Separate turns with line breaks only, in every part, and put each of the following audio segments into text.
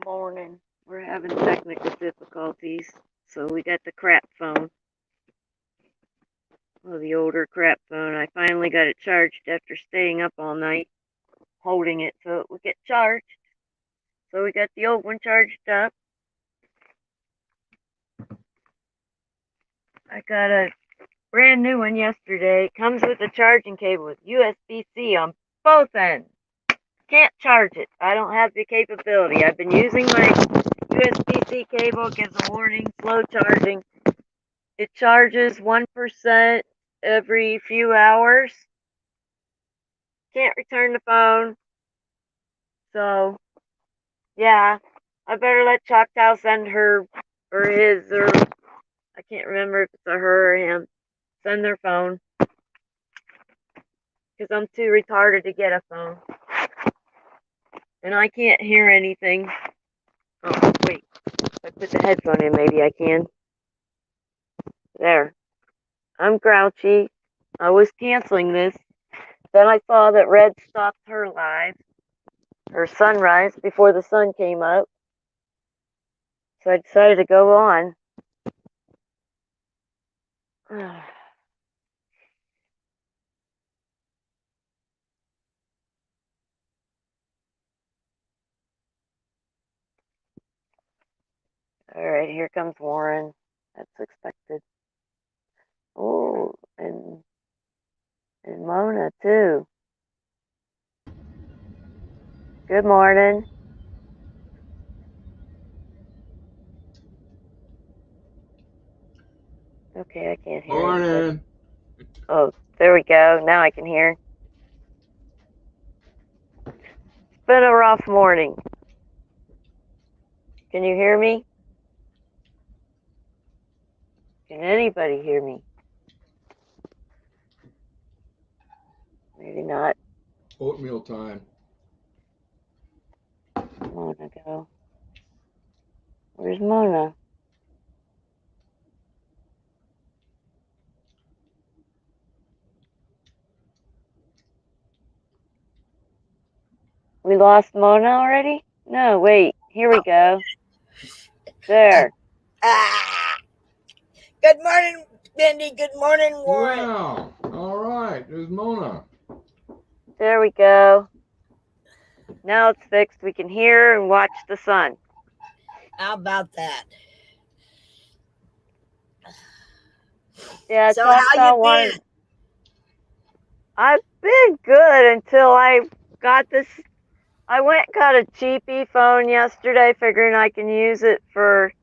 morning. We're having technical difficulties, so we got the crap phone. Well, the older crap phone. I finally got it charged after staying up all night, holding it so it would get charged. So we got the old one charged up. I got a brand new one yesterday. It comes with a charging cable with USB-C on both ends. Can't charge it. I don't have the capability. I've been using my USB-C cable. It gives a warning, slow charging. It charges 1% every few hours. Can't return the phone. So, yeah, I better let Choctaw send her or his, or I can't remember if it's a her or him, send their phone. Because I'm too retarded to get a phone. And I can't hear anything. Oh, wait. If I put the headphone in, maybe I can. There. I'm grouchy. I was canceling this. Then I saw that Red stopped her live, her sunrise, before the sun came up. So I decided to go on. Alright, here comes Warren. That's expected. Oh, and Mona, too. Good morning. Okay, I can't hear
Morning.
Oh, there we go. Now I can hear. It's been a rough morning. Can you hear me? Can anybody hear me? Maybe not.
Oatmeal time.
Mona go. Where's Mona? We lost Mona already? No, wait. Here we go. There.
Good morning, Bendy. Good morning, Warren.
Wow. All right. There's Mona.
There we go. Now it's fixed. We can hear and watch the sun.
How about that?
Yeah,
so how you been?
I've been good until I got this. I went and got a cheapy phone yesterday, figuring I can use it for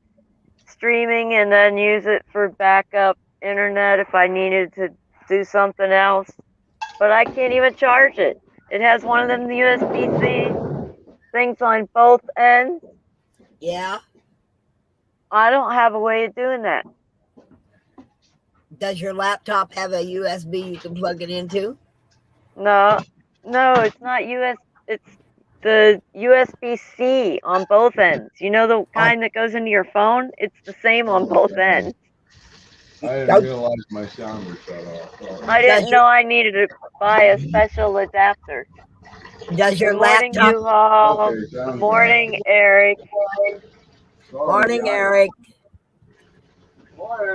streaming and then use it for backup internet if I needed to do something else. But I can't even charge it. It has one of them USB-C things on both ends.
Yeah.
I don't have a way of doing that.
Does your laptop have a USB you can plug it into?
No, it's not USB. It's the USB-C on both ends. You know the kind that goes into your phone? It's the same on both ends.
I didn't realize my sound was shut off.
I didn't know I needed to buy a special adapter.
Does your
Good morning,
laptop?
U-Haul. Good morning, Eric.
Morning, Eric.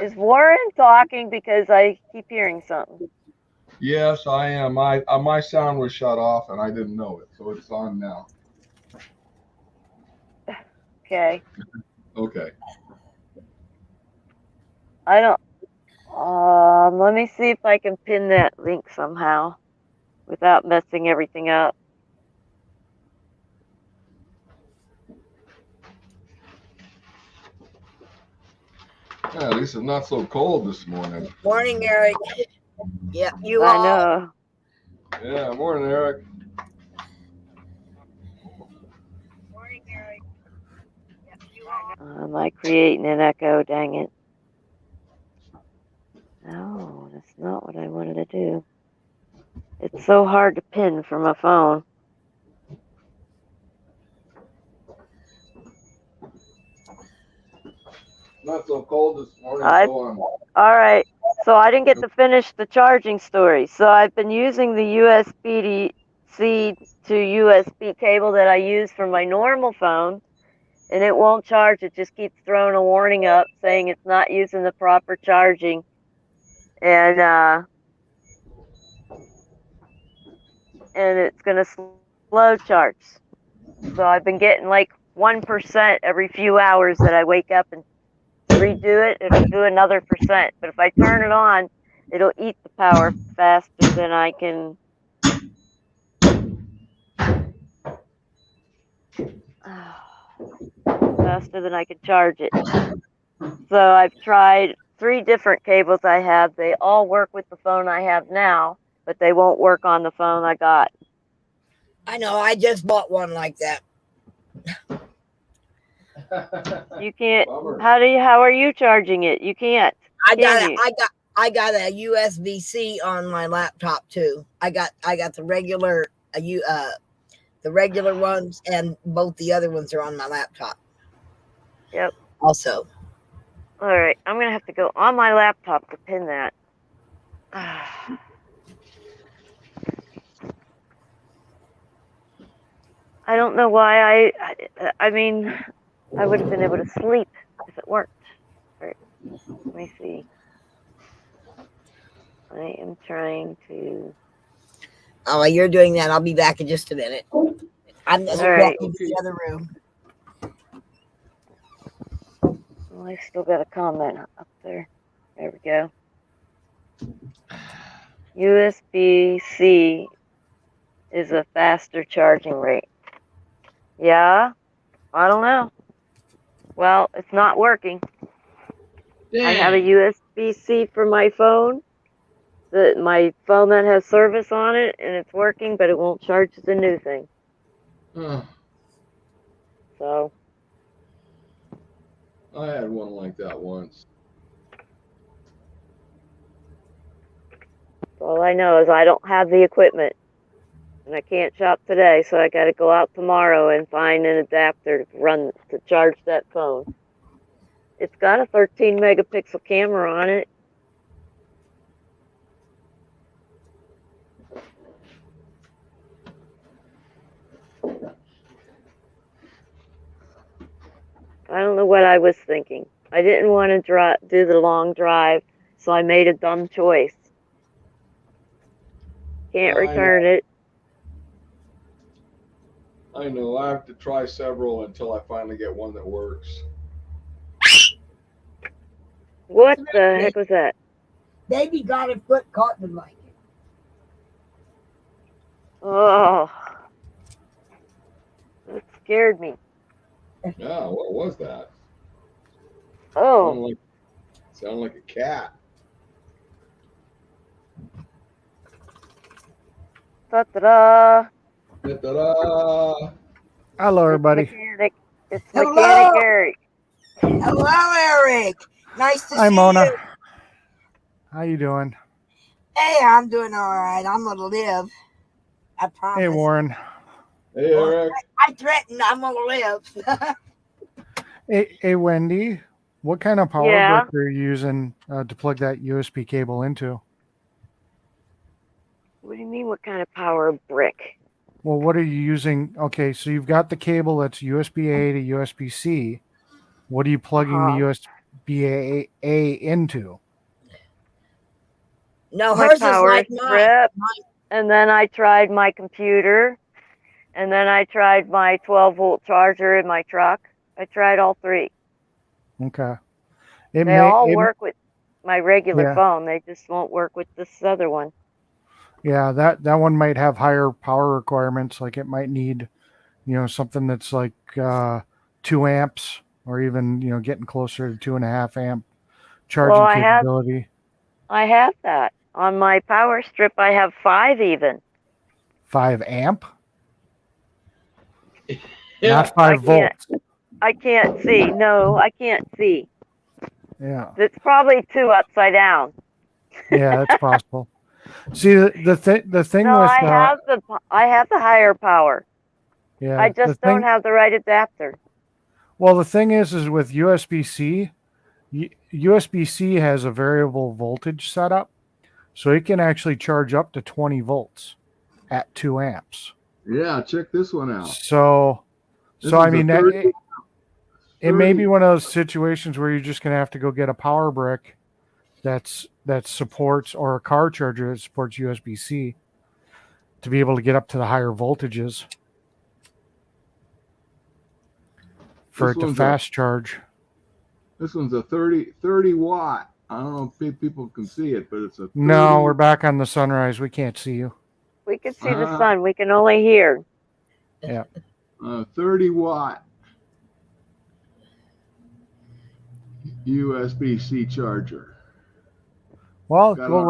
Is Warren talking because I keep hearing something?
Yes, I am. My sound was shut off and I didn't know it, so it's on now.
Okay.
Okay.
I don't. Let me see if I can pin that link somehow without messing everything up.
Yeah, at least it's not so cold this morning.
Morning, Eric. Yeah, you
I
all.
know.
Yeah, morning, Eric.
Morning, Eric. Yeah, you all.
Am I creating an echo? Dang it. No, that's not what I wanted to do. It's so hard to pin from a phone.
Not so cold this morning,
All right. So I didn't get to finish the charging story. So I've been using the USB-C to USB cable that I use for my normal phone. and it won't charge. It just keeps throwing a warning up saying it's not using the proper charging, and it's gonna slow charge. So I've been getting like 1% every few hours that I wake up and redo it. It'll do another percent. But if I turn it on, it'll eat the power faster than I can. Faster than I can charge it. So I've tried 3 different cables I have. They all work with the phone I have now, but they won't work on the phone I got.
I know. I just bought one like that.
You can't.
Bummer.
How are you charging it? You can't.
I
Can
got a USB-C on my laptop too. I got the regular the regular ones, and both the other ones are on my laptop.
Yep.
Also.
All right. I'm gonna have to go on my laptop to pin that. I don't know why I mean, I would have been able to sleep if it worked. All right. Let me see. I am trying to.
Oh, while you're doing that, I'll be back in just a minute. I'm just walking to the other room.
Well, I still got a comment up there. There we go. USB-C is a faster charging rate. Yeah? I don't know. Well, it's not working.
Dang.
I have a USB-C for my phone. My phone that has service on it, and it's working, but it won't charge the new thing. So.
I had one like that once.
All I know is I don't have the equipment, and I can't shop today, so I got to go out tomorrow and find an adapter to charge that phone. It's got a 13 megapixel camera on it. I don't know what I was thinking. I didn't want to do the long drive, so I made a dumb choice. Can't return it.
I know. I have to try several until I finally get one that works.
What the heck was that?
Baby got a foot caught in the blanket.
Oh, that scared me.
Yeah, what was that?
Oh.
Sounded like a cat.
Ta-da-da.
Ta-da!
Hello, everybody.
It's Mechanic Eric.
Hello, Eric. Nice to
Hi,
see
Mona.
you.
How you doing?
Hey, I'm doing all right. I'm gonna live. I promise.
Hey, Warren.
Hey, Eric.
I threaten I'm gonna live.
Hey, Wendy. What kind of power
Yeah.
brick are you using to plug that USB cable into?
What do you mean, what kind of power brick?
Well, what are you using? Okay, so you've got the cable that's USB-A to USB-C. What are you plugging the USB-A into?
No,
My
hers is
power
like mine.
strip, and then I tried my computer, and then I tried my 12-volt charger in my truck. I tried all 3.
Okay.
They all work with my regular phone. They just won't work with this other one.
Yeah, that one might have higher power requirements. Like it might need, something that's like 2 amps, or even getting closer to 2.5 amp charging capability.
I have that on my power strip. I have 5 even.
5 amp?
Yeah.
Not 5 volts.
I can't see. No, I can't see.
Yeah.
It's probably 2 upside down.
Yeah, that's possible. See, the thing
no,
with
I have the higher power.
Yeah,
I just don't have the right adapter.
Well, the thing is with USB-C, USB-C has a variable voltage setup, so it can actually charge up to 20 volts at 2 amps.
Yeah, check this one out.
So I mean, it may
30
be one of those situations where you're just going to have to go get a power brick that supports, or a car charger that supports USB-C to be able to get up to the higher voltages for
This
it to
one's
fast charge.
This one's a 30 watt. I don't know if people can see it, but it's a 30.
No, we're back on the sunrise. We can't see you.
We can see the sun. We can only hear.
Yeah.
30 watt USB-C charger.
Well,
Got
go
on-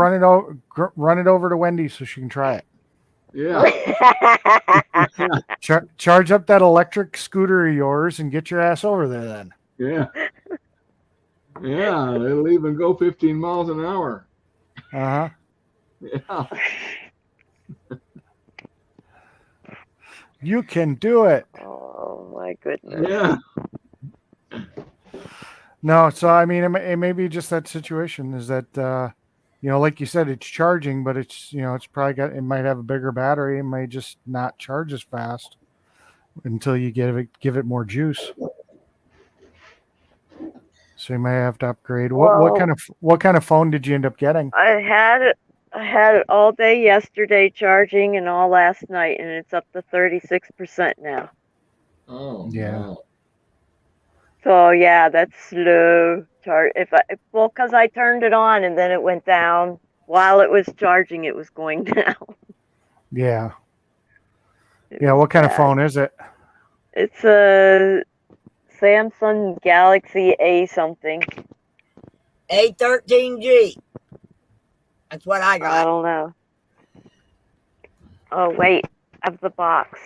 run it over to Wendy so she can try it.
Yeah.
Charge up that electric scooter of yours and get your ass over there then.
Yeah. Yeah. It'll even go 15 miles an hour.
Uh-huh.
Yeah.
You can do it.
Oh my goodness.
Yeah.
No, so I mean, it may be just that situation is that, like you said, it's charging, but it's, it's probably it might have a bigger battery. It might just not charge as fast until you give it more juice. So you may have to upgrade. What kind of phone did you end up getting?
I had it all day yesterday charging and all last night, and it's up to 36% now.
Oh,
yeah.
Wow.
So yeah, that's slow charge. Because I turned it on and then it went down while it was charging. It was going down.
Yeah.
It
Yeah.
was
What kind of
bad.
phone is it?
It's a Samsung Galaxy A something.
A13G. That's what I
I
got.
don't know. Oh wait, of the box.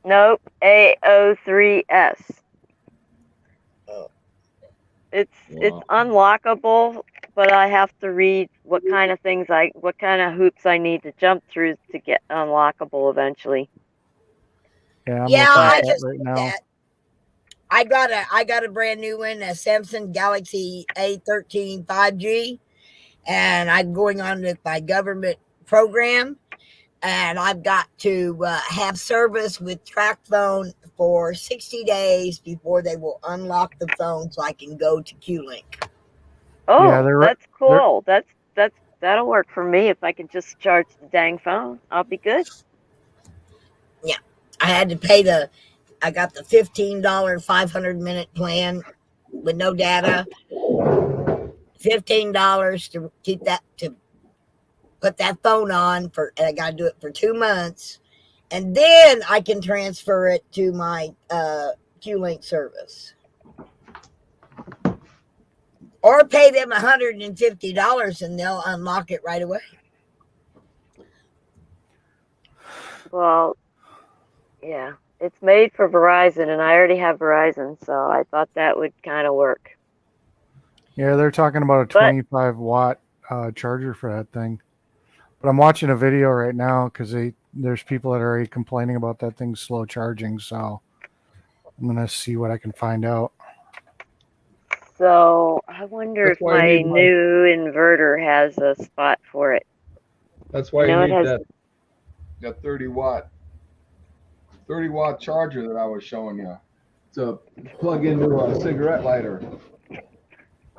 Nope, A03S.
Oh.
It's
Wow.
unlockable, but I have to read what kind of hoops I need to jump through to get unlockable eventually.
Yeah. I'm
Yeah,
looking at
I
that
just
right
did
now.
that. I got a brand new one, a Samsung Galaxy A13 5G, and I'm going on with my government program, and I've got to have service with TrackPhone for 60 days before they will unlock the phone so I can go to QLink.
Oh,
Yeah,
that's cool. That'll work for me if I can just charge the dang phone. I'll be good.
Yeah, I had to pay I got the $15 500-minute plan with no data. $15 to keep that, to put that phone on and I got to do it for 2 months, and then I can transfer it to my QLink service, or pay them $150 and they'll unlock it right away.
Well, yeah, it's made for Verizon, and I already have Verizon, so I thought that would kind of work.
Yeah, they're talking about a 25 watt charger for that thing. But I'm watching a video right now because there's people that are already complaining about that thing's slow charging. So I'm gonna see what I can find out.
So I wonder
That's
if
why you
my
need
new inverter has a spot for it.
That's why
I know
you
it
need
has-
that 30 watt charger that I was showing you to plug into a cigarette lighter.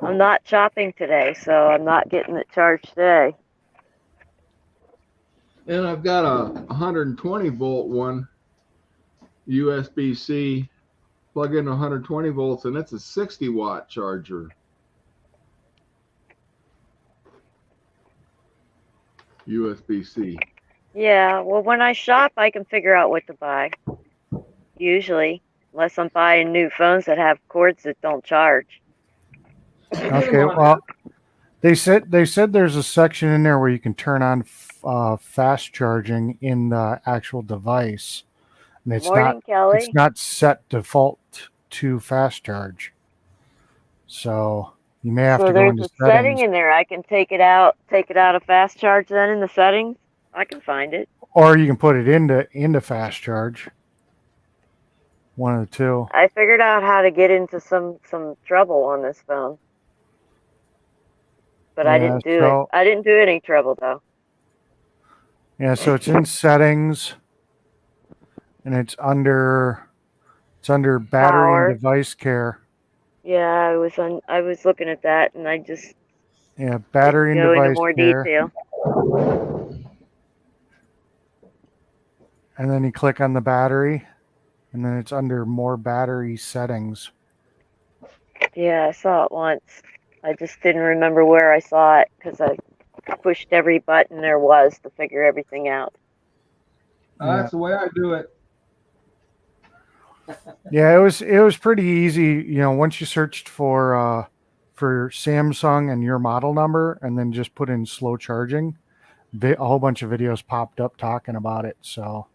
I'm not chopping today, so I'm not getting it charged today.
And I've got a 120 volt one, USB-C, plug in 120 volts, and it's a 60 watt charger. USB-C.
Yeah, well, when I shop, I can figure out what to buy. Usually, unless I'm buying new phones that have cords that don't charge.
Okay, well, they said there's a section in there where you can turn on fast charging in the actual device, and
Morning, Kelly.
it's not set default to fast charge. So you may have to go
there's
into
a setting
settings,
in there. I can take it out of fast charge. Then in the settings, I can find it.
or you can put it into fast charge. One of the two.
I figured out how to get into some trouble on this phone, but I didn't do it. I didn't do any trouble though.
Yeah, so it's in settings, and it's under battery and
Power.
device care.
Yeah, I was looking at that and I just
Yeah, battery
didn't
and
go into
device
more
care.
detail.
And then you click on the battery, and then it's under more battery settings.
Yeah, I saw it once. I just didn't remember where I saw it because I pushed every button there was to figure everything out.
Yeah.
That's the way I do it.
Yeah, it was pretty easy. You know, once you searched for Samsung and your model number, and then just put in slow charging, a whole bunch of videos popped up talking about it. So,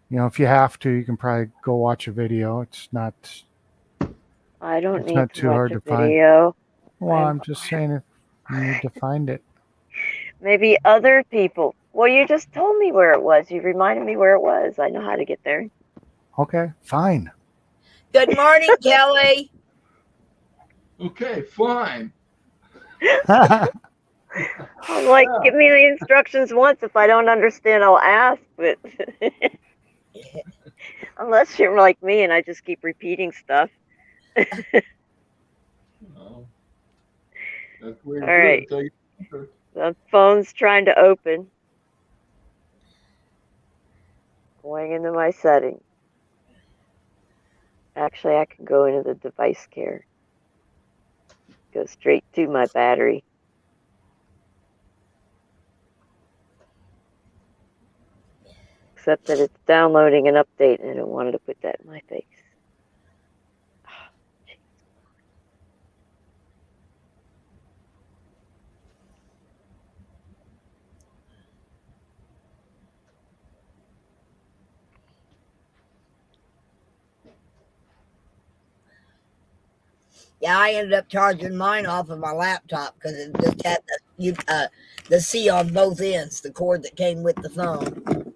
you know, if you have to, you can probably go watch a video.
I don't
It's
need
not
to
too
watch
hard
a
to find.
video.
Well, I'm just saying if you need to find it.
Maybe other people. Well, you just told me where it was. You reminded me where it was. I know how to get there.
Okay, fine.
Good morning, Kelly.
Okay, fine.
I'm like, give me the instructions once. If I don't understand, I'll ask. But unless you're like me and I just keep repeating stuff.
Well, that's the way to
All
do it
right.
until you answer.
The phone's trying to open. Going into my settings. Actually, I can go into the device care. Go straight to my battery. Except that it's downloading an update and I don't want it to put that in my face.
Yeah, I ended up charging mine off of my laptop because it just had the C on both ends, the cord that came with the phone.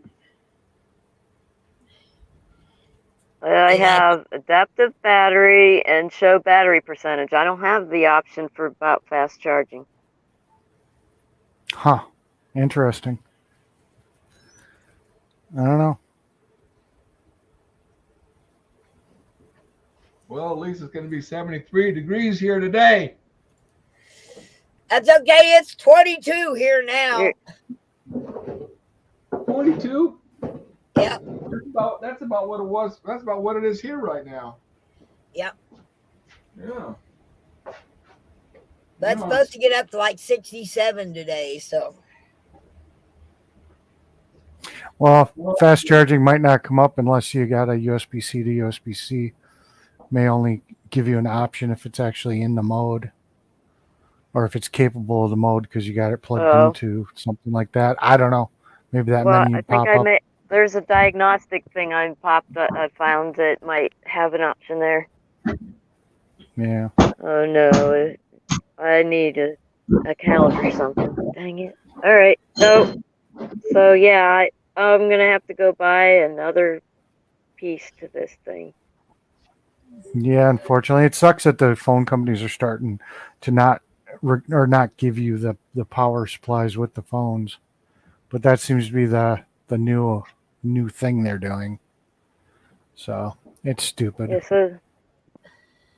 I have adaptive battery and show battery percentage. I don't have the option for about fast charging.
Huh. Interesting. I don't know.
Well, at least it's going to be 73 degrees here today.
That's okay. It's 22 here now.
22?
Yep.
That's about what it was. That's about what it is here right now.
Yep.
Yeah.
But it's supposed to get up to like 67 today, so.
Well, fast charging might not come up unless you got a USB-C to USB-C. May only give you an option if it's actually in the mode, or if it's capable of the mode because you got it plugged into something like that. I don't know. Maybe that menu
I think
pop up.
there's a diagnostic thing I found that might have an option there.
Yeah.
Oh no, I need a caliber or something. Dang it. All right. So yeah, I'm gonna have to go buy another piece to this thing.
Yeah, unfortunately, it sucks that the phone companies are starting to not give you the power supplies with the phones, but that seems to be the new thing they're doing. So it's stupid.
Yeah, so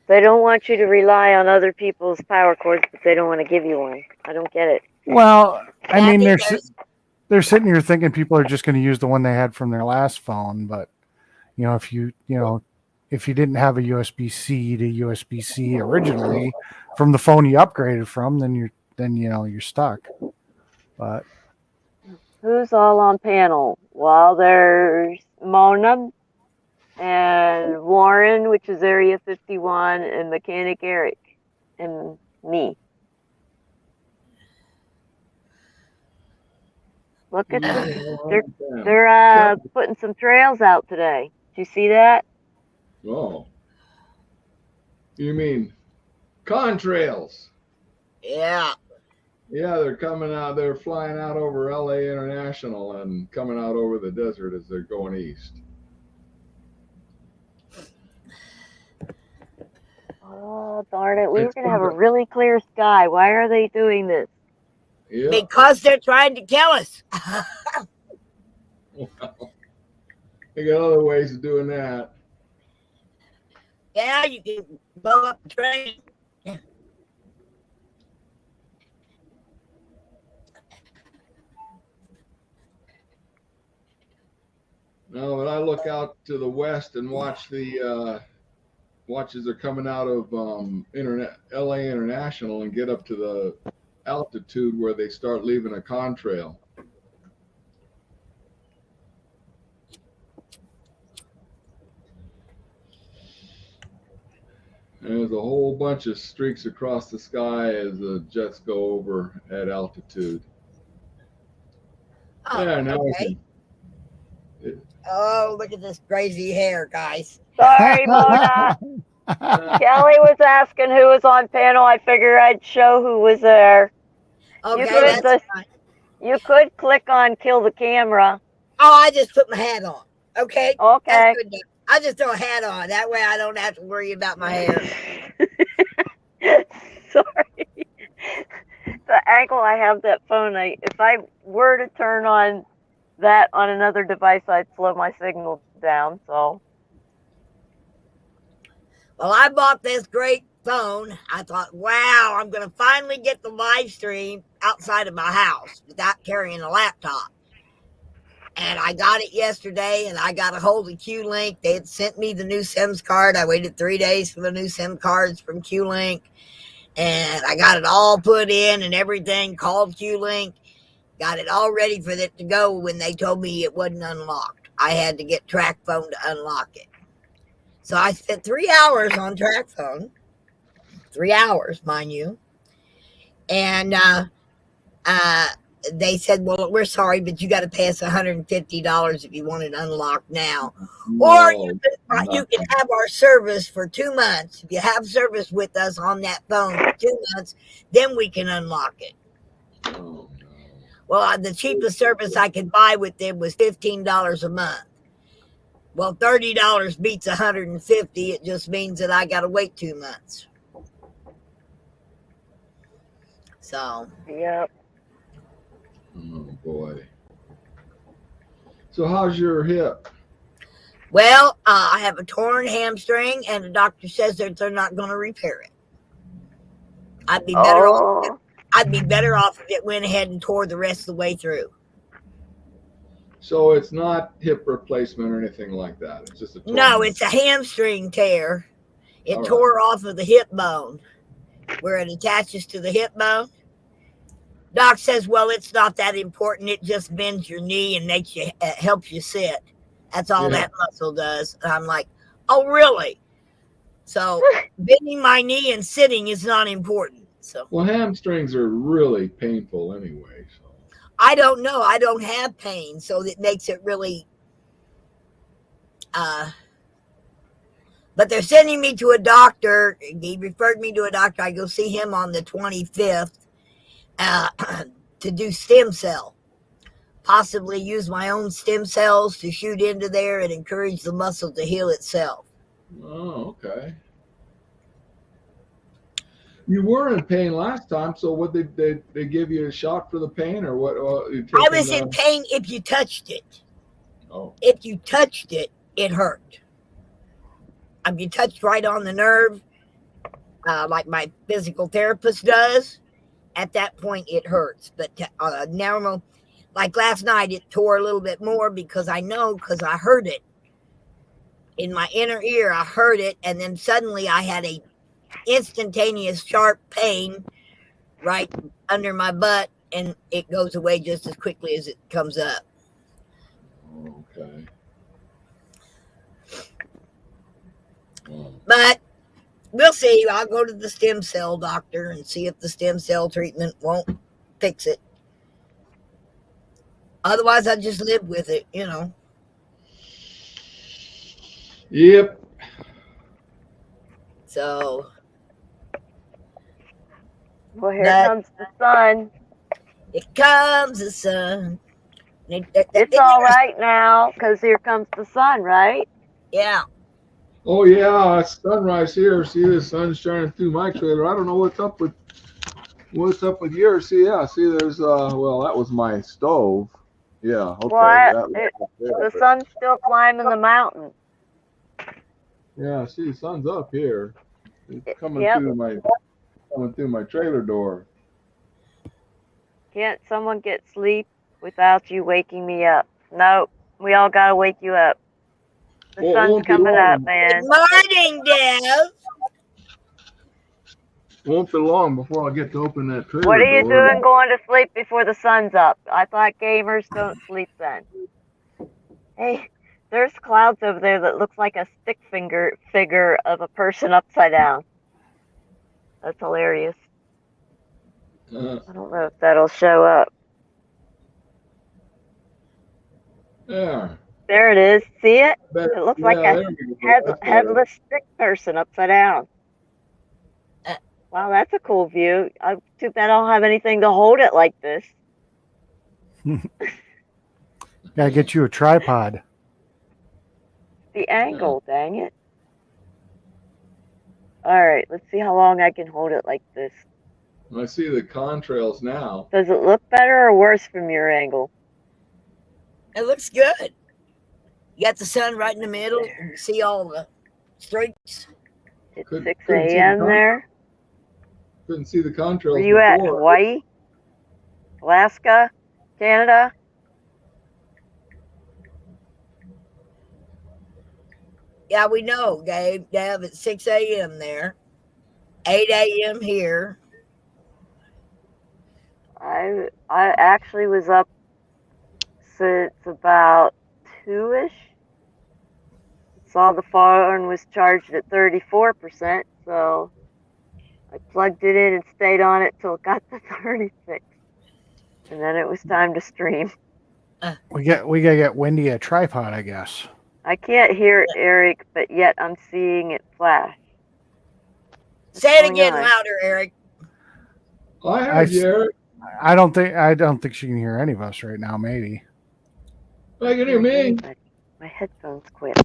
they don't want you to rely on other people's power cords, but they don't want to give you one. I don't get it.
Well, I mean,
think
they're sitting here thinking people are just going to use the one they had from their last phone, but you know, if you didn't have a USB-C to USB-C originally from the phone you upgraded from, then you're stuck. But
Who's all on panel? Well, there's Mona and Warren, which is Area 51, and Mechanic Eric, and me. Look at this. They're putting some trails out today. Did you see that?
Oh. You mean contrails?
Yeah.
Yeah, they're coming out. They're flying out over LA International and coming out over the desert as they're going east.
Oh, darn it. We were going to have a really clear sky. Why are they doing this?
Yeah.
Because they're trying to kill us.
They got other ways of doing that.
Yeah, you can blow up the train.
No, but I look out to the west and watch the watches are coming out of LA International and get up to the altitude where they start leaving a contrail. And there's a whole bunch of streaks across the sky as the jets go over at altitude.
Oh,
Yeah, now
okay. Oh, look at this crazy hair, guys.
Sorry, Mona. Kelly was asking who was on panel. I figured I'd show who was there.
Okay, that's fine.
You could click on kill the camera.
Oh, I just put my hat on. Okay.
Okay.
That's good enough. I just throw a hat on. That way I don't have to worry about my hair.
Sorry. The angle I have that phone, if I were to turn on that on another device, I'd slow my signal down. So.
Well, I bought this great phone. I thought, wow, I'm going to finally get the live stream outside of my house without carrying a laptop. And I got it yesterday, and I got a hold of Q-Link. They had sent me the new SIMS card. I waited 3 days for the new SIM cards from Q-Link, and I got it all put in and everything, called Q-Link, got it all ready for it to go when they told me it wasn't unlocked. I had to get TrackPhone to unlock it. So I spent 3 hours on TrackPhone, 3 hours, mind you, and they said, well, we're sorry, but you got to pay us $150 if you want it unlocked now. Or you can have our service for 2 months. If you have service with us on that phone for 2 months, then we can unlock it.
Oh, no.
Well, the cheapest service I could buy with them was $15 a month. Well, $30 beats $150. It just means that I got to wait 2 months. So.
Yep.
Oh boy. So how's your hip?
Well, I have a torn hamstring, and the doctor says that they're not going to repair it. I'd be better off. I'd be better off if it went ahead and tore the rest of the way through.
So it's not hip replacement or anything like that. It's just a torn.
No, it's a hamstring tear. It tore off of the hip bone where it attaches to the hip bone. Doc says, well, it's not that important. It just bends your knee and makes you helps you sit. That's all that muscle does. And I'm like, oh, really? So bending my knee and sitting is not important. So
well, hamstrings are really painful anyway. So
I don't know. I don't have pain, so it makes it really. But they're sending me to a doctor. He referred me to a doctor. I go see him on the 25th. To do stem cell, possibly use my own stem cells to shoot into there and encourage the muscle to heal itself.
Oh, okay. You were in pain last time, so what did they give you a shot for the pain or what?
I was in pain if you touched it.
Oh.
If you touched it, it hurt. If you touched right on the nerve, like my physical therapist does, at that point it hurts. But normal, like last night, it tore a little bit more because I heard it in my inner ear. I heard it, and then suddenly I had a instantaneous sharp pain right under my butt, and it goes away just as quickly as it comes up.
Okay.
But we'll see. I'll go to the stem cell doctor and see if the stem cell treatment won't fix it. Otherwise, I just live with it, you know.
Yep.
So.
Well, here comes the sun.
It comes the sun.
It's all right now because here comes the sun, right?
Yeah.
Oh yeah, it's sunrise here. See the sun shining through my trailer. I don't know what's up with yours. See, yeah, see there's well, that was my stove. Yeah, okay.
Well,
That was there,
the
but-
sun's still climbing the mountain.
yeah, see, the sun's up here. It's coming
Yep.
through my trailer door.
Can't someone get sleep without you waking me up? No, we all gotta wake you up. The
Well, it
sun's
won't be
coming
long.
up, man.
Good morning, Deb.
Won't be long before I get to open that trailer
What are you
door.
doing going to sleep before the sun's up? I thought gamers don't sleep then. Hey, there's clouds over there that looks like a stick figure of a person upside down. That's hilarious. I don't know if that'll show up.
Yeah.
There it is. See it?
Bet-
It looks
yeah,
like a
there we go. That's better.
headless stick person upside down.
Uh.
Wow, that's a cool view. Too bad I don't have anything to hold it like this.
Gotta get you a tripod.
The angle, dang it. Alright, let's see how long I can hold it like this.
I see the contrails now.
Does it look better or worse from your angle?
It looks good. You got the sun right in the middle. And you see all the streaks.
It's
Couldn't
6
see the
a.m. there.
Couldn't see the contrails
Where you at?
before.
Hawaii? Alaska? Canada?
Yeah, we know, Gabe. Deb, it's 6 a.m. there. 8 a.m. here.
I actually was up since about 2-ish. Saw the phone was charged at 34%, so I plugged it in and stayed on it till it got to 36. And then it was time to stream.
We gotta get Wendy a tripod, I guess.
I can't hear Eric, but yet I'm seeing it flash.
Say it
going
again
on?
louder, Eric.
I heard you, Eric.
I don't think she can hear any of us right now. Maybe.
I can hear me.
My headphones quit.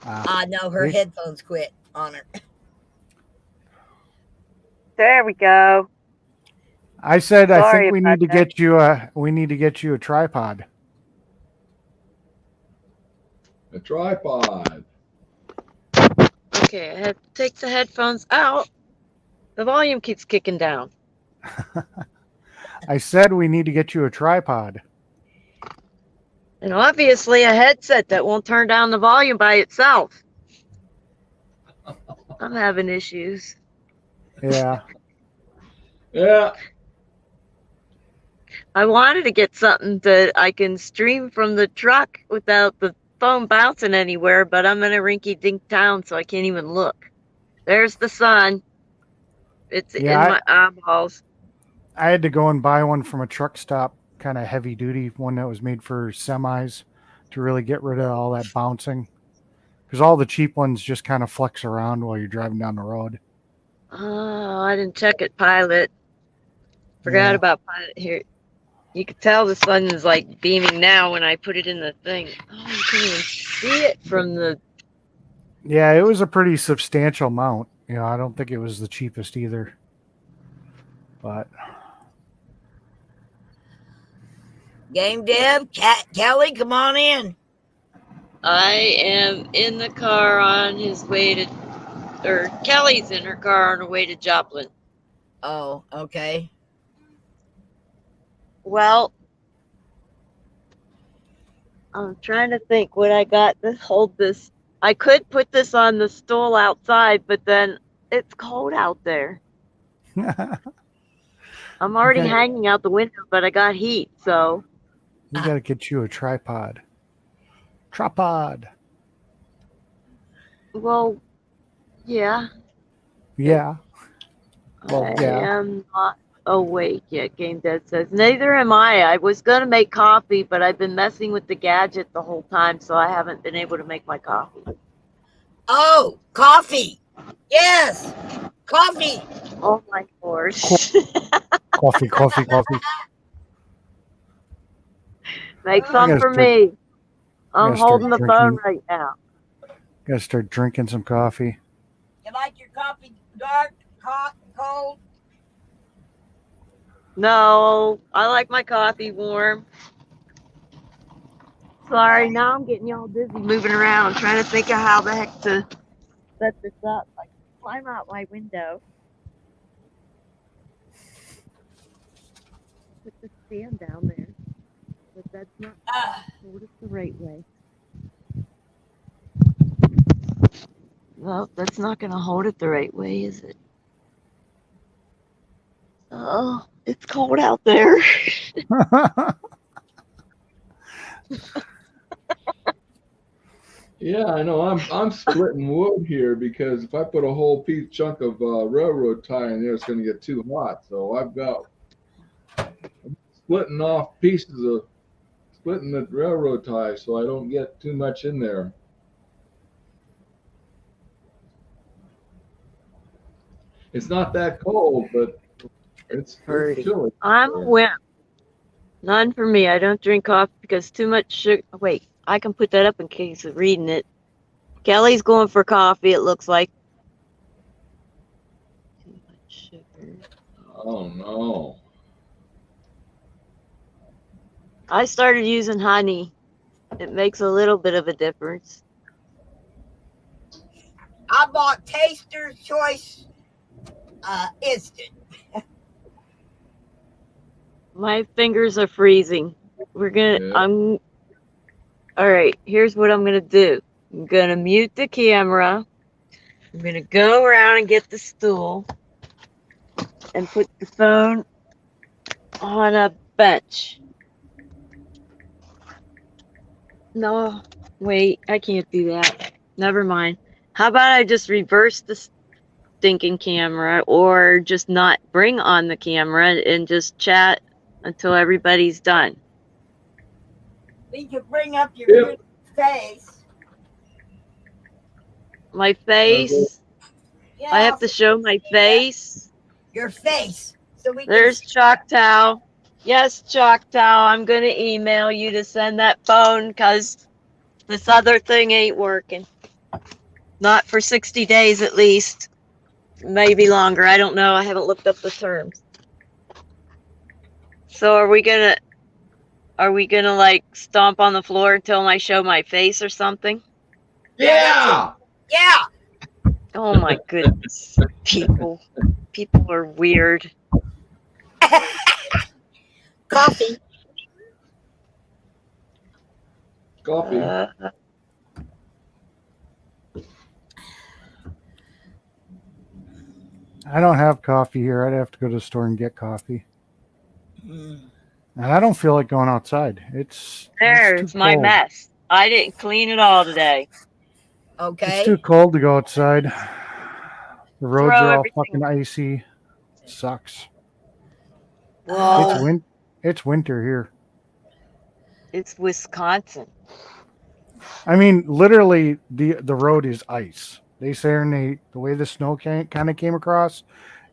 I know her
Hey.
headphones quit on her.
There we go.
I said I
Sorry
think we
about
need to
that.
get you a tripod.
A tripod.
Okay, I had to take the headphones out. The volume keeps kicking down.
I said we need to get you a tripod.
And obviously a headset that won't turn down the volume by itself. I'm having issues.
Yeah.
Yeah.
I wanted to get something that I can stream from the truck without the phone bouncing anywhere, but I'm in a rinky-dink town, so I can't even look. There's the sun. It's in
Yeah,
my eyeballs.
I had to go and buy one from a truck stop, kind of heavy duty, one that was made for semis to really get rid of all that bouncing. Because all the cheap ones just kind of flex around while you're driving down the road.
Oh, I didn't check it, Pilot. Forgot
Yeah.
about Pilot here. You could tell the sun is like beaming now when I put it in the thing. Oh, you can't even see it from the.
Yeah, it was a pretty substantial mount. You know, I don't think it was the cheapest either. But
Game Deb, Kelly, come on in.
I am in the car on his way to, or Kelly's in her car on her way to Joplin.
Oh, okay.
Well, I'm trying to think what I got to hold this. I could put this on the stool outside, but then it's cold out there. I'm already
Okay.
hanging out the window, but I got heat, so.
we got to get you a tripod. Tripod.
Well, yeah.
Yeah. Well,
I
yeah.
am not awake yet, Game Dead says. Neither am I. I was going to make coffee, but I've been messing with the gadget the whole time, so I haven't been able to make my coffee.
Oh, coffee. Yes, coffee.
Oh my gosh.
Coffee.
Make
I
some
gotta
for
start-
me. I'm
gotta start
holding the phone
drinking.
right now.
Got to start drinking some coffee.
You like your coffee dark, hot, cold?
No, I like my coffee warm. sorry. Now I'm getting y'all dizzy moving around, trying to think of how the heck to set this up. I climb out my window, put the stand down there, but that's not hold it the right way. Well, that's not going to hold it the right way, is it? Oh, it's cold out there.
Yeah, I know. I'm splitting wood here because if I put a whole chunk of railroad tie in there, it's going to get too hot. So I'm splitting off splitting the railroad tie so I don't get too much in there. It's not that cold, but it's chilly.
I'm a wimp. None for me. I don't drink coffee because too much sugar. Wait, I can put that up in case of reading it. Kelly's going for coffee, it looks like. Too much sugar.
Oh, no.
I started using honey. It makes a little bit of a difference.
I bought Taster's Choice Instant.
My fingers are freezing. All right, here's what I'm gonna do. I'm gonna mute the camera. I'm gonna go around and get the stool and put the phone on a bench. No, wait, I can't do that. Never mind. How about I just reverse the stinking camera or just not bring on the camera and just chat until everybody's done?
You can bring up your face.
My face?
Yeah,
I have to show my face?
your face. So
There's Choctaw. Yes, Choctaw, I'm going to email you to send that phone because this other thing ain't working. Not for 60 days at least. Maybe longer. I don't know. I haven't looked up the terms. So are we gonna like stomp on the floor until I show my face or something?
Yeah.
Yeah.
Oh my goodness. People are weird.
Coffee.
I don't have coffee here. I'd have to go to the store and get coffee. And I don't feel like going outside. It's
my mess. I didn't clean it all today.
Okay.
It's too cold to go outside. The roads are all fucking icy. It sucks.
Well,
it's winter here.
It's Wisconsin.
I mean, literally, the road is ice. They say the way the snow kind of came across,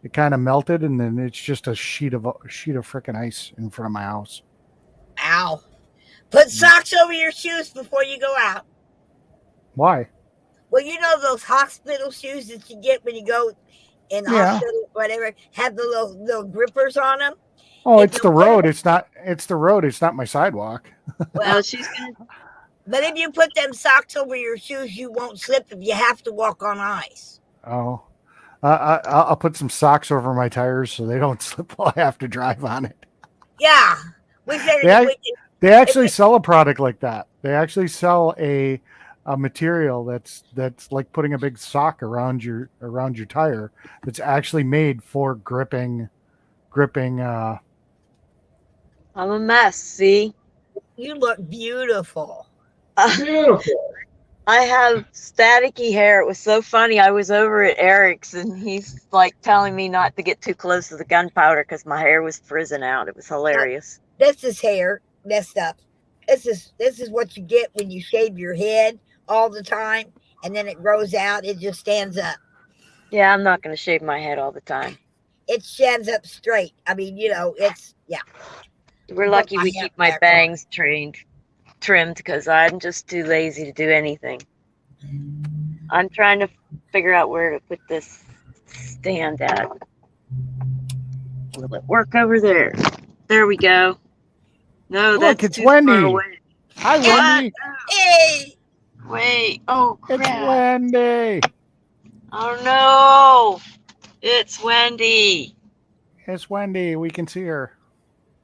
it kind of melted, and then it's just a sheet of freaking ice in front of my house.
Ow! Put socks over your shoes before you go out.
Why?
Well, you know those hospital shoes that you get when you go in the hospital, whatever, have the little grippers on them.
Oh, it's the road. It's not. It's the road. It's not my sidewalk.
Well, she's gonna. But if you put them socks over your shoes, you won't slip if you have to walk on ice.
Oh, I'll put some socks over my tires so they don't slip while I have to drive on it.
Yeah,
they actually sell a product like that. They actually sell a material that's like putting a big sock around your tire. That's actually made for gripping.
I'm a mess. See,
you look beautiful.
Beautiful.
I have staticky hair. It was so funny. I was over at Eric's and he's like telling me not to get too close to the gunpowder because my hair was frizzing out. It was hilarious.
This is hair messed up. This is what you get when you shave your head all the time and then it grows out. It just stands up.
Yeah, I'm not going to shave my head all the time.
It stands up straight. I mean, it's
We're lucky we keep my bangs trimmed because I'm just too lazy to do anything. I'm trying to figure out where to put this stand at. Will it work over there? There we go. No,
look,
that's
it's
too
Wendy.
far away.
Hi, Wendy.
Hey,
Wait. Oh,
It's
crap.
Wendy.
Oh, no. It's Wendy.
It's Wendy. We can see her.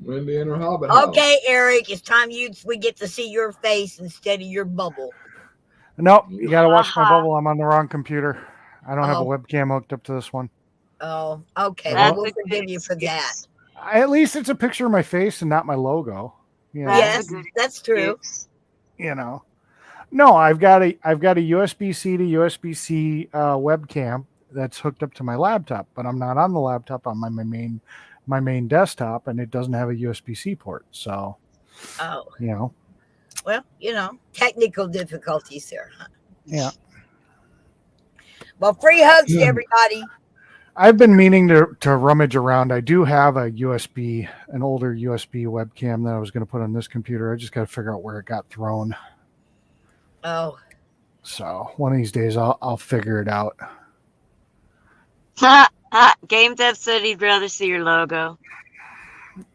Wendy in her hobbit house.
okay, Eric, it's time we get to see your face instead of your bubble.
Nope, you got to watch my
Uh-huh.
bubble. I'm on the wrong computer. I don't have a
Oh.
webcam hooked up to this one.
Oh, okay.
That's
Well,
That's
we'll
a good
forgive you for that.
excuse.
At least it's a picture of my face and not my logo. You know?
That's
Yes,
a good
that's true.
excuse.
You know. No, I've got a USB-C to USB-C webcam that's hooked up to my laptop, but I'm not on the laptop. I'm on my main desktop, and it doesn't have a USB-C port. So,
Oh,
you know,
well, technical difficulties there, huh?
yeah.
Well, free hugs to everybody.
I've been meaning to rummage around. I do have an older USB webcam that I was going to put on this computer. I just got to figure out where it got thrown.
Oh,
So one of these days I'll figure it out.
Game Dev said he'd rather see your logo.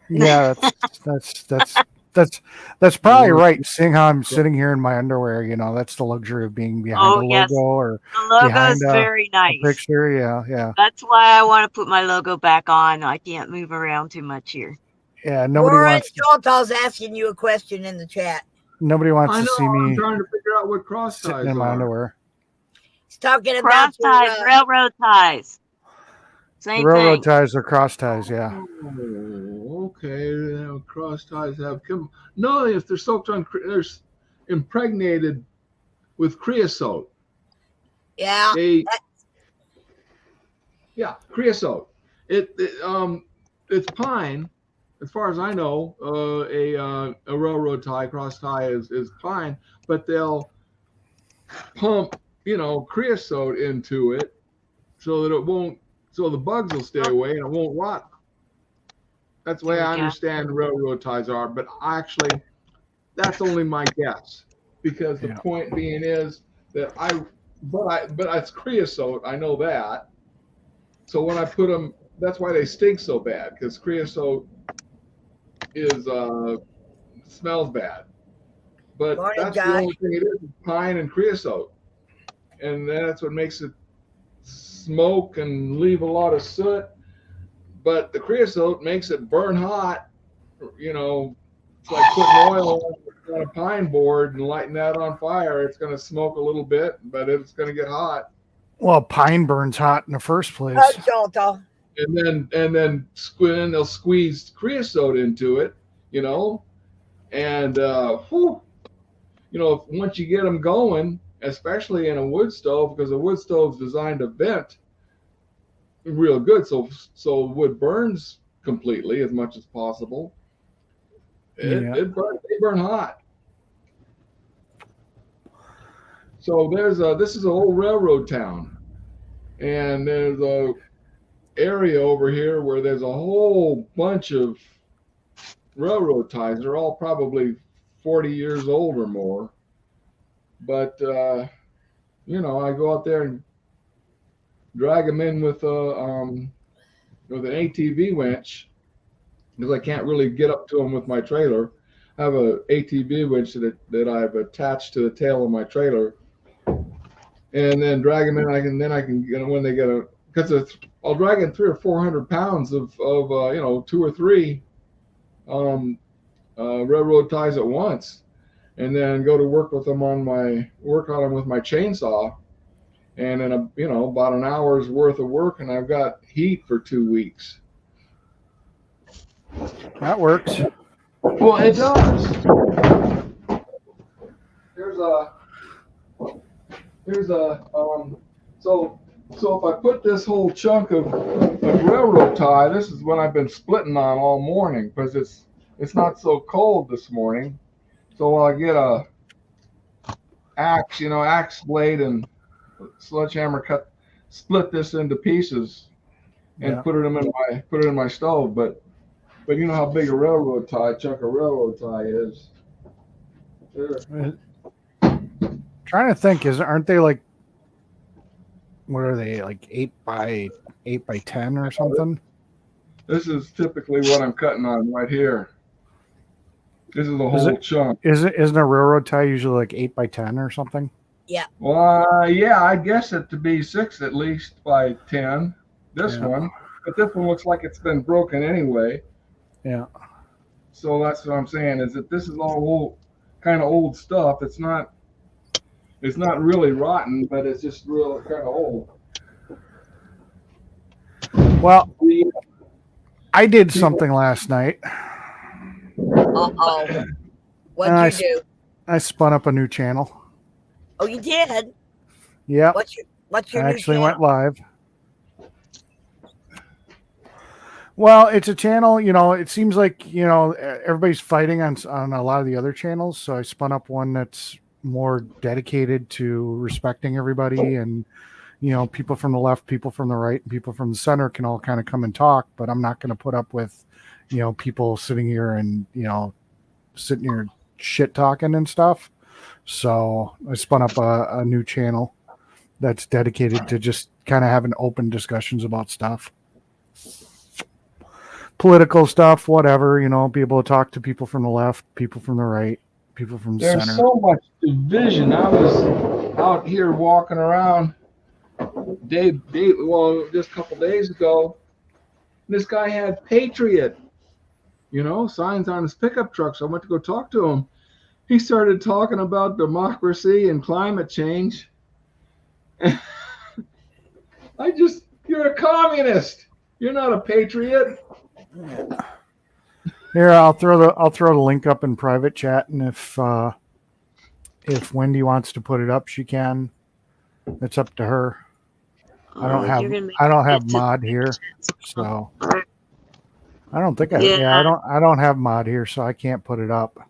Yeah, that's probably right. Seeing how I'm sitting here in my underwear, that's the luxury of being behind a
Yes.
logo or
The logo
behind
is
a
very nice.
picture. Yeah.
That's why I want to put my logo back on. I can't move around too much here.
Yeah, nobody
Warren
wants
Shaltall's asking you a question in the chat.
nobody wants
I
to
know.
see
I'm
me
trying to figure out what cross
sitting
ties
in my
are.
underwear.
He's talking
Cross
about
ties, railroad ties.
The
Same
railroad
thing.
ties or cross ties, yeah.
Oh, okay. Cross ties have come. No, if they're soaked on, they're impregnated with creosote.
yeah.
Creosote. It's pine, as far as I know. A railroad tie, cross tie is pine, but they'll pump creosote into it so that it won't, so the bugs will stay away and it won't rot. That's the way I understand railroad ties are, but actually, that's only my guess, because the point being is that but it's creosote. I know that. So when I put them, that's why they stink so bad, because creosote smells bad. But
Morning,
that's the
Josh.
only thing it is pine and creosote, and that's what makes it smoke and leave a lot of soot. But the creosote makes it burn hot. It's like putting oil on a pine board and lighting that on fire. It's going to smoke a little bit, but it's going to get hot.
Well, pine burns hot in the first place.
Shaltall.
And then they'll squeeze creosote into it, and once you get them going, especially in a wood stove, because a wood stove's designed to vent real good, so wood burns completely as much as possible. They burn hot. So this is a whole railroad town, and there's a area over here where there's a whole bunch of railroad ties. They're all probably 40 years old or more. But I go out there and drag them in with an ATV winch, because I can't really get up to them with my trailer. I have a ATV winch that I've attached to the tail of my trailer, and then drag them in. I can when they get because I'll drag in 300 or 400 pounds of 2 or 3 railroad ties at once, and then go to work on them with my chainsaw, and in about an hour's worth of work, and I've got heat for 2 weeks.
That works.
Well, it does. So if I put this whole chunk of railroad tie, this is what I've been splitting on all morning, because it's not so cold this morning. So I get a axe blade and sledgehammer split this into pieces and put it in my stove. But you know how big a chunk of railroad tie is. Sure.
Trying to think, aren't they like, what are they, like 8 by 10 or something?
This is typically what I'm cutting on right here. This is a whole chunk.
Isn't a railroad tie usually like 8x10 or something?
Yeah.
Well, yeah, I guess it to be 6 at least by 10. This
Yeah.
one, but this one looks like it's been broken anyway.
Yeah.
So that's what I'm saying is that this is all old, kind of old stuff. It's not really rotten, but it's just real kind of old.
Well, I did something last night.
Uh-oh. What'd you do?
I spun up a new channel.
Oh, you did?
Yeah.
What's your
I
new
actually
channel?
went live. Well, it's a channel, it seems like, everybody's fighting on a lot of the other channels. So I spun up one that's more dedicated to respecting everybody, and, people from the left, people from the right, and people from the center can all kind of come and talk, but I'm not going to put up with, people sitting here and, sitting here shit talking and stuff. So I spun up a new channel that's dedicated to just kind of having open discussions about stuff. Political stuff, whatever, be able to talk to people from the left, people from the right, people from the
There's
center.
so much division. I was out here walking around just a couple days ago. This guy had Patriot, signs on his pickup truck. So I went to go talk to him. He started talking about democracy and climate change. You're a communist. You're not a patriot.
Here, I'll throw the link up in private chat, and if Wendy wants to put it up, she can. It's up to her. I don't have mod here, so I don't think I don't have mod here, so I can't put it up.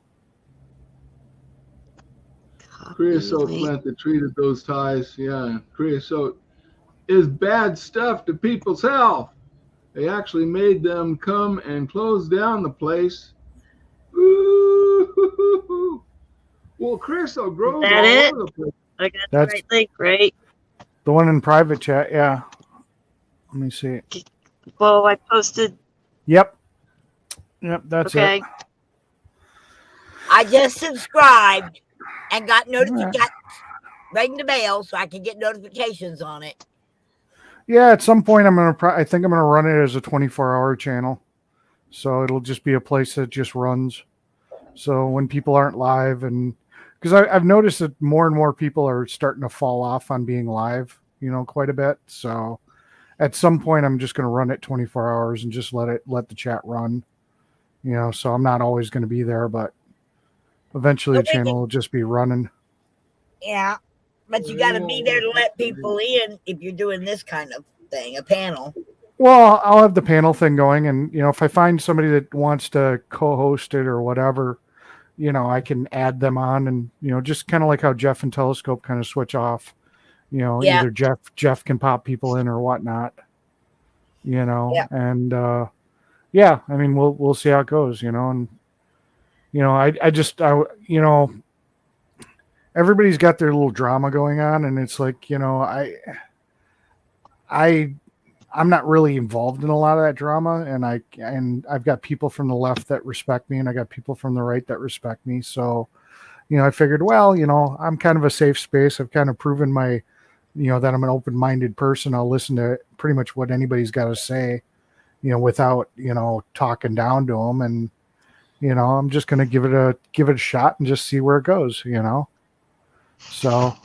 Creosote plant that treated those ties. Yeah, creosote is bad stuff to people's health. They actually made them come and close down the place. Ooh. Well, creosote grows all over the place.
I got the right link, right?
The one in private chat, yeah. Let me see.
Well, I posted.
Yep, that's it.
I just subscribed and got rang the bell so I can get notifications on it.
Yeah, at some point I think I'm gonna run it as a 24-hour channel, so it'll just be a place that just runs. So when people aren't live, and because I've noticed that more and more people are starting to fall off on being live, quite a bit. So at some point I'm just gonna run it 24 hours and just let the chat run. So I'm not always gonna be there, but eventually the channel will just be running.
Yeah. But you got to be there to let people in if you're doing this kind of thing, a panel.
Well, I'll have the panel thing going, and if I find somebody that wants to co-host it or whatever, I can add them on, and just kind of like how Jeff and Telescope kind of switch off. Either Jeff can pop people in or whatnot. And I mean we'll see how it goes. And everybody's got their little drama going on, and it's like, I'm not really involved in a lot of that drama, and I've got people from the left that respect me, and I got people from the right that respect me. So, I figured, well, I'm kind of a safe space. I've kind of proven that I'm an open-minded person. I'll listen to pretty much what anybody's got to say, without, talking down to them. And, I'm just going to give it a shot and just see where it goes, So,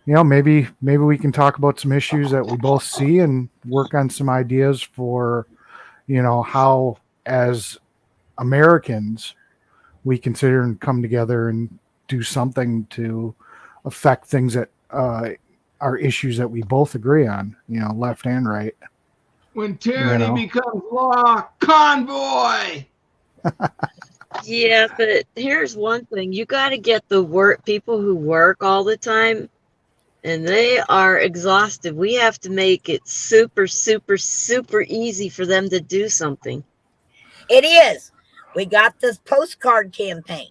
maybe we can talk about some issues that we both see and work on some ideas for, how as Americans we consider and come together and do something to affect things that are issues that we both agree on, left and right.
When tyranny becomes law, convoy.
Yeah, but here's one thing. You got to get the people who work all the time, and they are exhausted. We have to make it super, super, super easy for them to do something.
It is. We got this postcard campaign.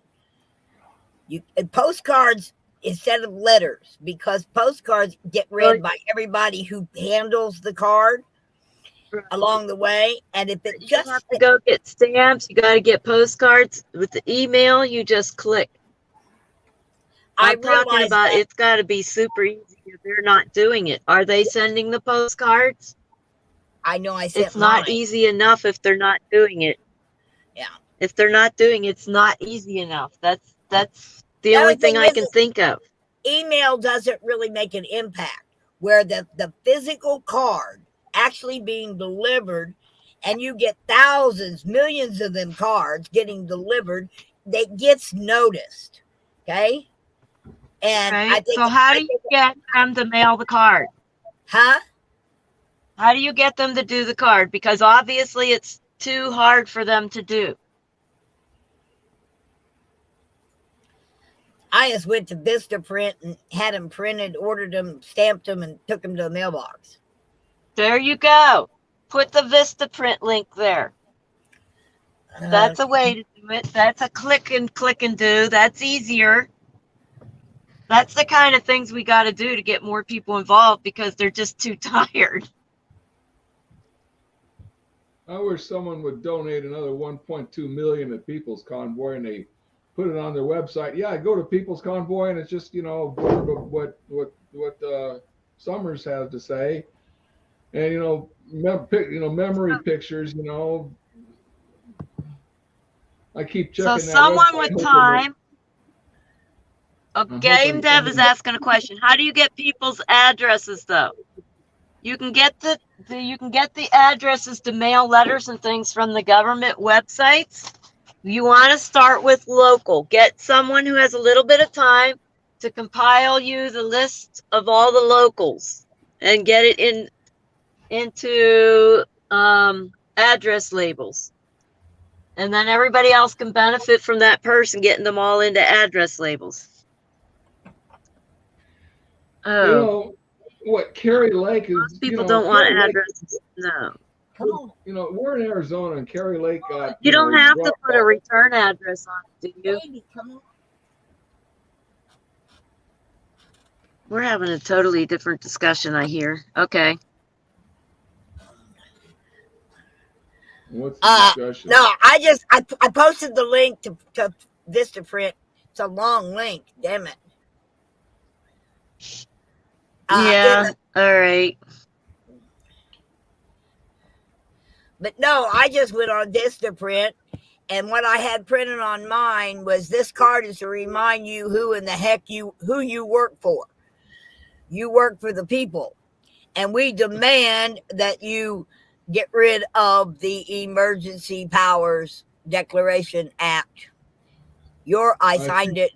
Postcards instead of letters, because postcards get read by everybody who handles the card. along the way. And if it
You
just
have to go get stamps. You got to get postcards. With the email, you just click.
I
I'm talking
realize
about
that
it's got to be super easy if they're not doing it. Are they sending the postcards?
I know I sent
It's not
mine.
easy enough if they're not doing it.
Yeah.
If they're not doing it, it's not easy enough. That's the
The
only
other
thing
thing
I
is
can think of.
email doesn't really make an impact where the physical card actually being delivered, and you get thousands, millions of them cards getting delivered, that gets noticed. Okay. And I
Right?
think,
So how do you get them to mail the card?
huh?
How do you get them to do the card? Because obviously it's too hard for them to do.
I just went to Vistaprint and had them printed, ordered them, stamped them, and took them to the mailbox.
There you go. Put the Vistaprint link there. That's a way to do it. That's a click and do. That's easier. That's the kind of things we got to do to get more people involved because they're just too tired.
I wish someone would donate another 1.2 million to People's Convoy, and they put it on their website. Yeah, I go to People's Convoy, and it's just, you know, a blurb of what Summers has to say, and memory pictures. You know, I keep
So
checking that
someone
website.
with time. Game
hoping
Dev is asking a question. How do you get people's addresses though? You can get the addresses to mail letters and things from the government websites. You want to start with local. Get someone who has a little bit of time to compile you the list of all the locals and get it into address labels. And then everybody else can benefit from that person getting them all into address labels. Oh.
You know what? Kerry Lake is.
Most people
you know,
don't want
Kerry Lake,
addresses. No.
you know, we're in Arizona, and Kerry Lake got.
You don't have to put a return address on it, do you?
Baby, come on.
We're having a totally different discussion, I hear. Okay.
What's the discussion?
No, I posted the link to Vistaprint. It's a long link. Damn it.
Yeah. All right.
But no, I just went on Vistaprint, and what I had printed on mine was this card is to remind you who in the heck who you work for. You work for the people, and we demand that you get rid of the Emergency Powers Declaration Act. I signed it.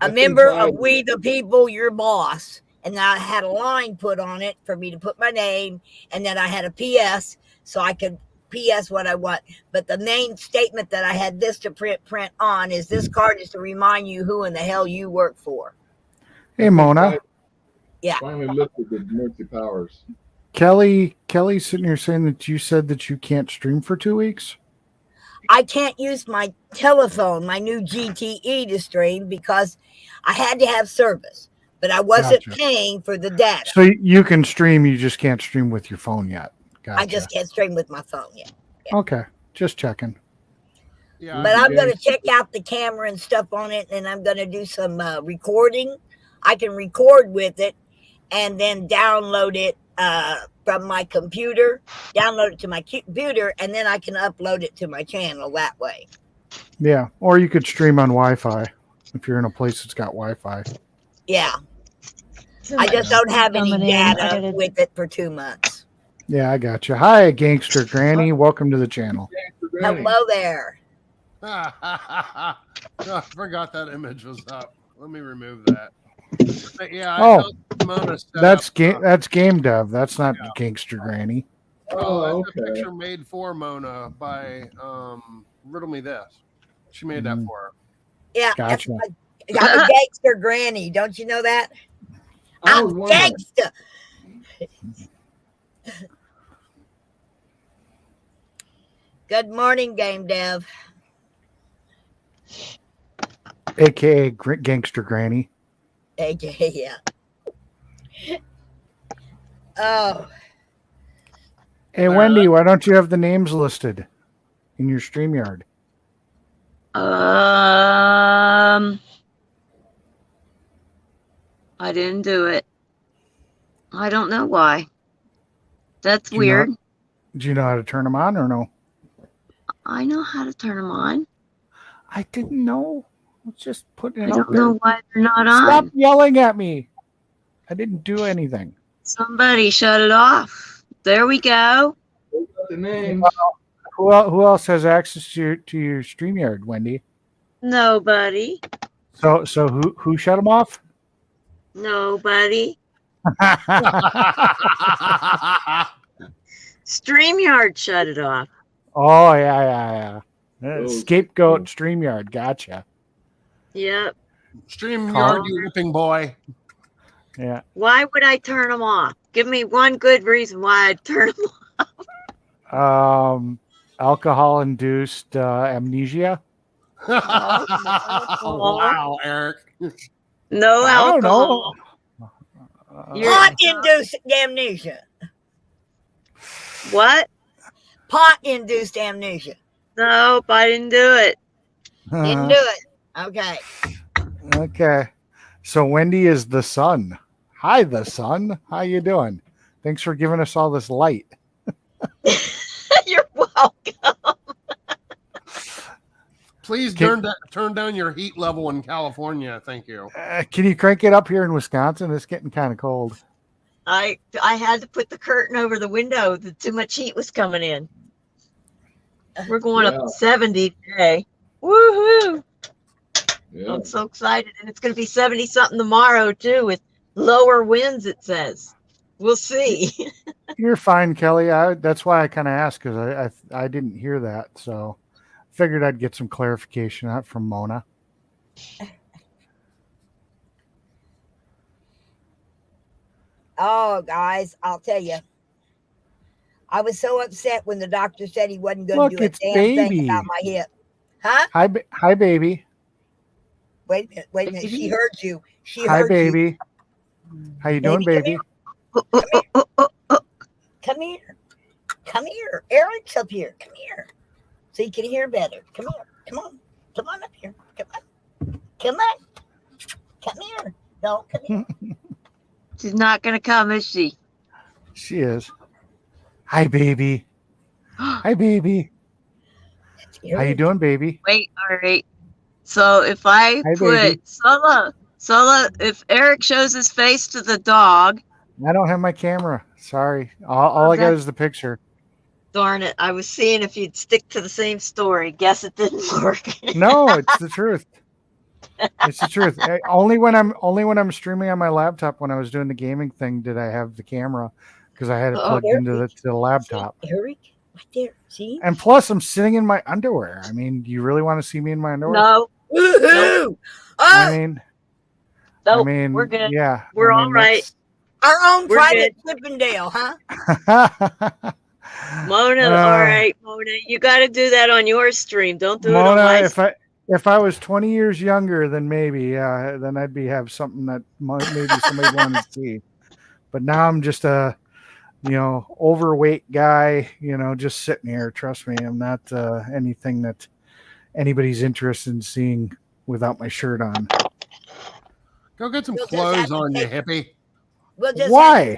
A member of We the People, your boss. And then I had a line put on it for me to put my name, and then I had a PS so I could PS what I want. But the main statement that I had this to print on is this card is to remind you who in the hell you work for.
Hey, Mona.
Yeah.
Finally lifted the emergency powers.
Kelly's sitting here saying that you said that you can't stream for 2 weeks.
I can't use my telephone, my new GTE, to stream because I had to have service, but I wasn't paying for the data.
So you can stream, you just can't stream with your phone yet. Gotcha.
I just can't stream with my phone yet.
Yeah. Okay, just checking.
Yeah, but I'm going to check out the camera and stuff on it, and I'm going to do some recording. I can record with it and then download it from my computer, download it to my computer, and then I can upload it to my channel that way.
Yeah, or you could stream on Wi-Fi if you're in a place that's got Wi-Fi.
Yeah. I just don't have any data with it for 2 months.
Yeah, I got you. Hi, Gangster Granny. Welcome to the channel.
Hello there.
I forgot that image was up. Let me remove that.
Yeah, that's Game Dev. That's not Gangster Granny.
Oh, that's a picture made for Mona by Riddle Me This. She made that for her.
Yeah,
gotcha.
I'm a gangster granny. Don't you know that? I'm gangster. Good morning, Game Dev.
AKA Gangster Granny.
AKA, yeah. Oh.
Hey, Wendy, why don't you have the names listed in your StreamYard?
I didn't do it. I don't know why. That's
Do you know-
weird.
Do you know how to turn them on or no?
I know how to turn them on.
I didn't know. Let's just put it
I
out
don't
there.
know why they're not
Stop
on.
yelling at me. I didn't do anything.
Somebody shut it off. There we go.
The names.
Who else has access to your StreamYard, Wendy?
Nobody.
So who shut them off?
Nobody. StreamYard shut it off.
Oh yeah.
Oh.
Scapegoat StreamYard. Gotcha.
Yep.
StreamYard, you whipping boy.
Yeah.
Why would I turn them off? Give me one good reason why I'd turn them off.
Alcohol-induced amnesia.
Wow, Eric.
No
I don't
alcohol.
know.
Pot-induced amnesia.
What?
Pot-induced amnesia.
Nope, I didn't do it.
Didn't do it. Okay.
Okay. So Wendy is the sun. Hi, the sun. How you doing? Thanks for giving us all this light.
You're welcome.
Please turn down your heat level in California. Thank you.
Can you crank it up here in Wisconsin? It's getting kind of cold.
I had to put the curtain over the window. Too much heat was coming in. We're going up to 70 today. Woohoo!
Yeah.
I'm so excited. And it's going to be 70 something tomorrow too with lower winds, it says. We'll see.
You're fine, Kelly. That's why I kind of asked, because I didn't hear that. So figured I'd get some clarification out from Mona.
Oh, guys, I'll tell you. I was so upset when the doctor said he wasn't going
Look,
to do a
it's
damn
baby.
thing about my hip. Huh?
Hi, baby.
Wait a minute. She heard you. She
Hi,
heard you.
baby. How you doing, baby?
Come here. Come here. Eric's up here. Come here. So you can hear better. Come here. Come on. Come on up here. Come on. Come on. Come here. No, come here.
She's not going to come, is she?
She is. Hi, baby. Hi, baby. How you doing, baby?
Wait, all right. So if I
Hi,
put
baby.
Sola, if Eric shows his face to the dog.
I don't have my camera. Sorry. All I got is the picture.
Darn it. I was seeing if you'd stick to the same story. Guess it didn't work.
No, it's the truth. It's the truth. Only when I'm streaming on my laptop, when I was doing the gaming thing, did I have the camera, because I had it plugged into the laptop.
See, Eric, right there. See?
And plus, I'm sitting in my underwear. I mean, do you really want to see me in my underwear?
No.
Woohoo!
I mean,
we're good.
Yeah,
We're all right.
Our own
We're
private Chippendale, huh?
Mona, all right, Mona, you got to do that on your stream. Don't do
Mona,
it on my.
if I was 20 years younger, then maybe, then I'd have something that maybe somebody wanted to see. But now I'm just a, overweight guy, just sitting here. Trust me, I'm not anything that anybody's interested in seeing without my shirt on.
Go get some clothes on, you hippie.
Why?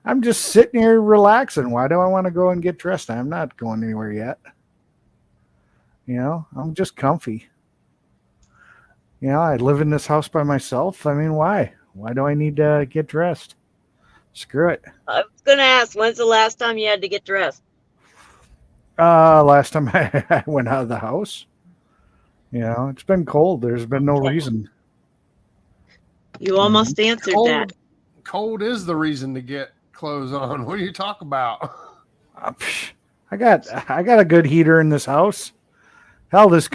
I'm just sitting here relaxing. Why do I want to go and get dressed? I'm not going anywhere yet. I'm just comfy. I live in this house by myself. I mean, why? Why do I need to get dressed? Screw it.
I was going to ask, when's the last time you had to get dressed?
Last time I went out of the house. It's been cold. There's been no reason.
You almost answered that.
Cold is the reason to get clothes on. What are you talking about?
I got a good heater in this house. Hell, this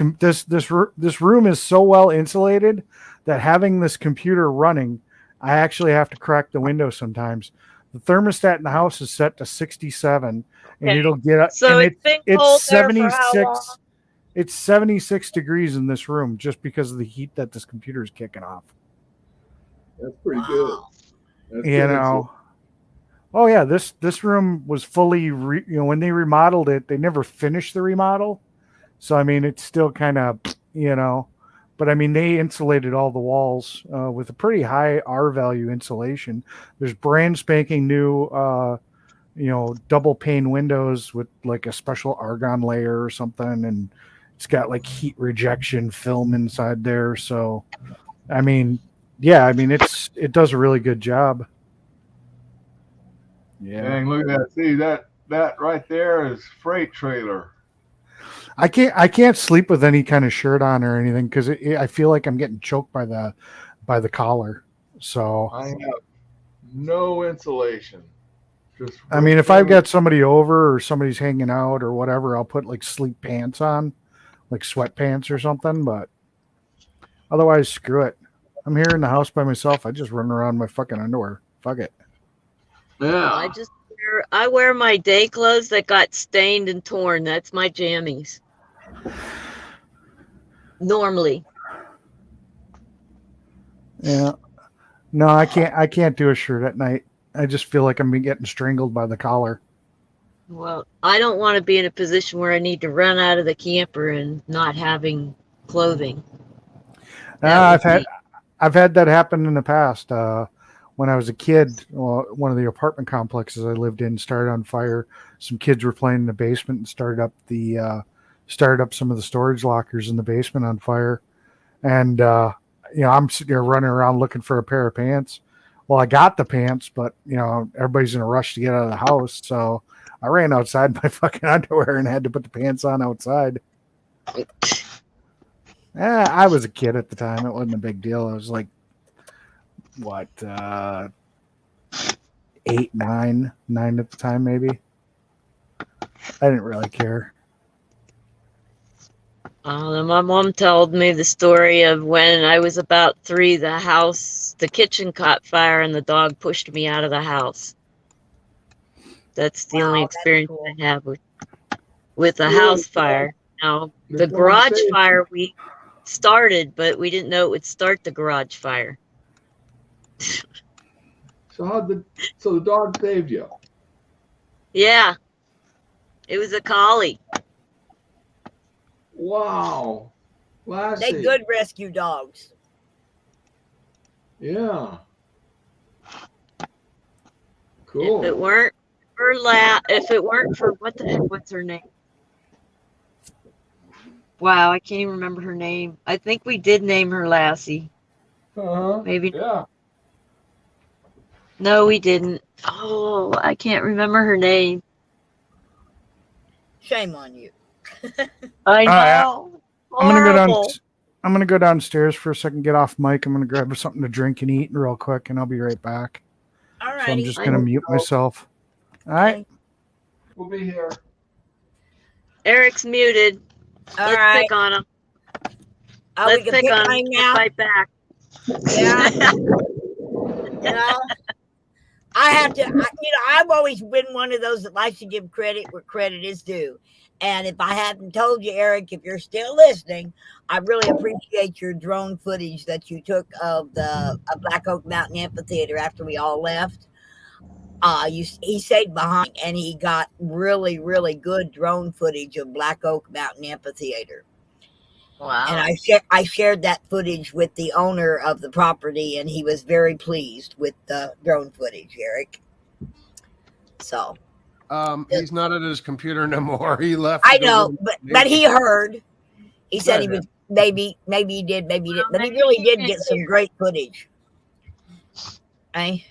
room is so well insulated that having this computer running, I actually have to crack the window sometimes. The thermostat in the house is set to 67, and it'll get up.
So it's been cold there for how long?
It's 76 degrees in this room just because of the heat that this computer is kicking off.
That's pretty good. That's
Oh yeah, this room was fully, when they remodeled it, they never finished the remodel. So I mean, it's still kind of, but I mean, they insulated all the walls with a pretty high R value insulation. There's brand spanking new, double pane windows with like a special argon layer or something, and it's got like heat rejection film inside there. So, I mean, yeah, I mean, it does a really good job. Yeah.
Dang, look at that. See that right there is freight trailer.
I can't sleep with any kind of shirt on or anything because I feel like I'm getting choked by the collar. So
I have no insulation. Just
I mean, if
right
I've
there.
got somebody over or somebody's hanging out or whatever, I'll put like sleep pants on, like sweatpants or something. But otherwise, screw it. I'm here in the house by myself. I just run around in my fucking underwear. Fuck it.
Yeah.
I wear my day clothes that got stained and torn. That's my jammies. Normally.
Yeah. No, I can't. I can't do a shirt at night. I just feel like I'm getting strangled by the collar.
Well, I don't want to be in a position where I need to run out of the camper and not having clothing.
I've had that happen in the past. When I was a kid, one of the apartment complexes I lived in started on fire. Some kids were playing in the basement and started up some of the storage lockers in the basement on fire. And I'm sitting there running around looking for a pair of pants. Well, I got the pants, but everybody's in a rush to get out of the house, so I ran outside in my fucking underwear and had to put the pants on outside. I was a kid at the time. It wasn't a big deal. I was like, what, 8, 9 at the time, maybe. I didn't really care.
My mom told me the story of when I was about 3, the kitchen caught fire and the dog pushed me out of the house. That's the only experience I have with a house fire. Now, the garage fire we started, but we didn't know it would start the garage fire.
So the dog saved you?
Yeah. It was a collie.
Wow. Lassie.
They good rescue dogs.
Yeah. Cool.
If it weren't for what's her name? Wow, I can't even remember her name. I think we did name her Lassie. Maybe.
Yeah.
No, we didn't. Oh, I can't remember her name.
Shame on you.
I know.
I'm gonna go downstairs for a second, get off mic. I'm gonna grab something to drink and eat real quick, and I'll be right back.
All right.
So I'm just gonna mute myself. All right.
We'll be here.
Eric's muted. Let's pick on him. Let's pick on him. Fight back.
Yeah. I have to, I've always been one of those that likes to give credit where credit is due. And if I hadn't told you, Eric, if you're still listening, I really appreciate your drone footage that you took of the Black Oak Mountain Amphitheater after we all left. He stayed behind and he got really, really good drone footage of Black Oak Mountain Amphitheater.
Wow.
And I shared that footage with the owner of the property, and he was very pleased with the drone footage, Eric. So.
He's not at his computer no more. He left.
I know, but he heard. He said he was maybe he did, maybe he didn't, but he really did get some great footage. I'm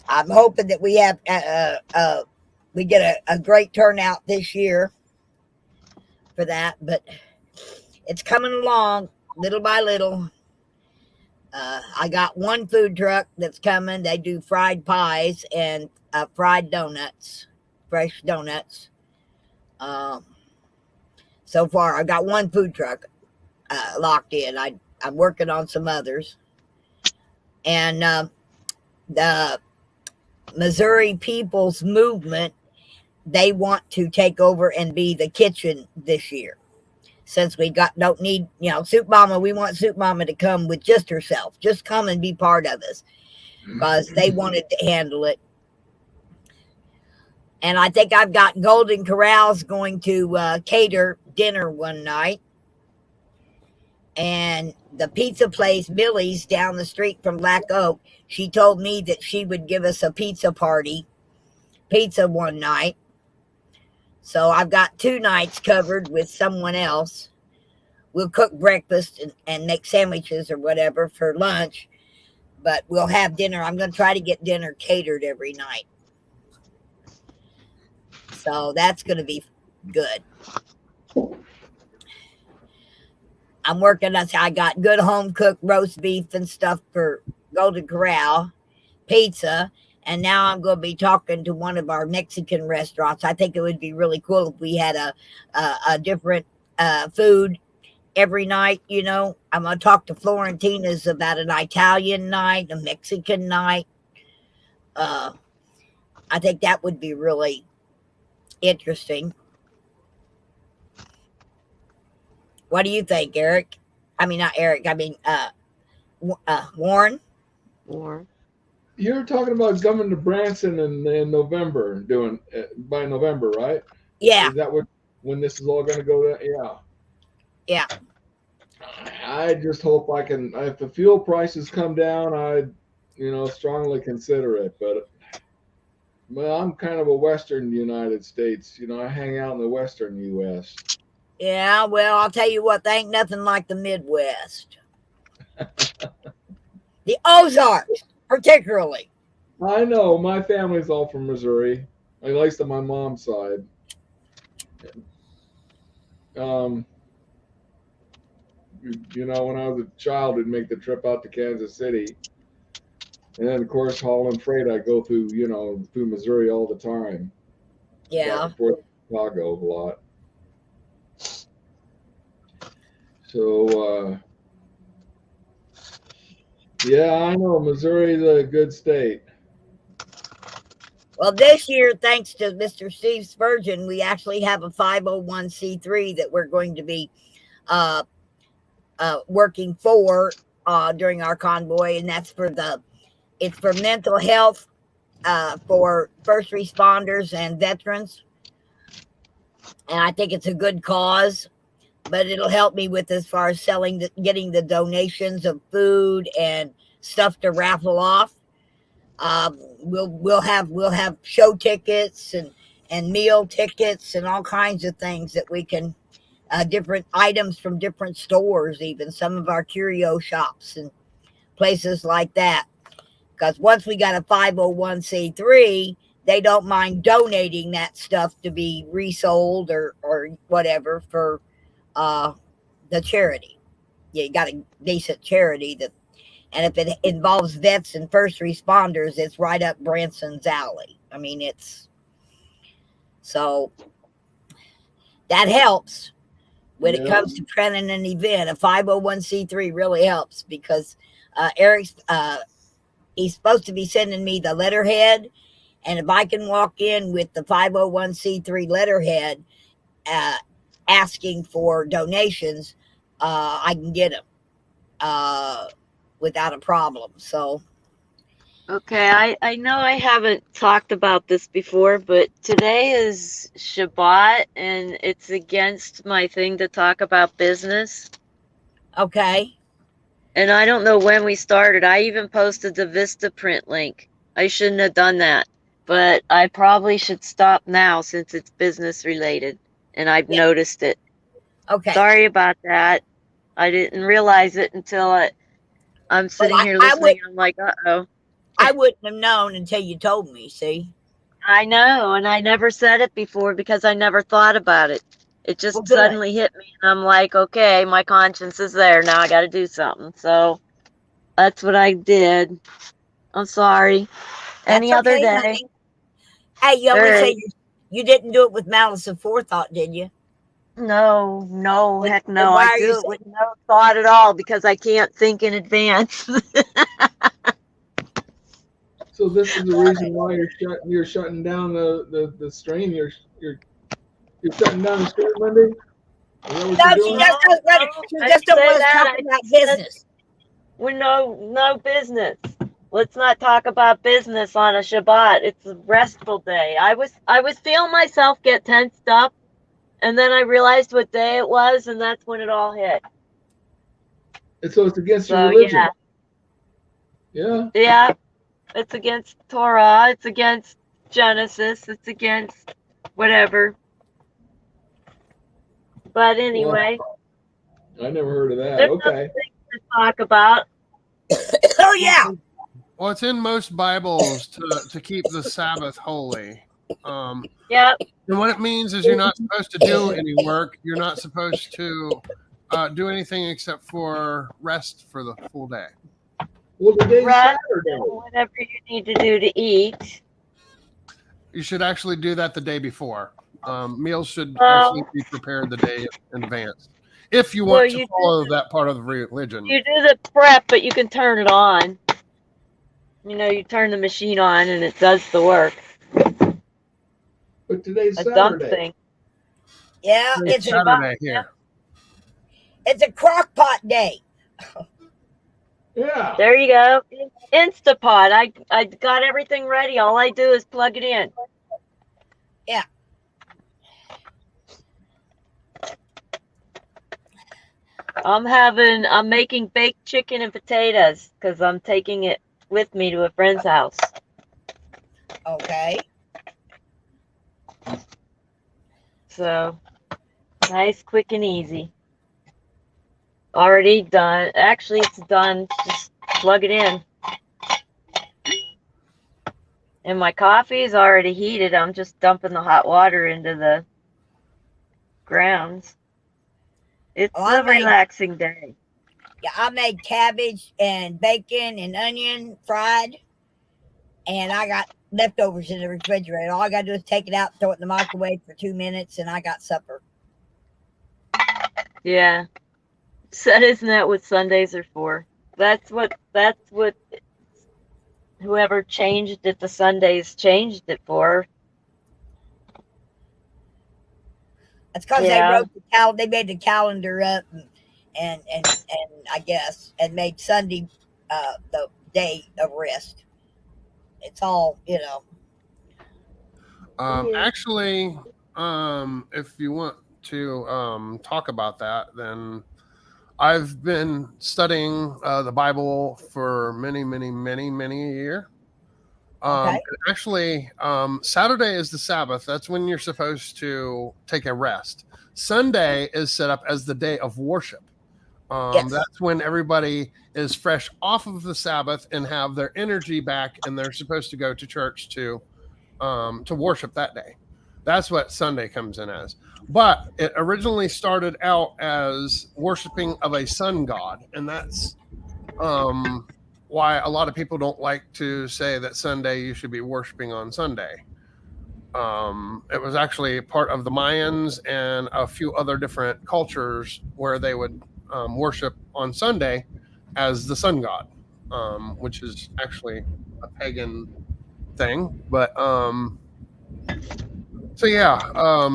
hoping that we have we get a great turnout this year for that, but it's coming along little by little. I got one food truck that's coming. They do fried pies and fried donuts, fresh donuts. So far, I got one food truck locked in. I'm working on some others. And the Missouri People's Movement, they want to take over and be the kitchen this year. Since we don't need, Soup Mama, we want Soup Mama to come with just herself. Just come and be part of us. because they wanted to handle it. And I think I've got Golden Corral's going to cater dinner one night. And the pizza place, Millie's, down the street from Black Oak, she told me that she would give us a pizza one night. So I've got 2 nights covered with someone else. We'll cook breakfast and make sandwiches or whatever for lunch, but we'll have dinner. I'm going to try to get dinner catered every night. So that's going to be good. I'm working on, I got good home cooked roast beef and stuff for Golden Corral, pizza. And now I'm going to be talking to one of our Mexican restaurants. I think it would be really cool if we had a different food every night. You know, I'm going to talk to Florentina's about an Italian night, a Mexican night. I think that would be really interesting. What do you think, Eric? I mean, not Eric. I mean, Warren.
Or
You're talking about coming to Branson in November, doing by November, right?
Yeah.
Is that when this is all going to go? Yeah.
Yeah.
I just hope I can. If the fuel prices come down, I'd, strongly consider it. But well, I'm kind of a Western United States. I hang out in the Western U.S.
Yeah. Well, I'll tell you what. There ain't nothing like the Midwest. The Ozarks, particularly.
I know my family's all from Missouri, at least on my mom's side. When I was a child, I'd make the trip out to Kansas City, and then of course hauling freight, I go through, through Missouri all the time.
Yeah.
Back and forth to Chicago a lot. So, yeah, I know Missouri's a good state.
Well, this year, thanks to Mr. Steve Spurgeon, we actually have a 501c3 that we're going to be working for during our convoy, and that's it's for mental health for first responders and veterans. And I think it's a good cause, but it'll help me with as far as getting the donations of food and stuff to raffle off. We'll have show tickets and meal tickets and all kinds of things that we can different items from different stores, even some of our curio shops and places like that. Because once we got a 501c3, they don't mind donating that stuff to be resold or whatever for the charity. Yeah, you got a decent charity and if it involves vets and first responders, it's right up Branson's alley. I mean, so that helps when it comes to planning an event. A 501c3 really helps because Eric's he's supposed to be sending me the letterhead, and if I can walk in with the 501c3 letterhead asking for donations, I can get them without a problem. So
okay, I know I haven't talked about this before, but today is Shabbat, and it's against my thing to talk about business.
Okay.
And I don't know when we started. I even posted the Vistaprint link. I shouldn't have done that, but I probably should stop now since it's business related, and I've noticed it.
Okay.
Sorry about that. I didn't realize it until I'm sitting here listening. I'm like, uh-oh.
I wouldn't have known until you told me, see?
I know, and I never said it before because I never thought about it. It just suddenly hit me, and I'm like, okay, my conscience is there. Now I got to do something. So that's what I did. I'm sorry. Any other day.
Honey. Hey, you always say you didn't do it with malice of forethought, did you?
No, heck no. I do it with no thought at all because I can't think in advance.
So this is the reason why you're shutting down the stream. You're shutting down the stream, Monday.
No, she just don't want to talk about business.
We're no business. Let's not talk about business on a Shabbat. It's a restful day. I was feeling myself get tensed up, and then I realized what day it was, and that's when it all hit.
And so it's against your
So
religion. Yeah.
yeah, it's against Torah. It's against Genesis. It's against whatever. But anyway,
I never heard of that.
there's
Okay.
other things to talk about.
Oh yeah.
Well, it's in most Bibles to keep the Sabbath holy.
Yep.
And what it means is you're not supposed to do any work. You're not supposed to do anything except for rest for the full day.
Well, today's
Rest
Saturday.
and whatever you need to do to eat.
You should actually do that the day before. Meals should
Well-
actually be prepared the day in advance. If you want
Well,
to
you
follow that part of the religion.
You do the prep, but you can turn it on. You know, you turn the machine on and it does the work.
But today's
A dump
Saturday.
thing.
Yeah,
It's
it's
Saturday here.
a crock pot day.
Yeah.
There you go. Instapot. I got everything ready. All I do is plug it in.
Yeah.
I'm making baked chicken and potatoes because I'm taking it with me to a friend's house.
Okay.
So nice, quick, and easy. Already done. Actually, it's done. Just plug it in. And my coffee is already heated. I'm just dumping the hot water into the grounds. It's
Oh,
a relaxing day.
Yeah, I made cabbage and bacon and onion fried, and I got leftovers in the refrigerator. All I got to do is take it out, throw it in the microwave for 2 minutes, and I got supper.
Yeah. So isn't that what Sundays are for? That's what whoever changed it to Sundays changed it for.
That's because
Yeah.
they wrote they made the calendar up and I guess and made Sunday the day of rest. It's all, you know.
Actually, if you want to talk about that, then I've been studying the Bible for many a year.
Okay.
Actually, Saturday is the Sabbath. That's when you're supposed to take a rest. Sunday is set up as the day of worship.
Yes.
That's when everybody is fresh off of the Sabbath and have their energy back, and they're supposed to go to church to worship that day. That's what Sunday comes in as. But it originally started out as worshiping of a sun god, and that's why a lot of people don't like to say that Sunday you should be worshiping on Sunday. It was actually part of the Mayans and a few other different cultures where they would worship on Sunday as the sun god, which is actually a pagan thing. But so yeah,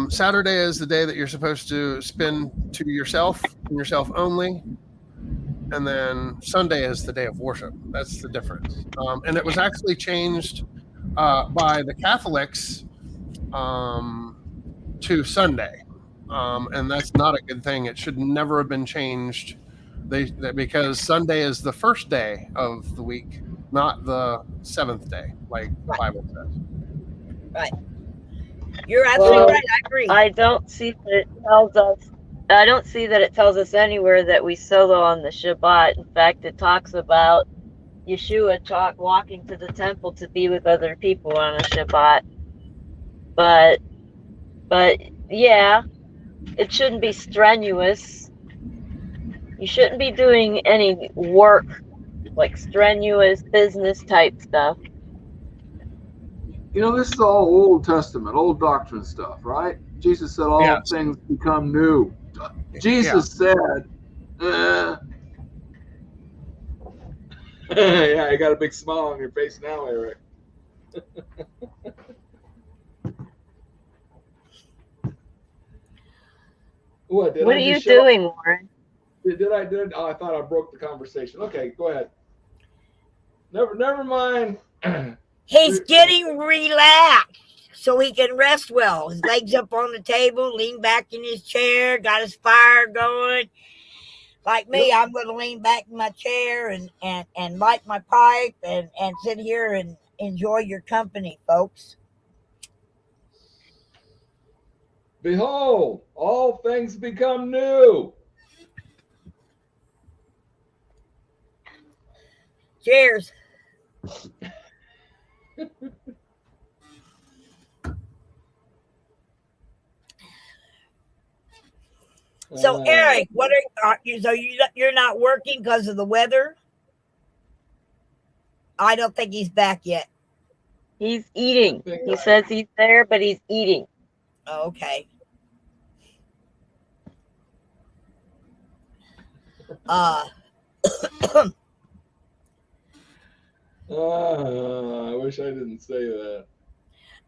Saturday is the day that you're supposed to spend to yourself and yourself only. And then Sunday is the day of worship. That's the difference. And it was actually changed by the Catholics to Sunday. And that's not a good thing. It should never have been changed because Sunday is the first day of the week, not the seventh day, like the Bible says.
Right. You're absolutely
Well,
right. I agree.
I don't see that it tells us. I don't see that it tells us anywhere that we solo on the Shabbat. In fact, it talks about Yeshua walking to the temple to be with other people on a Shabbat. But yeah, it shouldn't be strenuous. You shouldn't be doing any work, like strenuous business type stuff.
You know, this is all Old Testament, Old Doctrine stuff, right? Jesus said all
Yes.
things become new. Jesus said, yeah, you got a big smile on your face now, Eric. What
What are you doing, Warren?
Did I? Oh, I thought I broke the conversation. Okay, go ahead. Never mind.
He's getting relaxed so he can rest well. His legs up on the table, lean back in his chair, got his fire going. Like me, I'm going to lean back in my chair and light my pipe and sit here and enjoy your company, folks.
Behold, all things become new.
Cheers. So, Eric, what are you? So you're not working because of the weather? I don't think he's back yet.
He's eating. He says he's there, but he's eating.
Oh, okay.
I wish I didn't say that.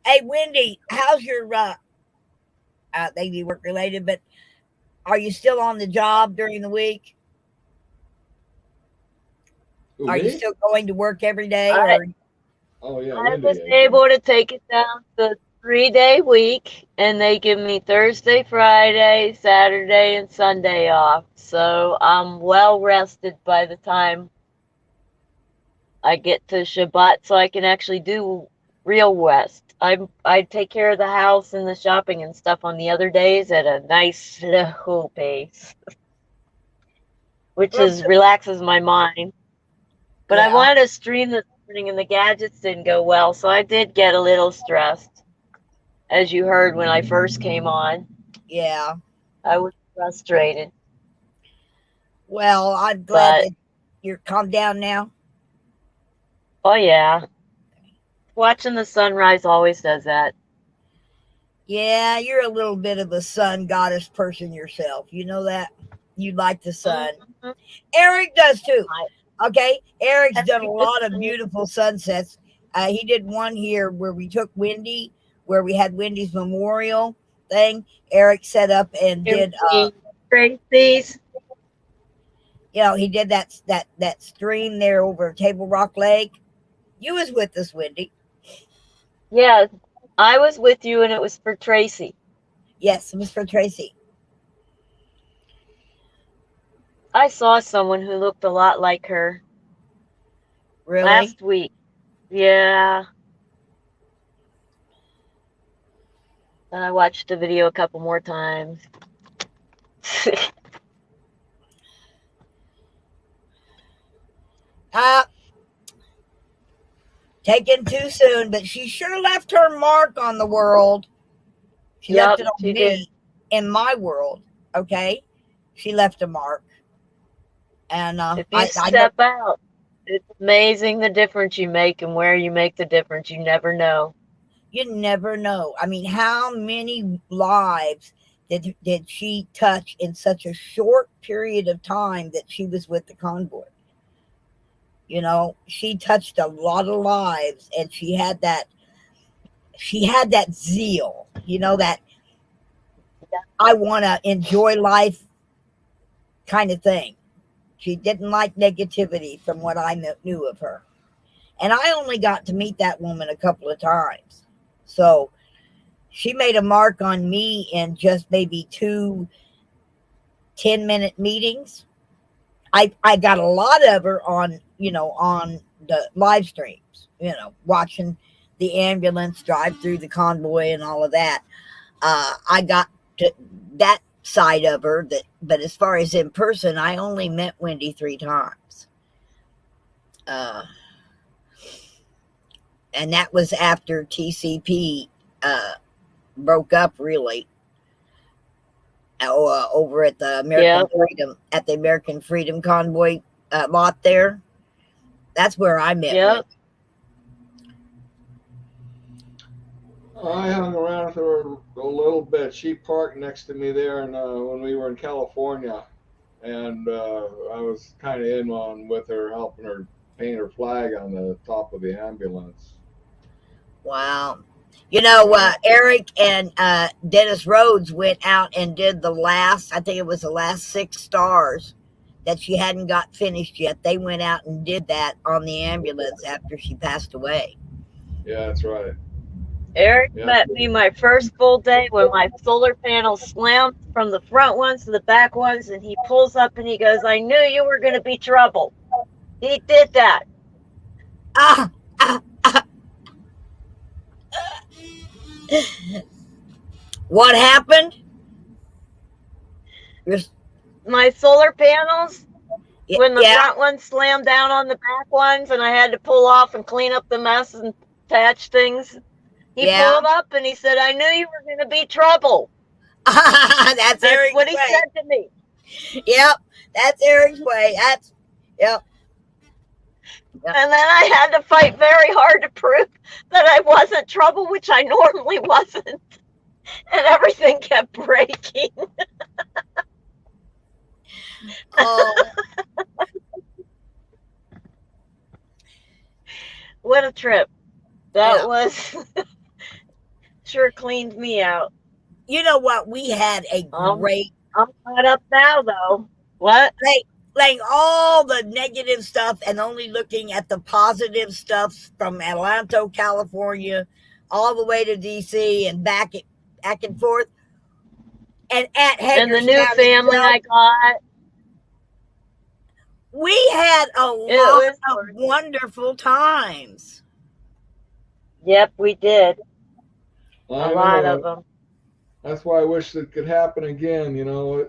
Hey, Wendy, how's your they be work related, but are you still on the job during the week?
Who,
Are
me?
you still going to work every day?
Oh yeah,
I
Wendy,
was able to take it down to 3-day week, and they give me Thursday, Friday, Saturday, and Sunday off. So I'm well rested by the time I get to Shabbat, so I can actually do real rest. I take care of the house and the shopping and stuff on the other days at a nice slow pace, which relaxes my mind. But I wanted to stream this morning, and the gadgets didn't go well, so I did get a little stressed, as you heard when I first came on.
Yeah.
I was frustrated.
Well, I'm glad that you're calmed down now.
Oh, yeah. Watching the sunrise always does that.
Yeah, you're a little bit of a sun goddess person yourself. You know that? You like the sun. Mm-hmm. Eric does too. Okay? Eric's done a lot of beautiful sunsets. He did one here where we took Wendy, where we had Wendy's memorial thing. Eric set up and did
Tracy's.
You know, he did that stream there over Table Rock Lake. You was with us, Wendy.
Yeah, I was with you, and it was for Tracy.
Yes, it was for Tracy.
I saw someone who looked a lot like her.
Really?
Last week. Yeah. And I watched the video a couple more times.
Taken too soon, but she sure left her mark on the world. She left it on me did. In my world. Okay, she left a mark. And
if you step out, it's amazing the difference you make, and where you make the difference. You never know.
You never know. I mean, how many lives did she touch in such a short period of time that she was with the convoy? You know, she touched a lot of lives, and she had that zeal, you know, that I want to enjoy life kind of thing. She didn't like negativity from what I knew of her. And I only got to meet that woman a couple of times. So she made a mark on me in just maybe 2 10-minute meetings. I got a lot of her on, you know, on the live streams, you know, watching the ambulance drive through the convoy and all of that. I got to that side of her, but as far as in person, I only met Wendy 3 times. And that was after TCP broke up, really. Over at the American Freedom Convoy lot there. That's where I met.
Yep.
I hung around with her a little bit. She parked next to me there, and when we were in California, and I was kind of in on with her, helping her paint her flag on the top of the ambulance.
Wow. You know, Eric and Dennis Rhodes went out and did I think it was the last 6 stars that she hadn't got finished yet. They went out and did that on the ambulance after she passed away.
Yeah, that's right.
Eric
Yeah.
met me my first full day when my solar panels slammed from the front ones to the back ones, and he pulls up and he goes, "I knew you were going to be trouble." He did that.
Ah, ah, ah. What happened?
My solar panels, when the
Yeah,
front ones slammed down on the back ones, and I had to pull off and clean up the mess and attach things. He
yeah.
pulled up and he said, "I knew you were going to be trouble."
That's
That's
Eric's
what he
way.
said to me.
Yep, that's Eric's way. That's yep.
And then I had to fight very hard to prove that I wasn't trouble, which I normally wasn't. And everything kept breaking.
Oh,
What a trip. That
yeah.
was sure cleaned me out.
You know what? We had a great
I'm caught up now, though. What?
like all the negative stuff and only looking at the positive stuff from Atlanta, California, all the way to DC and back and forth. And at
And the new
Hagerstown
family
itself,
I got.
we had a lot of wonderful times.
Yep, we did.
I
A lot
know.
of them.
That's why I wish it could happen again. You know,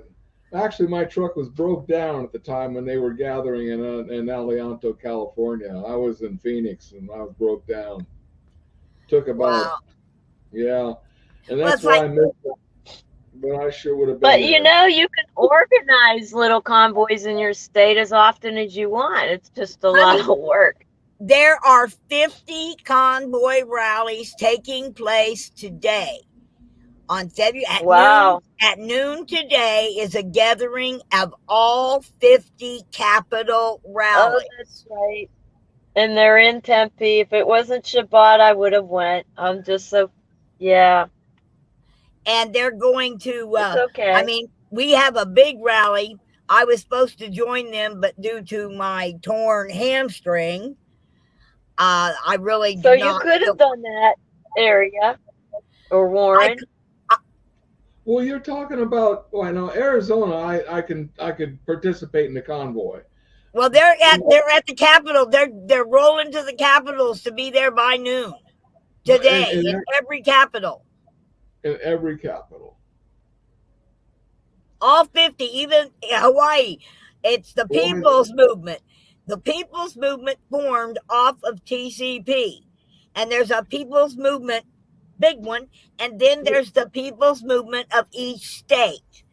actually, my truck was broke down at the time when they were gathering in Alianto, California. I was in Phoenix and I was broke down. Took about, yeah, and that's why I missed it. But I sure would have been.
But you know, you can organize little convoys in your state as often as you want. It's just a lot of work.
There are 50 convoy rallies taking place today. On February at noon today is a gathering of all 50 Capitol rallies.
Oh, that's right. And they're in Tempe. If it wasn't Shabbat, I would have went. I'm just so, yeah.
And they're going to.
It's okay.
I mean, we have a big rally. I was supposed to join them, but due to my torn hamstring, I really did
so
not.
You could have done that area or Warren.
Well, you're talking about. Well, I know Arizona. I could participate in the convoy.
Well, they're at the Capitol. They're rolling to the Capitals to be there by noon today in every capital.
In every capital.
All 50, even Hawaii. It's the People's Movement. The People's Movement formed off of TCP. And there's a People's Movement, big one, and then there's the People's Movement of each state.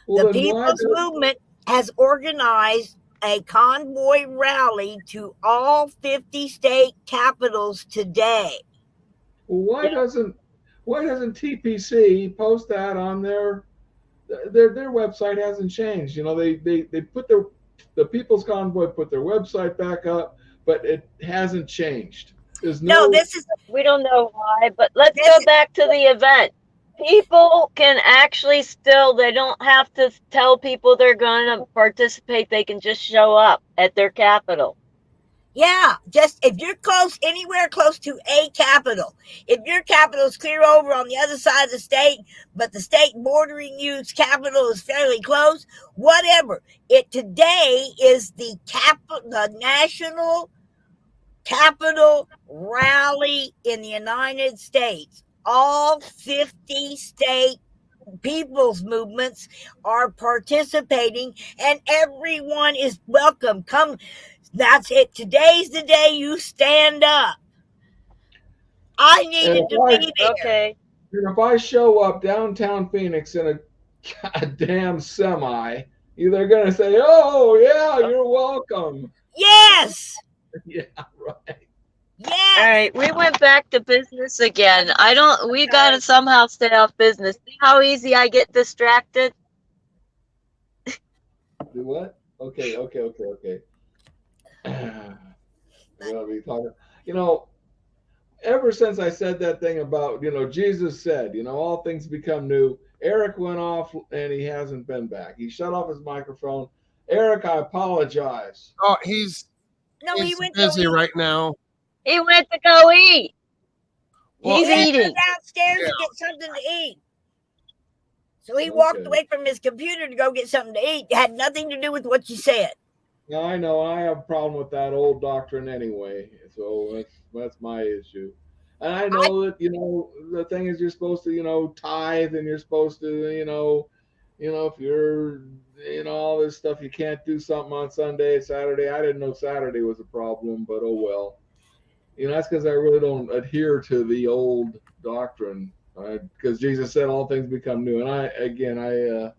The People's Movement has organized a convoy rally to all 50 state capitals today.
Well, why doesn't TPC post that on their website? Hasn't changed. You know, they put the People's Convoy put their website back up, but it hasn't changed. There's
we don't know why, but let's go back to the event. People can actually still, they don't have to tell people they're going to participate. They can just show up at their capital.
Yeah, just if you're anywhere close to a capital, if your capital is clear over on the other side of the state, but the state bordering you's capital is fairly close, whatever. Today is the National Capital Rally in the United States. All 50 state people's movements are participating, and everyone is welcome. Come. That's it. Today's the day you stand up. I needed to be there.
Okay.
If I show up downtown Phoenix in a goddamn semi, they're going to say, "Oh, yeah, you're welcome."
Yes.
Yeah, right.
Yes.
All right, we went back to business again. We got to somehow stay off business. See how easy I get distracted?
Do what? Okay. We'll be talking. You know, ever since I said that thing about, Jesus said, all things become new. Eric went off and he hasn't been back. He shut off his microphone Eric, I apologize.
Oh, he's
he went to
busy
eat.
right now.
He went to go eat.
Well,
He's
He had to go
eating.
downstairs
Yeah.
to get something to eat. So he walked
Okay.
away from his computer to go get something to eat. It had nothing to do with what you said.
Now I know I have a problem with that old doctrine anyway, so that's my issue. And I know that the thing is you're supposed to tithe, and you're supposed to if you're all this stuff, you can't do something on Sunday, Saturday. I didn't know Saturday was a problem, but oh well. That's because I really don't adhere to the old doctrine, because Jesus said all things become new, and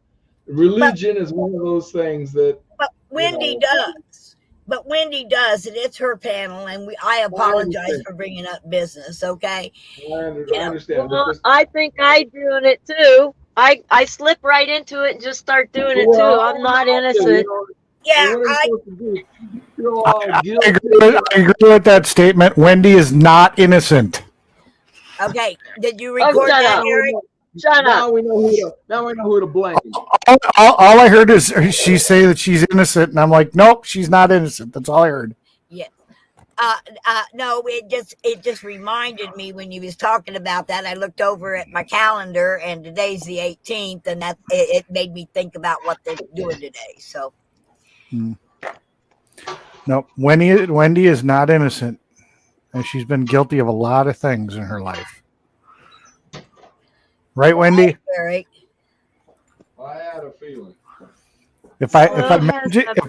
religion is one of those things that.
But Wendy does. But Wendy does, and it's her panel, and I apologize for bringing up business. Okay.
I understand.
Well, I think I'm doing it too. I slip right into it and just start doing it too. I'm not innocent.
Yeah,
what are you supposed to do? Feel all
I
guilty.
agree with that statement. Wendy is not innocent.
okay. Did you record
shut
that,
up.
Eric?
Shut
Now
up.
we know who to blame.
All I heard is she say that she's innocent, and I'm like, nope, she's not innocent. That's all I heard.
Yeah. No, it just reminded me when you was talking about that. I looked over at my calendar, and today's the 18th, and that it made me think about what they're doing today. So,
Nope, Wendy is not innocent, and she's been guilty of a lot of things in her life. Right, Wendy?
Eric.
I had a feeling.
If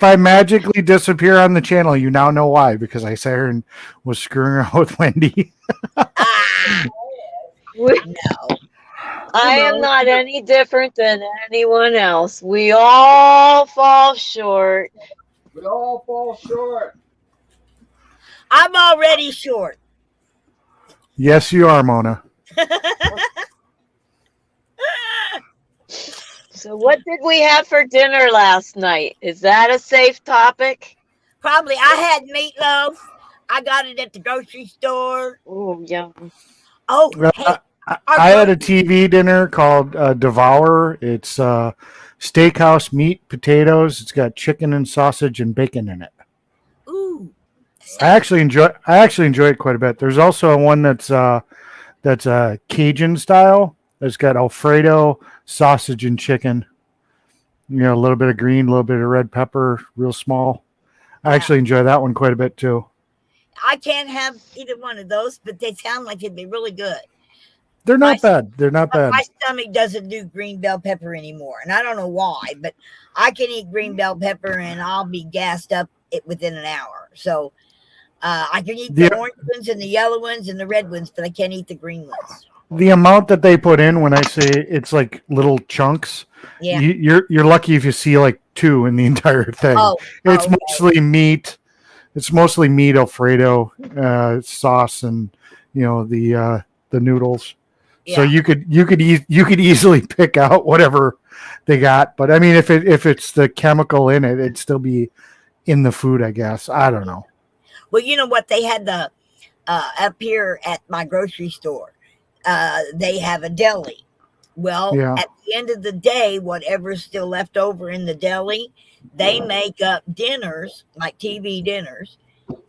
I magically disappear on the channel, you now know why, because I sat here and was screwing around with Wendy.
No.
I am not any different than anyone else. We all fall short.
We all fall short.
I'm already short.
Yes, you are, Mona.
So what did we have for dinner last night? Is that a safe topic?
Probably. I had meatloaf. I got it at the grocery store.
Oh, yum.
Oh, hey.
I had a TV dinner called Devour. It's steakhouse meat, potatoes. It's got chicken and sausage and bacon in it.
Ooh.
I actually enjoy it quite a bit. There's also one that's Cajun style. It's got Alfredo, sausage, and chicken. A little bit of green, a little bit of red pepper, real small. I actually enjoy that one quite a bit too.
I can't have either one of those, but they sound like it'd be really good.
They're not bad. They're not bad.
My stomach doesn't do green bell pepper anymore, and I don't know why, but I can eat green bell pepper and I'll be gassed up within an hour. So I can eat the orange ones and the yellow ones and the red ones, but I can't eat the green ones.
The amount that they put in, when I say it's like little chunks,
yeah,
you're lucky if you see like 2 in the entire thing. It's mostly meat. It's mostly meat, Alfredo sauce, and the noodles. Yeah. So you could easily pick out whatever they got. But I mean, if it's the chemical in it, it'd still be in the food, I guess. I don't know.
Well, you know what? They had the up here at my grocery store. They have a deli. Well, at the end of the day, whatever's still left over in the deli, they make up dinners, like TV dinners,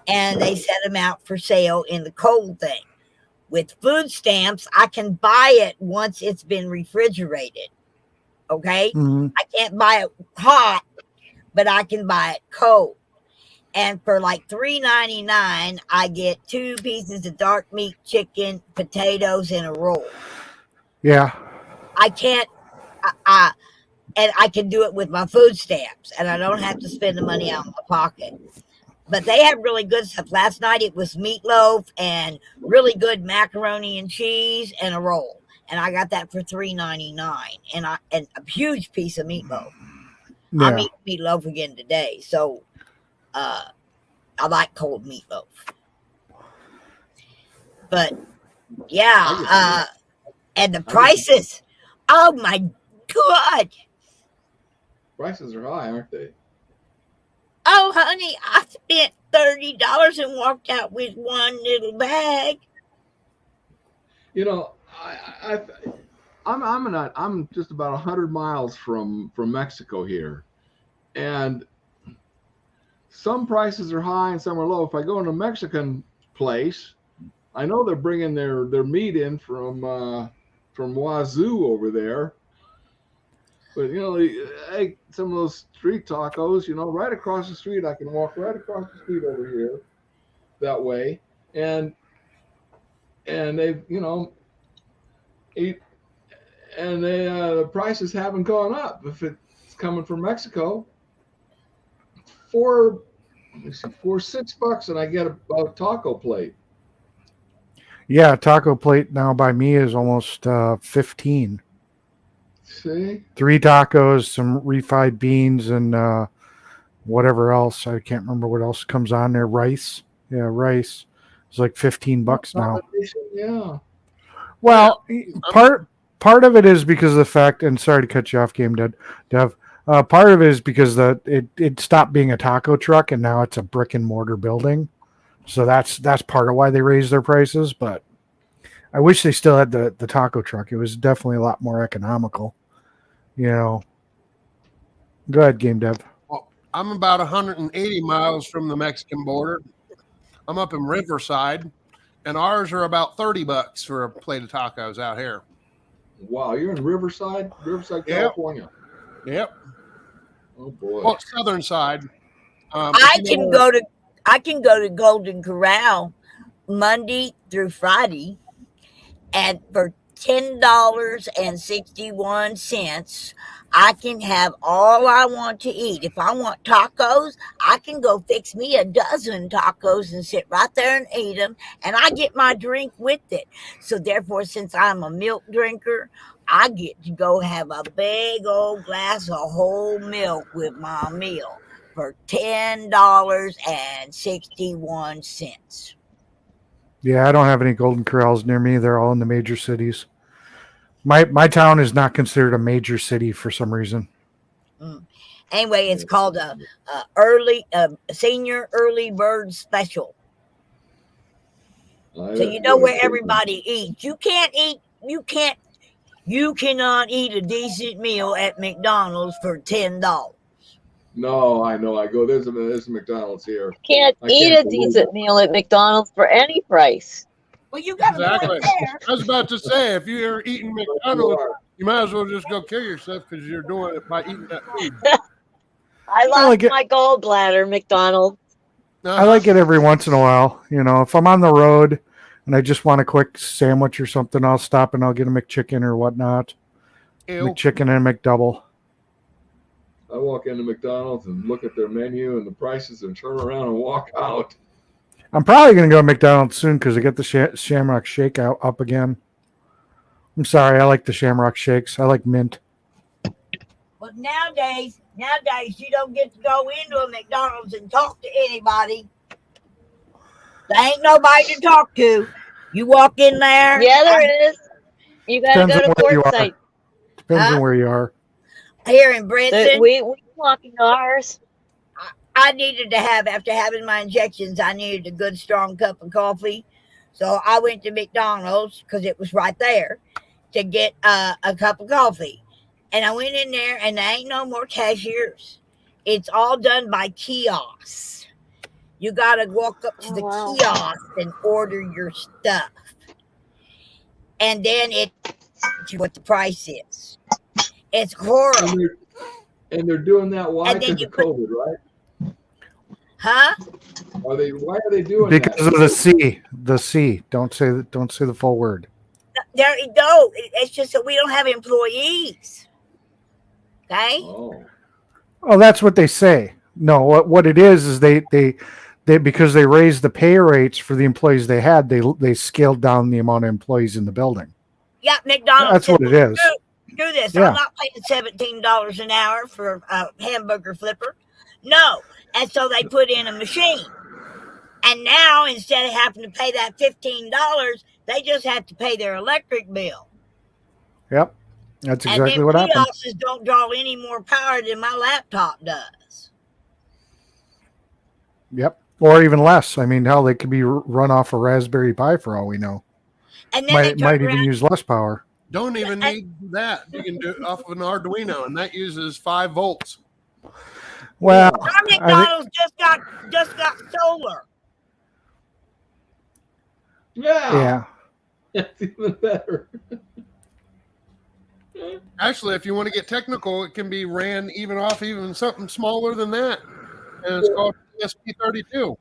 and they set them out for sale in the cold thing. With food stamps, I can buy it once it's been refrigerated. Okay?
Mm-hmm.
I can't buy it hot, but I can buy it cold. And for like $3.99, I get 2 pieces of dark meat, chicken, potatoes, and a roll.
Yeah.
I can't, and I can do it with my food stamps, and I don't have to spend the money out of my pocket. But they have really good stuff. Last night it was meatloaf and really good macaroni and cheese and a roll, and I got that for $3.99, and a huge piece of meatloaf. Yeah. I'm eating meatloaf again today, so I like cold meatloaf. But yeah, and the prices. Oh my God!
Prices are high, aren't they?
Oh, honey, I spent $30 and walked out with one little bag.
I'm just about 100 miles from Mexico here, and some prices are high and some are low. If I go in a Mexican place, I know they're bringing their meat in from Wazoo over there. But some of those street tacos, right across the street, I can walk right across the street over here that way, and they eat, and the prices haven't gone up. If it's coming from Mexico, $4, $6, and I get a taco plate.
Yeah, taco plate now by me is almost 15.
See,
3 tacos, some refried beans, and whatever else. I can't remember what else comes on there. Rice. Yeah, rice. It's like $15 now.
Yeah.
Well, part of it is because of the fact, and sorry to cut you off, Dev. Part of it is because it stopped being a taco truck and now it's a brick and mortar building. So that's part of why they raised their prices. But I wish they still had the taco truck. It was definitely a lot more economical. Go ahead, Game Dev.
Well, I'm about 180 miles from the Mexican border. I'm up in Riverside, and ours are about $30 for a plate of tacos out here.
Wow, you're in Riverside, California.
Yep.
Oh boy.
Well, southern side.
I can go to Golden Corral Monday through Friday, and for $10.61, I can have all I want to eat. If I want tacos, I can go fix me a dozen tacos and sit right there and eat them, and I get my drink with it. So therefore, since I'm a milk drinker, I get to go have a big old glass of whole milk with my meal for $10.61.
Yeah, I don't have any Golden Corrals near me. They're all in the major cities. My town is not considered a major city for some reason.
Anyway, it's called a senior early bird special. So you know where everybody eats. You cannot eat a decent meal at McDonald's for $10.
No, I know. I go. There's a McDonald's here.
Can't eat a decent meal at McDonald's for any price.
Well, you got to put it there.
I was about to say, if you're eating McDonald's, you might as well just go kill yourself because you're doing it by eating that food.
I lost my gallbladder, McDonald's.
I like it every once in a while. If I'm on the road and I just want a quick sandwich or something, I'll stop and I'll get a McChicken or whatnot.
Ew.
McChicken and a McDouble.
I walk into McDonald's and look at their menu and the prices and turn around and walk out.
I'm probably going to go to McDonald's soon because I get the Shamrock Shake up again. I'm sorry. I like the Shamrock Shakes. I like mint.
Well, nowadays, you don't get to go into a McDonald's and talk to anybody. There ain't nobody to talk to. You walk in there.
Yeah, there is. You got to go to Quartzsite.
Depends on where you are.
Here in Branson.
We walking ours.
I needed to have, after having my injections, I needed a good strong cup of coffee. So I went to McDonald's because it was right there to get a cup of coffee. And I went in there and there ain't no more cashiers. It's all done by kiosks. You got to walk up to the kiosk and order your stuff. And then it tells you what the price is. It's horrible.
And they're doing that why? Because of COVID, right?
Huh?
Why are they doing
that? Because of the C. The C. Don't say the full word.
No, it's just that we don't have employees. Okay?
Oh,
that's what they say. No, what it is they because they raised the pay rates for the employees they had, they scaled down the amount of employees in the building.
Yeah, McDonald's.
That's what it is.
Do this.
Yeah.
I'm not paying $17 an hour for a hamburger flipper. No. And so they put in a machine. And now, instead of having to pay that $15, they just have to pay their electric bill.
Yep. That's exactly what happened.
And then kiosks don't draw any more power than my laptop does.
Yep. Or even less. I mean, hell, they could be run off a Raspberry Pi for all we know.
And then
might even use less power.
Don't even need that. You can do it off of an Arduino, and that uses 5 volts.
Well,
Our
I think,
McDonald's just got solar.
yeah.
That's even better.
Actually, if you want to get technical, it can be ran off something smaller than that, and it's called ESP32,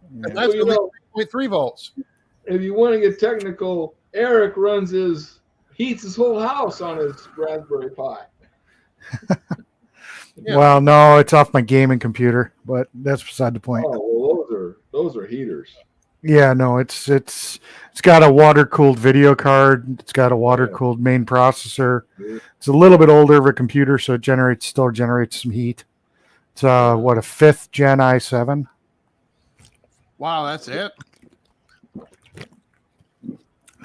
and
Yeah.
that's
Well,
only 3.3 volts.
if you want to get technical, Eric heats his whole house on his Raspberry Pi.
Yeah.
Well, no, it's off my gaming computer, but that's beside the point.
Oh, well, those are heaters.
Yeah, no, it's got a water cooled video card. It's got a water cooled main processor.
Yeah.
It's a little bit older of a computer, so it still generates some heat. It's what, a 5th gen i7.
Wow, that's it.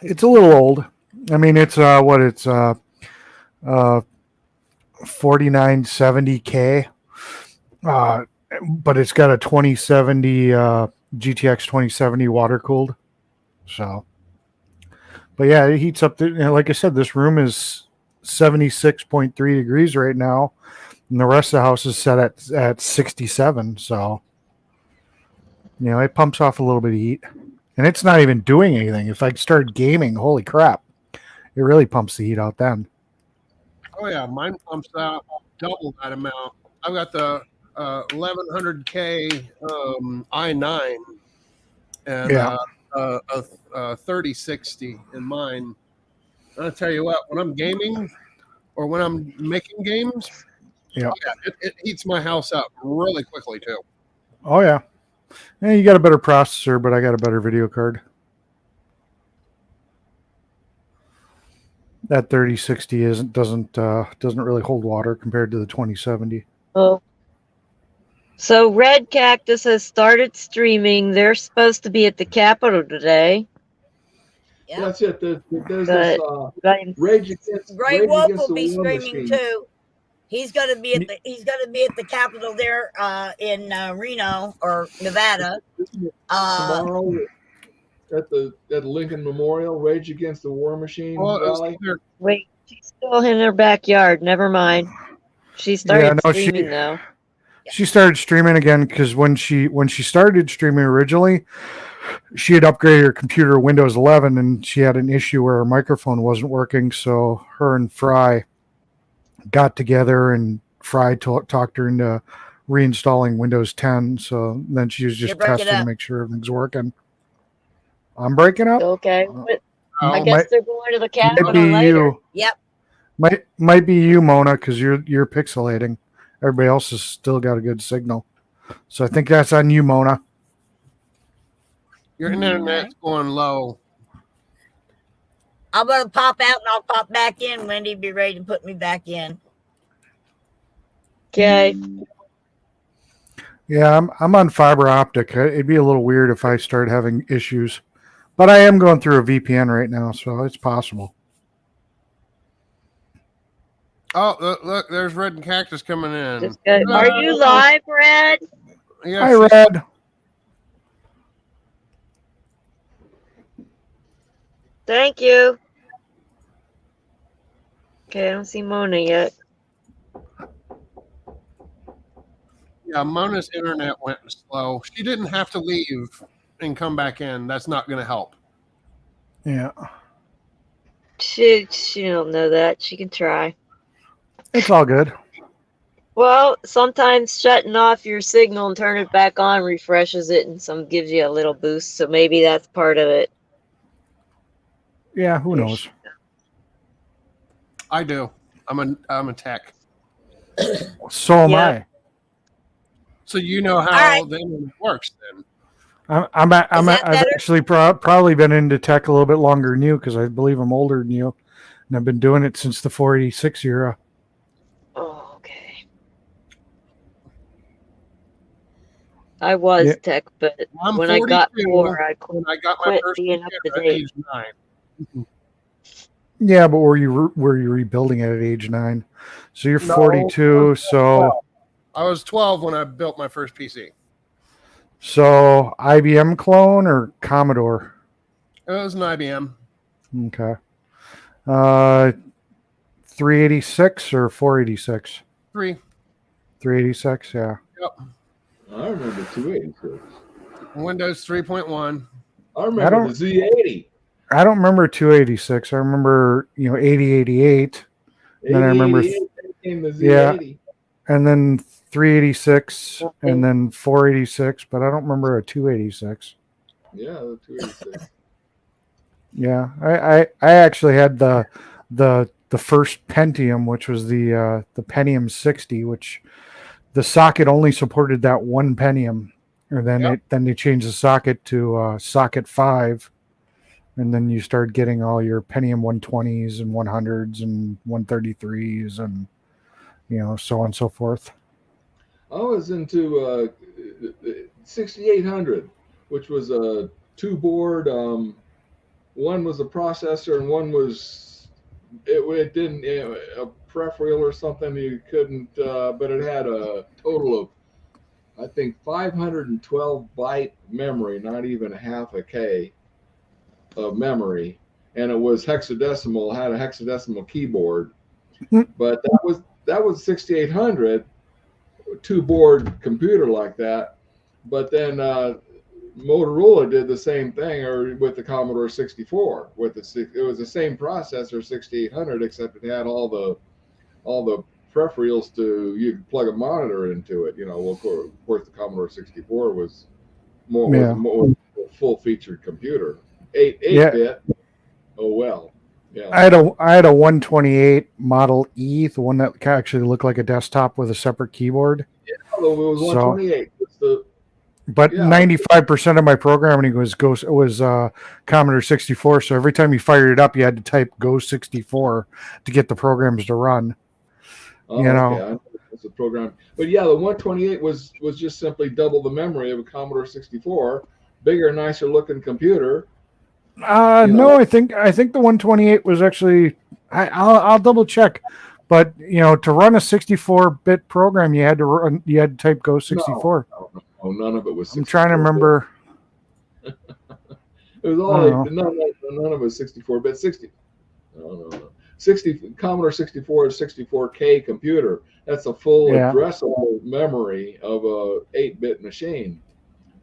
It's a little old. I mean, it's 4970K, but it's got a 2070 GTX 2070 water cooled. So, but yeah, it heats up. Like I said, this room is 76.3 degrees right now, and the rest of the house is set at 67. So, it pumps off a little bit of heat, and it's not even doing anything. If I start gaming, holy crap, it really pumps the heat out then.
Oh yeah, mine pumps out double that amount. I've got the 1100K i9 and a 3060 in mine. I'll tell you what, when I'm gaming or when I'm making games, it heats my house up really quickly too.
Oh yeah, you got a better processor, but I got a better video card. That 3060 doesn't really hold water compared to the 2070.
Oh. So Red Cactus has started streaming. They're supposed to be at the Capitol today.
Yep.
That's it. There's
But
this Rage Against
Grey Wolf
Against
will
the
be
War
streaming
Machine.
too. He's gonna be at the Capitol there in Reno or Nevada.
Tomorrow at the Lincoln Memorial, Rage Against the War Machine rally.
wait, she's still in her backyard. Never mind. She started streaming though.
She started streaming again because when she started streaming originally, she had upgraded her computer to Windows 11 and she had an issue where her microphone wasn't working. So her and Fry got together and Fry talked her into reinstalling Windows 10. So then she was just testing to make sure everything's working. I'm breaking up.
Okay. I guess they're going to the Capitol later.
You.
Yep.
Might be you, Mona, because you're pixelating. Everybody else has still got a good signal. So I think that's on you, Mona.
Your internet's going low.
I'm gonna pop out and I'll pop back in. Wendy, be ready to put me back in.
Okay.
Yeah, I'm on fiber optic. It'd be a little weird if I start having issues, but I am going through a VPN right now, so it's possible.
Oh, look, there's Red and Cactus coming in.
Are you live, Red?
Yeah,
Hi, Red.
Thank you. Okay, I don't see Mona yet.
Yeah, Mona's internet went slow. She didn't have to leave and come back in. That's not going to help.
Yeah.
She don't know that. She can try.
It's all good.
Well, sometimes shutting off your signal and turn it back on refreshes it and some gives you a little boost. So maybe that's part of it.
Yeah, who knows?
I do. I'm a tech.
So am I.
So you know how the internet works then.
I've actually probably been into tech a little bit longer than you because I believe I'm older than you, and I've been doing it since the 486 era.
Oh, okay. I was tech, but when I got more, I quit being up to date.
Age 9.
Yeah, but were you rebuilding it at age 9? So you're 42. So
I was 12 when I built my first PC.
So IBM clone or Commodore?
It was an IBM.
Okay. 386 or 486?
3.
386, yeah.
Yep.
I remember 286.
Windows 3.1.
I remember the Z80.
I don't remember 286. I remember 8088. Then I remember
8088 came the
yeah,
Z80.
and then 386, and then 486, but I don't remember a 286.
Yeah, the 286.
Yeah, I actually had the first Pentium, which was the Pentium 60, which the socket only supported that one Pentium, and then
Yep.
then they changed the socket to socket 5, and then you start getting all your Pentium 120s and 100s and 133s and so on and so forth.
I was into 6800, which was a two-board. One was a processor, and one was it didn't a peripheral or something. You couldn't, but it had a total of I think 512 byte memory, not even half a K of memory, and it was hexadecimal. Had a hexadecimal keyboard, but that was 6800. Two board computer like that. But then Motorola did the same thing, or with the Commodore 64. It was the same processor, 6800, except it had all the peripherals to you could plug a monitor into it. Well, of course, the Commodore 64 was more a full featured computer, 8-bit. Oh well. Yeah.
I had a 128 Model E, the one that actually looked like a desktop with a separate keyboard.
Yeah, although it was 128.
But 95% of my programming was Commodore 64. So every time you fired it up, you had to type Go 64 to get the programs to run.
Okay. I know it's a program, but yeah, the 128 was just simply double the memory of a Commodore 64, bigger, nicer looking computer.
No, I think the 128 was actually. I'll double check, but to run a 64-bit program, you had to type Go 64.
No, none of it was 64.
I'm trying to remember.
It was all none of it was 64-bit. 60. No. 60 Commodore 64 is 64K computer. That's a full addressable memory of a 8-bit machine.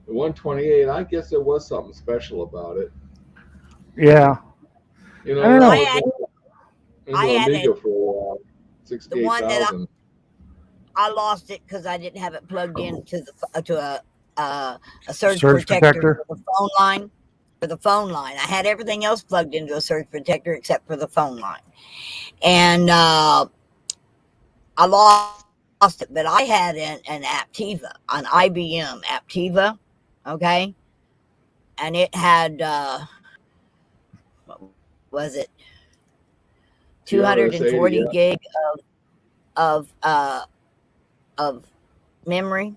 The 128, I guess there was something special about it.
Yeah.
I don't know. I had Amiga for a while.
The one that I lost it because I didn't have it plugged in to a surge protector for the phone line. For the phone line, I had everything else plugged into a surge protector except for the phone line, and I lost it. But I had an Aptiva, an IBM Aptiva, okay, and it had what was it, 240 gig of memory.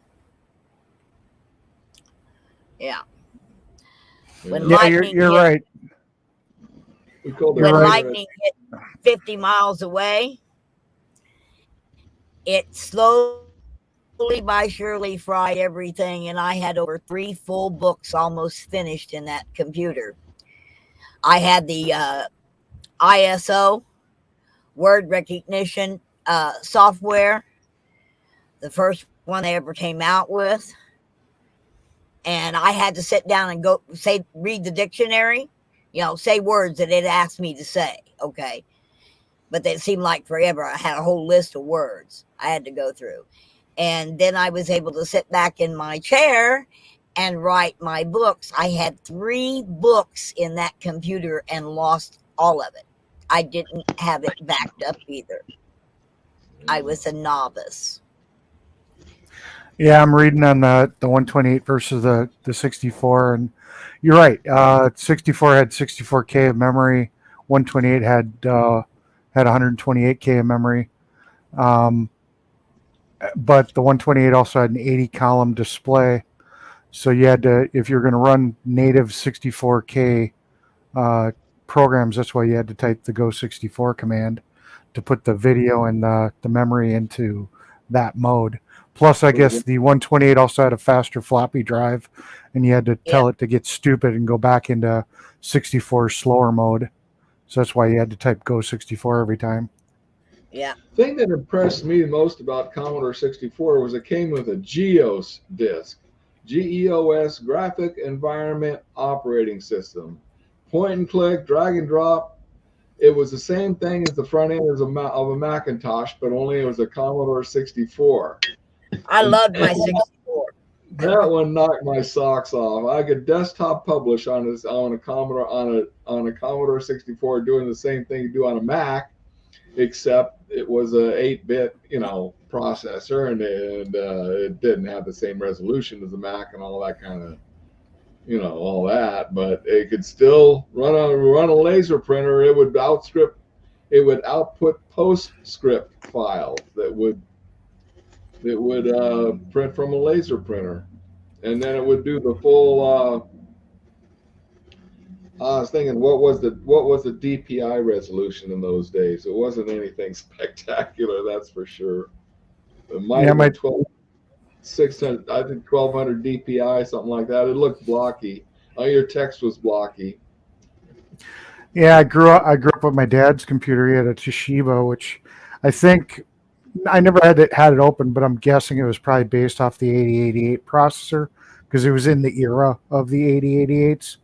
Yeah. When
you're right.
When
lightning hit 50 miles away, it slowly by surely fried everything, and I had over 3 full books almost finished in that computer. I had the ISO word recognition software, the first one they ever came out with. And I had to sit down and read the dictionary, say words that it asked me to say. Okay. But it seemed like forever. I had a whole list of words I had to go through. And then I was able to sit back in my chair and write my books. I had 3 books in that computer and lost all of it. I didn't have it backed up either. I was a novice.
Yeah, I'm reading on the 128 versus the 64, and you're right. 64 had 64K of memory. 128 had 128K of memory. But the 128 also had an 80 column display, so you had to, if you're going to run native 64K programs, that's why you had to type the Go 64 command to put the video and the memory into that mode. Plus, I guess the 128 also had a faster floppy drive, and you had to tell it to get stupid and go back into 64 slower mode. So that's why you had to type Go 64 every time.
Yeah.
Thing that impressed me most about Commodore 64 was it came with a GEOS disk, GEOS, Graphic Environment Operating System. Point and click, drag and drop. It was the same thing as the front end of a Macintosh, but only it was a Commodore 64.
I
And
loved my 64.
that one knocked my socks off. I could desktop publish on a Commodore on a Commodore 64, doing the same thing you do on a Mac, except it was a 8-bit, processor, and it didn't have the same resolution as the Mac and all that kind of, all that. But it could still run a laser printer. It would output PostScript files that would print from a laser printer, and then it would do the full. I was thinking, what was the DPI resolution in those days? It wasn't anything spectacular, that's for sure. It might have been 600, I think 1200 DPI, something like that. It looked blocky. Oh, your text was blocky.
Yeah, I grew up with my dad's computer. He had a Toshiba, which I think I never had it open, but I'm guessing it was probably based off the 8088 processor because it was in the era of the 8088s.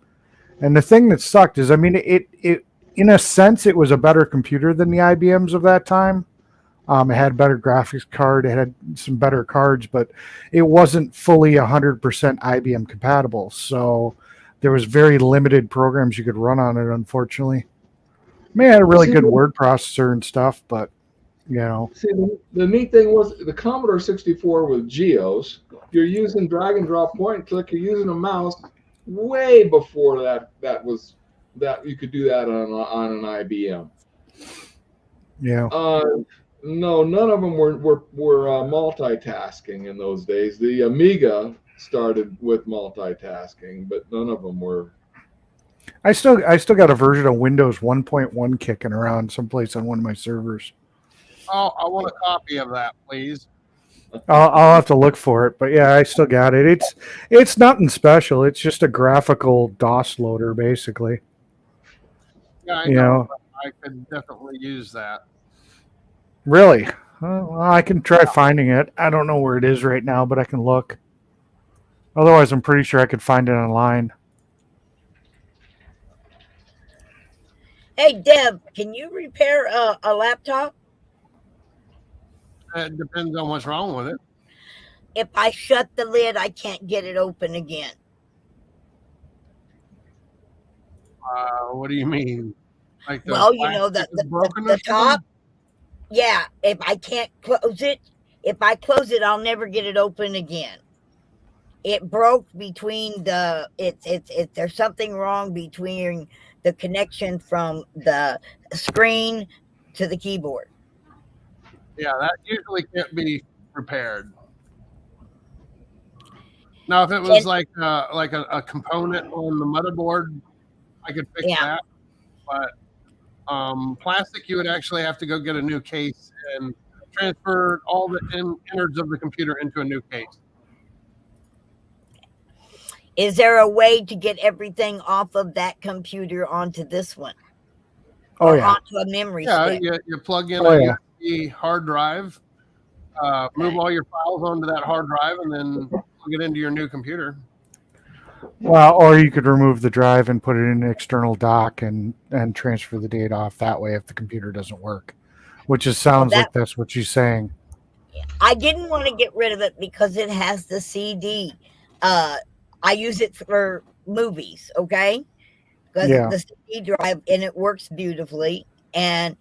And the thing that sucked is, I mean, it in a sense, it was a better computer than the IBMs of that time. It had a better graphics card, it had some better cards, but it wasn't fully 100% IBM compatible. So there was very limited programs you could run on it, unfortunately. I mean, it had a really good word processor and stuff, but,
See, the neat thing was the Commodore 64 with GEOS, you're using drag and drop, point and click, you're using a mouse. Way before that you could do that on an IBM.
Yeah.
No, none of them were multitasking in those days. The Amiga started with multitasking, but none of them were.
I still got a version of Windows 1.1 kicking around someplace on one of my servers.
Oh, I want a copy of that, please.
I'll have to look for it, but yeah, I still got it. It's nothing special. It's just a graphical DOS loader, basically.
Yeah, I know. I could definitely use that.
Really? Well, I can try finding it. I don't know where it is right now, but I can look. Otherwise, I'm pretty sure I could find it online.
Hey, Deb, can you repair a laptop?
It depends on what's wrong with it.
If I shut the lid, I can't get it open again.
What do you mean? Like
well, you know, the top. Yeah, if I can't close it, if I close it, I'll never get it open again. It broke between there's something wrong between the connection from the screen to the keyboard.
Yeah, that usually can't be repaired. Now, if it was like a component on the motherboard, I could fix that. But plastic, you would actually have to go get a new case and transfer all the innards of the computer into a new case.
Is there a way to get everything off of that computer onto this one?
Oh, yeah.
Onto a memory stick?
Yeah, you plug in a USB hard drive, move all your files onto that hard drive, and then plug it into your new computer.
Well, or you could remove the drive and put it in an external dock and transfer the data off that way if the computer doesn't work, which sounds like that's what she's saying.
I didn't want to get rid of it because it has the CD. I use it for movies, okay? Because the CD drive, and it works beautifully. And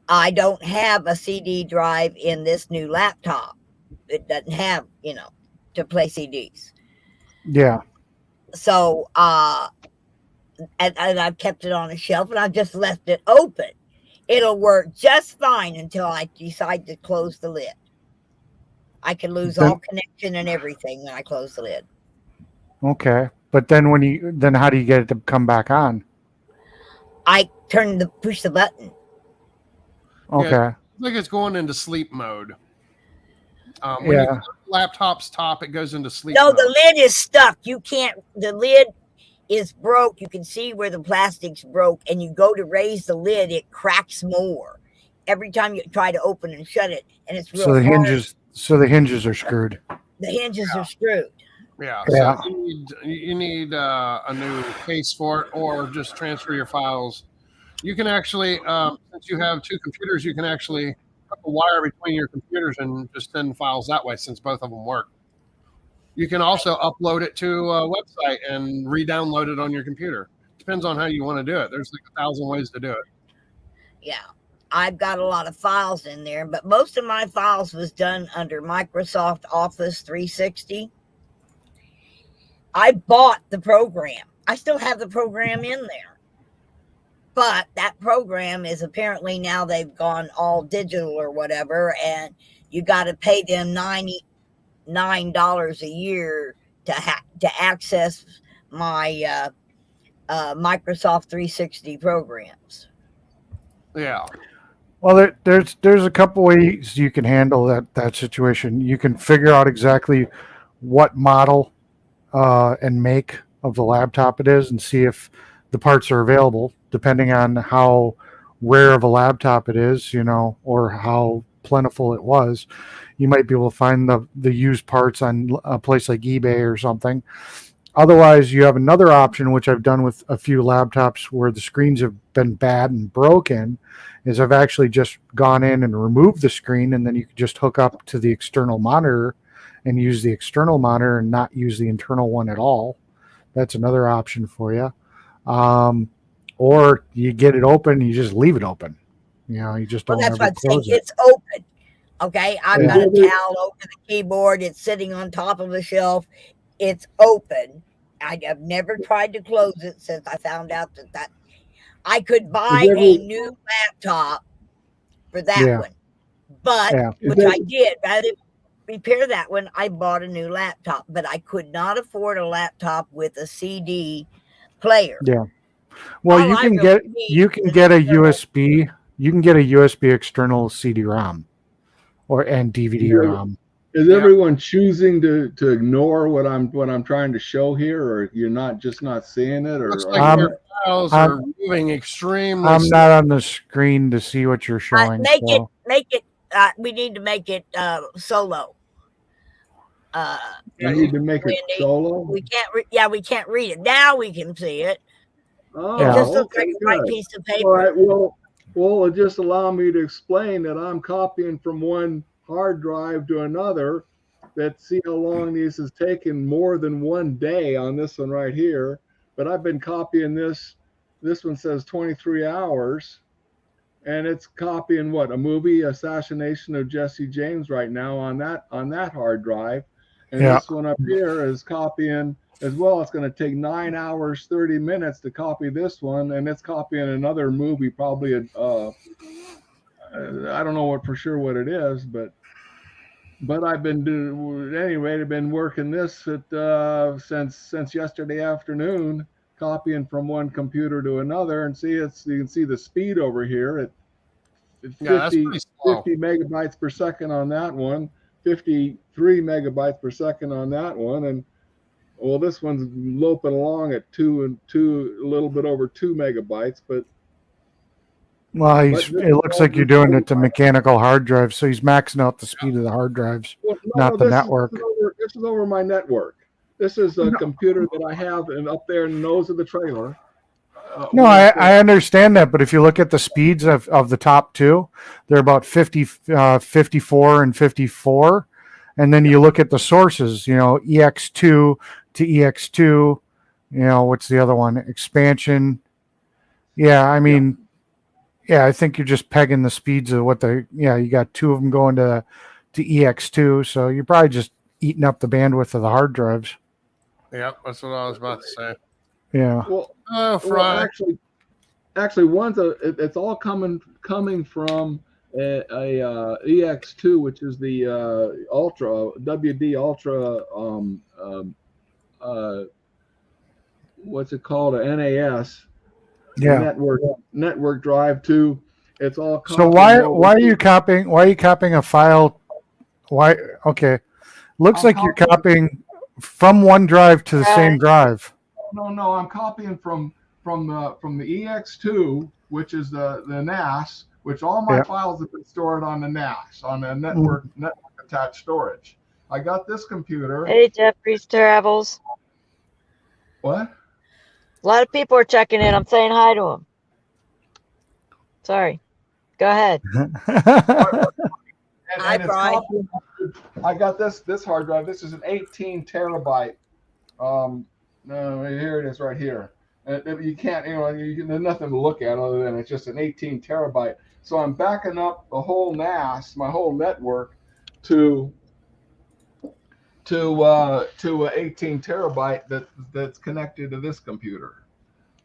I don't have a CD drive in this new laptop. It doesn't have, to play CDs.
Yeah.
So, and I've kept it on a shelf, and I've just left it open. It'll work just fine until I decide to close the lid. I can lose all connection and everything when I close the lid.
Okay, but then how do you get it to come back on?
I push the button.
Okay.
Yeah, it's like it's going into sleep mode. When you close the laptop's top, it goes into sleep mode.
The lid is stuck. The lid is broke. You can see where the plastic's broke, and you go to raise the lid, it cracks more. every time you try to open and shut it, and it's real
So the
hard.
hinges are screwed.
The hinges are screwed.
Yeah.
Yeah.
So you need a new case for it, or just transfer your files. You can actually, since you have two computers, you can actually put a wire between your computers and just send files that way, since both of them work. You can also upload it to a website and re-download it on your computer. Depends on how you want to do it. There's like 1,000 ways to do it.
Yeah. I've got a lot of files in there, but most of my files was done under Microsoft Office 360. I bought the program. I still have the program in there. But that program is apparently now they've gone all digital or whatever, and you got to pay them $99 a year to access my Microsoft 360 programs.
Yeah.
Well, there's a couple ways you can handle that situation. You can figure out exactly what model and make of the laptop it is, and see if the parts are available, depending on how rare of a laptop it is, or how plentiful it was. You might be able to find the used parts on a place like eBay or something. Otherwise, you have another option, which I've done with a few laptops where the screens have been bad and broken, is I've actually just gone in and removed the screen, and then you can just hook up to the external monitor and use the external monitor and not use the internal one at all. That's another option for you. Or you get it open, you just leave it open. You just don't
That's
ever
what I'm saying.
close it.
It's open. Okay, I've
Yeah.
got a towel over the keyboard. It's sitting on top of a shelf. It's open. I have never tried to close it since I found out that I could buy a new laptop for that one. But, which I did. Rather than repair that one, I bought a new laptop. But I could not afford a laptop with a CD player.
Yeah. Well, you can get a USB. You can get a USB external CD-ROM and DVD-ROM.
Is everyone choosing to ignore what I'm trying to show here, or you're not seeing it, or
looks like your files are moving extremely.
I'm not on the screen to see what you're showing.
Make it. We need to make it solo.
You need to make it solo.
We can't. We can't read it now. We can see it.
Oh,
it just looks like a white piece of paper.
All right. Well, just allow me to explain that I'm copying from one hard drive to another. See how long this has taken, more than one day on this one right here. But I've been copying this. This one says 23 hours, and it's copying a movie, Assassination of Jesse James, right now on that hard drive. And this one up here is copying as well. It's going to take 9 hours, 30 minutes to copy this one, and it's copying another movie, probably I don't know for sure what it is, but I've been I've been working this since yesterday afternoon, copying from one computer to another, and you can see the speed over here at 50 megabytes per second on that one, 53 megabytes per second on that one, and this one's loping along at a little bit over 2 megabytes, but.
Well, it looks like you're doing it to mechanical hard drives, so he's maxing out the speed of the hard drives, not the network.
This is over my network. This is a computer that I have up there in the nose of the trailer.
No, I understand that, but if you look at the speeds of the top two, they're about 50, 54 and 54. And then you look at the sources, EX2 to EX2, what's the other one? Expansion. Yeah, I mean... Yeah, I think you're just pegging the speeds of you got two of them going to EX2, so you're probably just eating up the bandwidth of the hard drives.
Yeah, that's what I was about to say.
Yeah.
Well, actually, it's all coming from a EX2, which is the Ultra WD Ultra. What's it called? A NAS.
Yeah.
Network drive too. It's all.
So why are you copying a file? Why? Okay, looks like you're copying from one drive to the same drive.
No, I'm copying from the EX2, which is the NAS, which all my
Yeah.
files have been stored on the NAS, on the network attached storage. I got this computer.
Hey, Jeffrey's Travels.
What?
A lot of people are checking in. I'm saying hi to them. Sorry. Go ahead.
And it's complicated. I got this hard drive. This is an 18 terabyte. No, here it is right here. You can't, there's nothing to look at other than it's just an 18 terabyte. So I'm backing up the whole NAS, my whole network, to a 18 terabyte that's connected to this computer.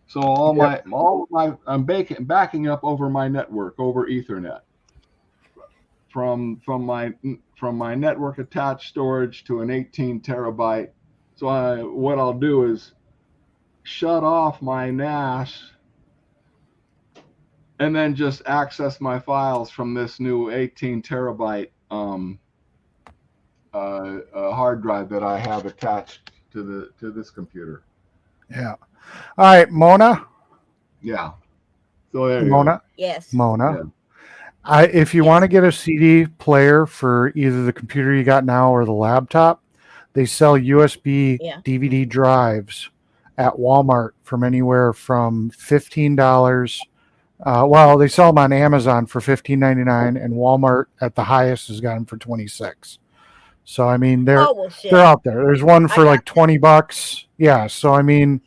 So I'm backing up over my network, over Ethernet, from my network attached storage to an 18 terabyte. So what I'll do is shut off my NAS and then just access my files from this new 18 terabyte hard drive that I have attached to this computer.
Yeah. All right, Mona.
Yeah. So there you
Mona.
go.
Yes.
Mona.
Yeah.
If you want to get a CD player for either the computer you got now or the laptop, they sell USB DVD drives at Walmart from anywhere from $15. Well, they sell them on Amazon for $15.99, and Walmart at the highest has got them for $26. So I mean, they're out there. There's one for like $20. Yeah. So I mean,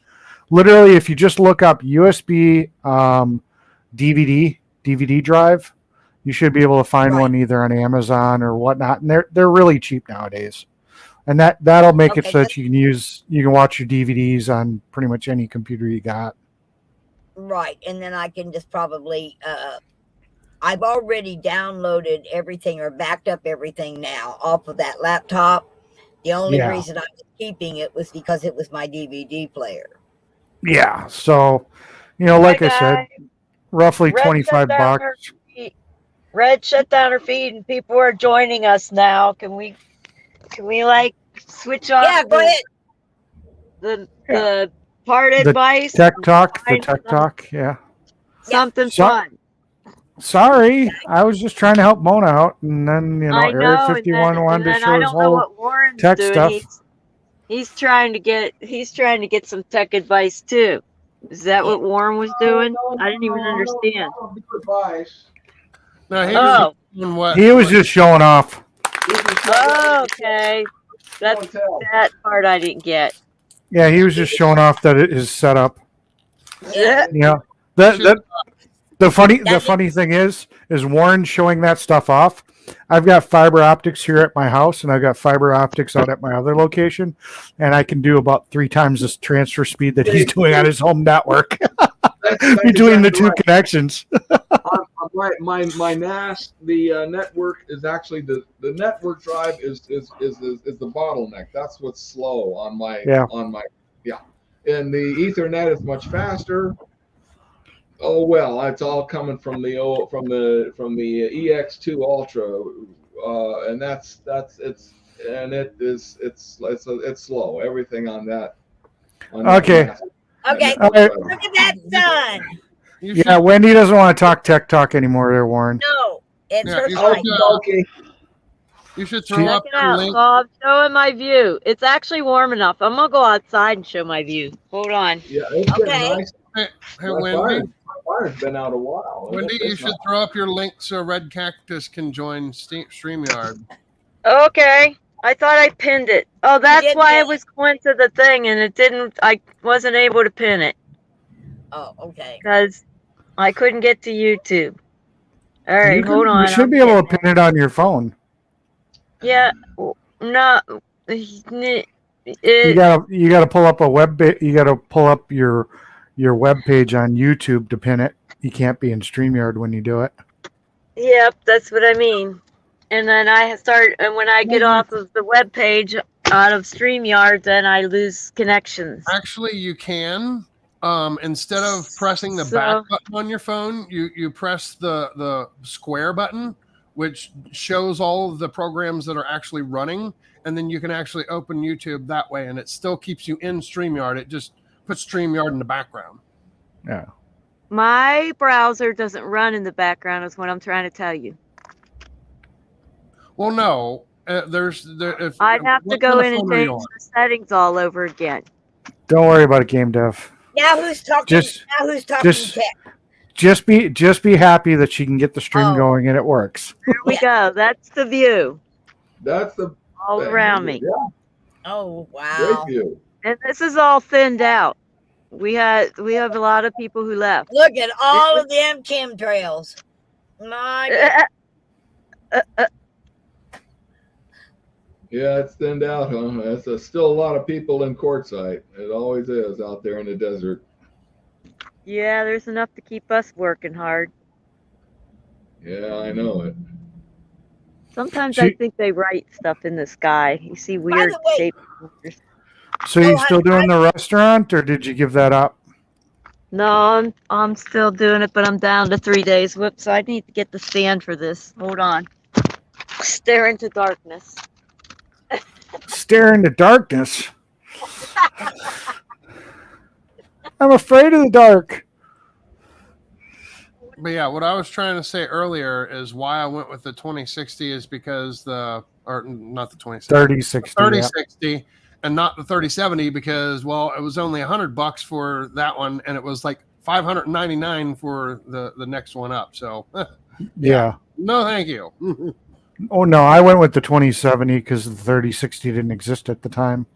literally, if you just look up USB DVD drive, you should be able to find one either on Amazon or whatnot, and they're really cheap nowadays. And that'll make it so that you can watch your DVDs on pretty much any computer you got.
Right, and then I can just probably I've already downloaded everything or backed up everything now off of that laptop. The only reason I was keeping it was because it was my DVD player.
Yeah, so like I said, roughly $25.
Red shut down her feed and people are joining us now. Can we like switch off?
Yeah, go ahead.
The part advice.
The tech talk, yeah.
Something fun.
Sorry, I was just trying to help Mona out, and then Area 51 wanted to show his whole tech stuff.
He's trying to get some tech advice too. Is that what Warren was doing? I didn't even understand.
No,
he was just showing off.
Okay, that part I didn't get.
Yeah, he was just showing off that it is set up.
Yeah.
The funny thing is Warren showing that stuff off. I've got fiber optics here at my house, and I've got fiber optics out at my other location, and I can do about 3 times this transfer speed that he's doing on his home network between the two connections.
My NAS, the network is actually the network drive is the bottleneck. That's what's slow on my and the Ethernet is much faster. Oh well, it's all coming from the EX2 Ultra, and it's slow. Everything on that.
Okay. Look at that sun.
Yeah, Wendy doesn't want to talk tech talk anymore there, Warren.
No, it's her time.
Okay.
You should throw up your link.
I'm showing my view. It's actually warm enough. I'm gonna go outside and show my view. Hold on.
Yeah, it's been nice.
Hey, Wendy.
Fire's been out a while.
Wendy, you should throw up your link so Red Cactus can join StreamYard.
Okay. I thought I pinned it. Oh, that's why I was going to the thing and it didn't. I wasn't able to pin it.
Oh, okay.
Because I couldn't get to YouTube. All right, hold on.
You should be able to pin it on your phone.
Yeah, no.
You gotta pull up you gotta pull up your web page on YouTube to pin it. You can't be in StreamYard when you do it.
Yep, that's what I mean. And then and when I get off of the web page out of StreamYard, then I lose connections.
Actually, you can. Instead of pressing the back button on your phone, you press the square button, which shows all of the programs that are actually running, and then you can actually open YouTube that way, and it still keeps you in StreamYard. It just puts StreamYard in the background.
Yeah.
My browser doesn't run in the background is what I'm trying to tell you.
Well, no. If
I'd have to
what
go
kind of
in and
phone are you
change
on?
the settings all over again.
Don't worry about it, game dev.
Now who's talking?
Just-
now who's talking
just-
tech?
Just be happy that she can get the stream
Oh.
going and it works.
There we go. That's the view
That's the
all
thing.
around me.
Yeah,
Oh
great
wow!
view.
And this is all thinned out. We have a lot of people who left.
Look at all of them chemtrails. My goodness.
Yeah, it's thinned out, huh? That's still a lot of people in Quartzsite. It always is out there in the desert.
Yeah, there's enough to keep us working hard.
Yeah, I know it.
Sometimes I think they write stuff in the sky. You see weird
the way-
shapes.
So you still doing the restaurant, or did you give that up?
No, I'm still doing it, but I'm down to 3 days. Whoops, I need to get the stand for this. Hold on. Stare into darkness.
Stare into darkness. I'm afraid of the dark.
But yeah, what I was trying to say earlier is why I went with the 2060 is because not the 2060,
3060.
3060 and not the 3070 because, well, it was only $100 for that one and it was like $599 for the next one up. So
Yeah.
no, thank you.
Oh no, I went with the 2070 because the 3060 didn't exist at the time.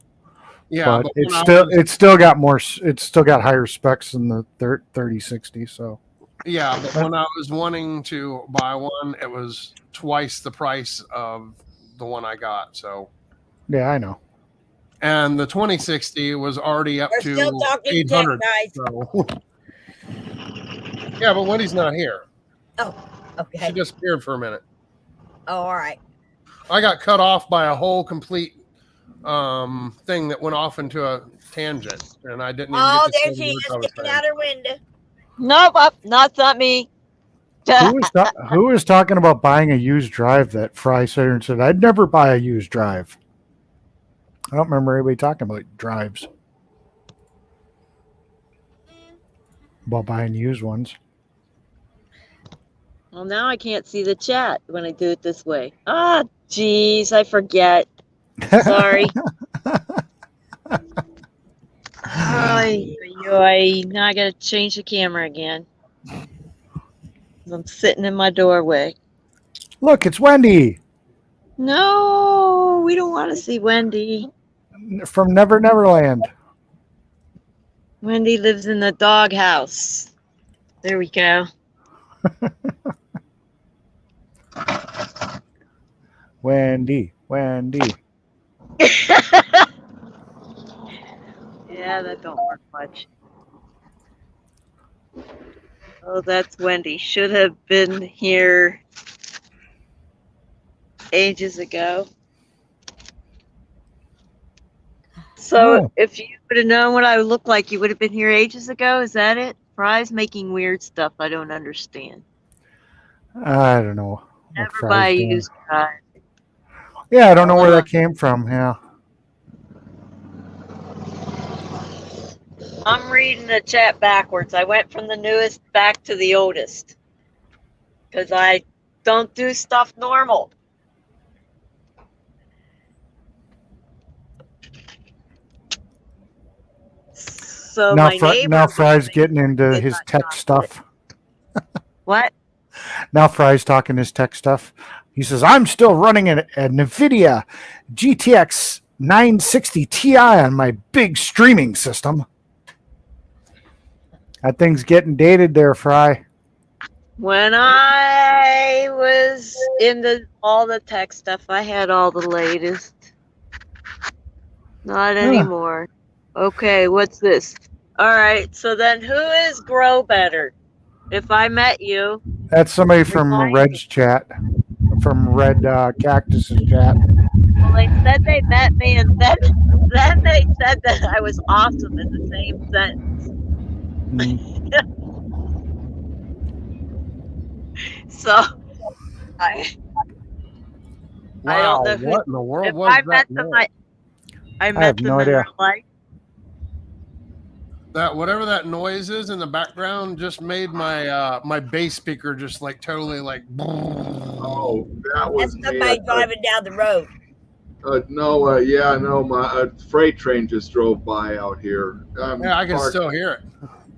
Yeah,
but it's still got higher specs than the 3060. So
yeah, but when I was wanting to buy one, it was twice the price of the one I got. So
yeah, I know.
And the 2060 was already up
We're
to
still talking
800.
tech, guys.
So. Yeah, but Wendy's not here.
Oh, okay.
She disappeared for a minute.
Oh, all right.
I got cut off by a whole complete thing that went off into a tangent, and I didn't even
Oh,
get to
there
say
she
the
is,
words I was
sticking
saying.
out her window.
Nope, not me.
Who was talking about buying a used drive that Fry said and said, I'd never buy a used drive? I don't remember anybody talking about drives. About buying used ones.
Well, now I can't see the chat when I do it this way. Ah, geez, I forget. Sorry. Ay, now I gotta change the camera again. I'm sitting in my doorway.
Look, it's Wendy
No, we don't want to see Wendy.
from Never Neverland.
Wendy lives in the doghouse. There we go.
Wendy.
Yeah, that don't work much. Oh, that's Wendy. Should have been here ages ago. So if you would have known what I would look like, you would have been here ages ago? Is that it? Fry's making weird stuff I don't understand.
I don't know.
Never buy a used drive.
Yeah, I don't know where that came from. Yeah.
I'm reading the chat backwards. I went from the newest back to the oldest. Because I don't do stuff normal. So
now Fry's getting into his tech stuff.
What?
Now Fry's talking his tech stuff. He says, I'm still running a NVIDIA GTX 960 Ti on my big streaming system. That thing's getting dated there, Fry.
When I was into all the tech stuff, I had all the latest. Not anymore. Okay, what's this? All right, so then who is Grow Better? If I met you.
That's somebody from Red's chat. From Red Cactus's chat.
Well, they said they met me, and then they said that I was awesome in the same sentence. So, I don't know who.
What in the world
if
was
I
that?
met them, I met them in real life.
That whatever that noise is in the background just made my my bass speaker just like totally like.
Oh, that
That's
was me.
somebody driving down the road.
No, yeah, no, my freight train just drove by out here. I'm
Yeah, I can
parked.
still hear it.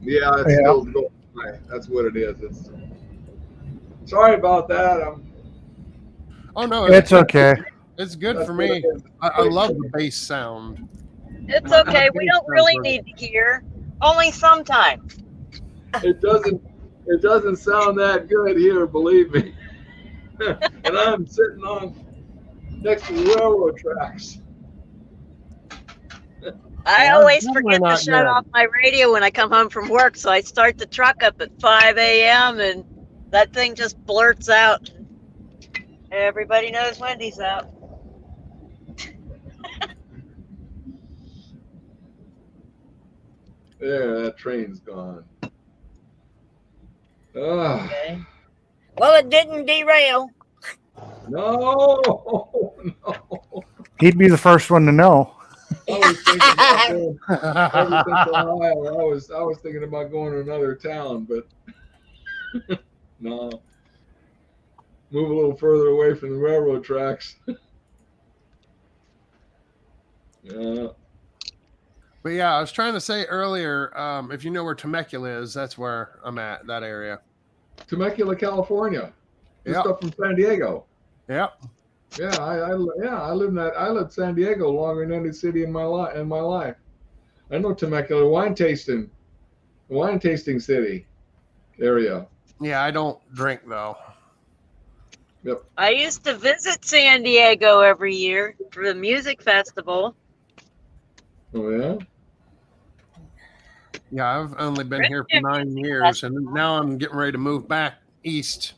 Yeah, it's
Yeah.
still going by. That's what it is. It's sorry about that.
Oh no,
It's okay.
It's good
That's
for
what it
me.
is.
I love the bass sound.
It's
My
okay. We
bass
don't
sounds
really
really-
need to hear. Only sometimes.
It doesn't sound that good here, believe me. And I'm sitting on next to the railroad tracks.
I
Well,
always
that's
forget to
not
shut
good.
off my radio when I come home from work, so I start the truck up at 5 a.m. and that thing just blurts out. Everybody knows Wendy's out.
There, that train's gone. Ah,
Okay.
Well, it didn't derail.
no, no.
He'd be the first one to know.
I was thinking about going everything to Ohio. I was thinking about going to another town, but no. Move a little further away from the railroad tracks. Yeah.
But yeah, I was trying to say earlier, if you know where Temecula is, that's where I'm at, that area.
Temecula, California. Just
Yep.
up from San Diego.
Yep.
Yeah, I lived San Diego longer than any city in my life. I know Temecula, wine tasting city area.
Yeah, I don't drink though.
I used to visit San Diego every year for the music festival.
Oh yeah.
Yeah, I've only been here for 9 years, and now I'm getting ready to move back east.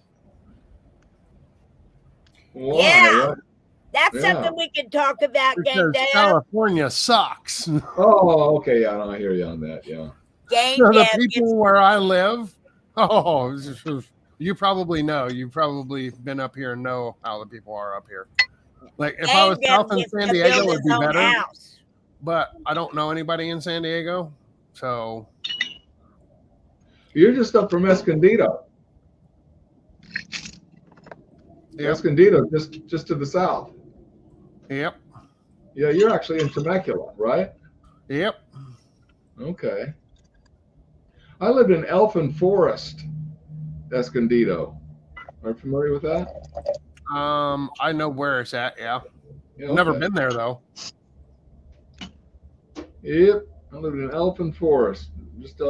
Why?
Yeah.
What?
That's
Yeah.
something we can talk about, Gang
Because
Dad.
California sucks.
Oh, okay. Yeah, no, I hear you on that. Yeah.
Gang
So the
Dad gets
people where I live, oh, you probably know. You've probably been up here and know how the people are up here. Like if I was
Gang
south
Dad
in
gets
San
to
Diego,
build
it'd
his
be
own
better.
house.
But I don't know anybody in San Diego, so
You're just up from Escondido.
yep,
Escondido, just to the south.
yep,
Yeah, you're actually in Temecula, right?
yep.
Okay. I lived in Elfin Forest, Escondido. Are you familiar with that?
I know where it's at. Yeah,
Yeah,
never
okay.
been there though.
Yep, I lived in Elfin Forest. That's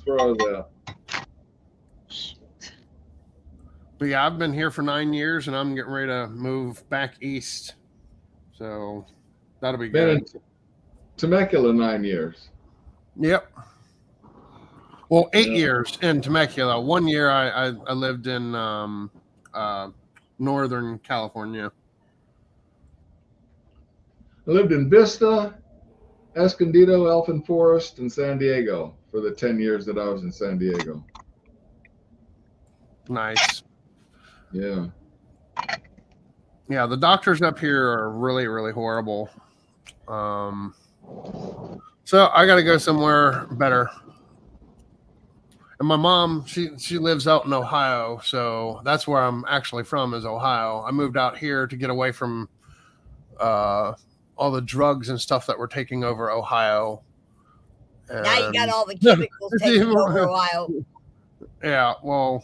where I was at.
But yeah, I've been here for 9 years, and I'm getting ready to move back east. So that'll be
Been
good.
in Temecula 9 years.
Yep. Well, 8
Yeah.
years in Temecula. 1 year I lived in Northern California.
I lived in Vista, Escondido, Elfin Forest, and San Diego for the 10 years that I was in San Diego.
Nice.
Yeah.
Yeah, the doctors up here are really, really horrible. So I got to go somewhere better. And my mom, she lives out in Ohio, so that's where I'm actually from, is Ohio. I moved out here to get away from all the drugs and stuff that were taking over Ohio.
Now you got
And-
all the chemicals taking over Ohio.
Yeah, well,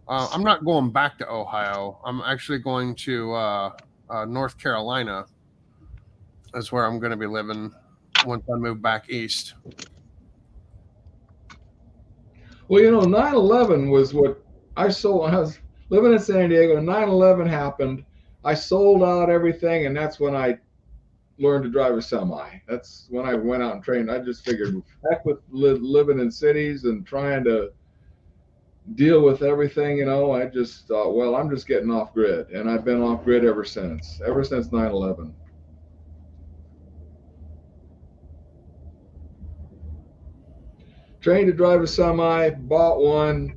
I'm not going back to Ohio. I'm actually going to North Carolina. That's where I'm going to be living once I move back east.
Well, 9/11 was what I sold. I was living in San Diego. 9/11 happened. I sold out everything, and that's when I learned to drive a semi. That's when I went out and trained. I just figured, heck with living in cities and trying to deal with everything. I just thought, well, I'm just getting off grid, and I've been off grid ever since 9/11. Trained to drive a semi, bought one.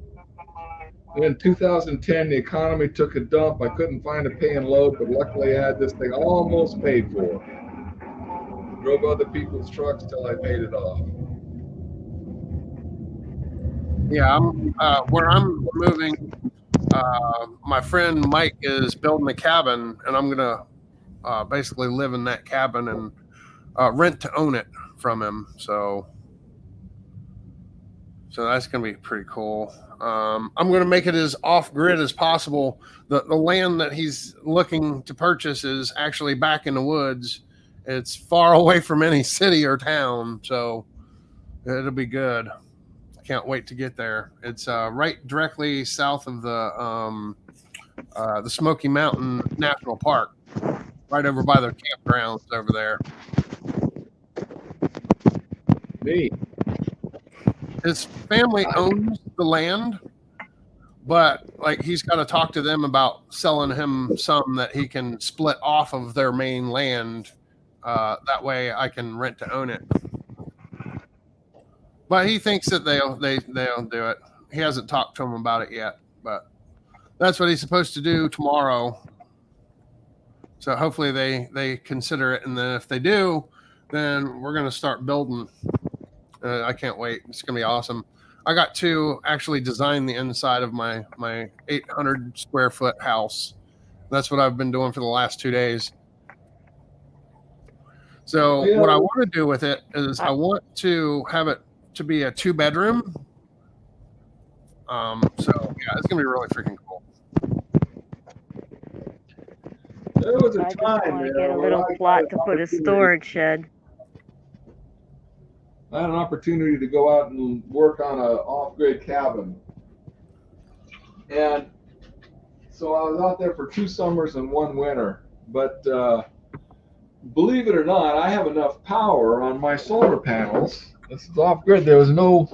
And in 2010, the economy took a dump. I couldn't find a pay and load, but luckily I had this thing almost paid for. drove other people's trucks till I paid it off.
Yeah, where I'm moving. My friend Mike is building a cabin, and I'm gonna basically live in that cabin and rent to own it from him. So that's gonna be pretty cool. I'm gonna make it as off grid as possible. The land that he's looking to purchase is actually back in the woods. It's far away from any city or town, so it'll be good. I can't wait to get there. It's right directly south of the Smoky Mountain National Park, right over by their campgrounds over there.
Neat.
His family owns the land, but like he's got to talk to them about selling him some that he can split off of their main land. That way I can rent to own it. But he thinks that they'll do it. He hasn't talked to him about it yet, but that's what he's supposed to do tomorrow. So hopefully they consider it, and then if they do, then we're gonna start building. I can't wait. It's gonna be awesome. I got to actually design the inside of my 800 square foot house. That's what I've been doing for the last 2 days. So what I want to do with it is I want to have it to be a 2-bedroom. So yeah, it's gonna be really freaking cool.
There was a
I just
time
want to
there
get a
where
little
I
plot
got
to
an
put a
opportunity-
storage shed.
I had an opportunity to go out and work on a off-grid cabin, and so I was out there for 2 summers and 1 winter. But believe it or not, I have enough power on my solar panels. This is off-grid. There was no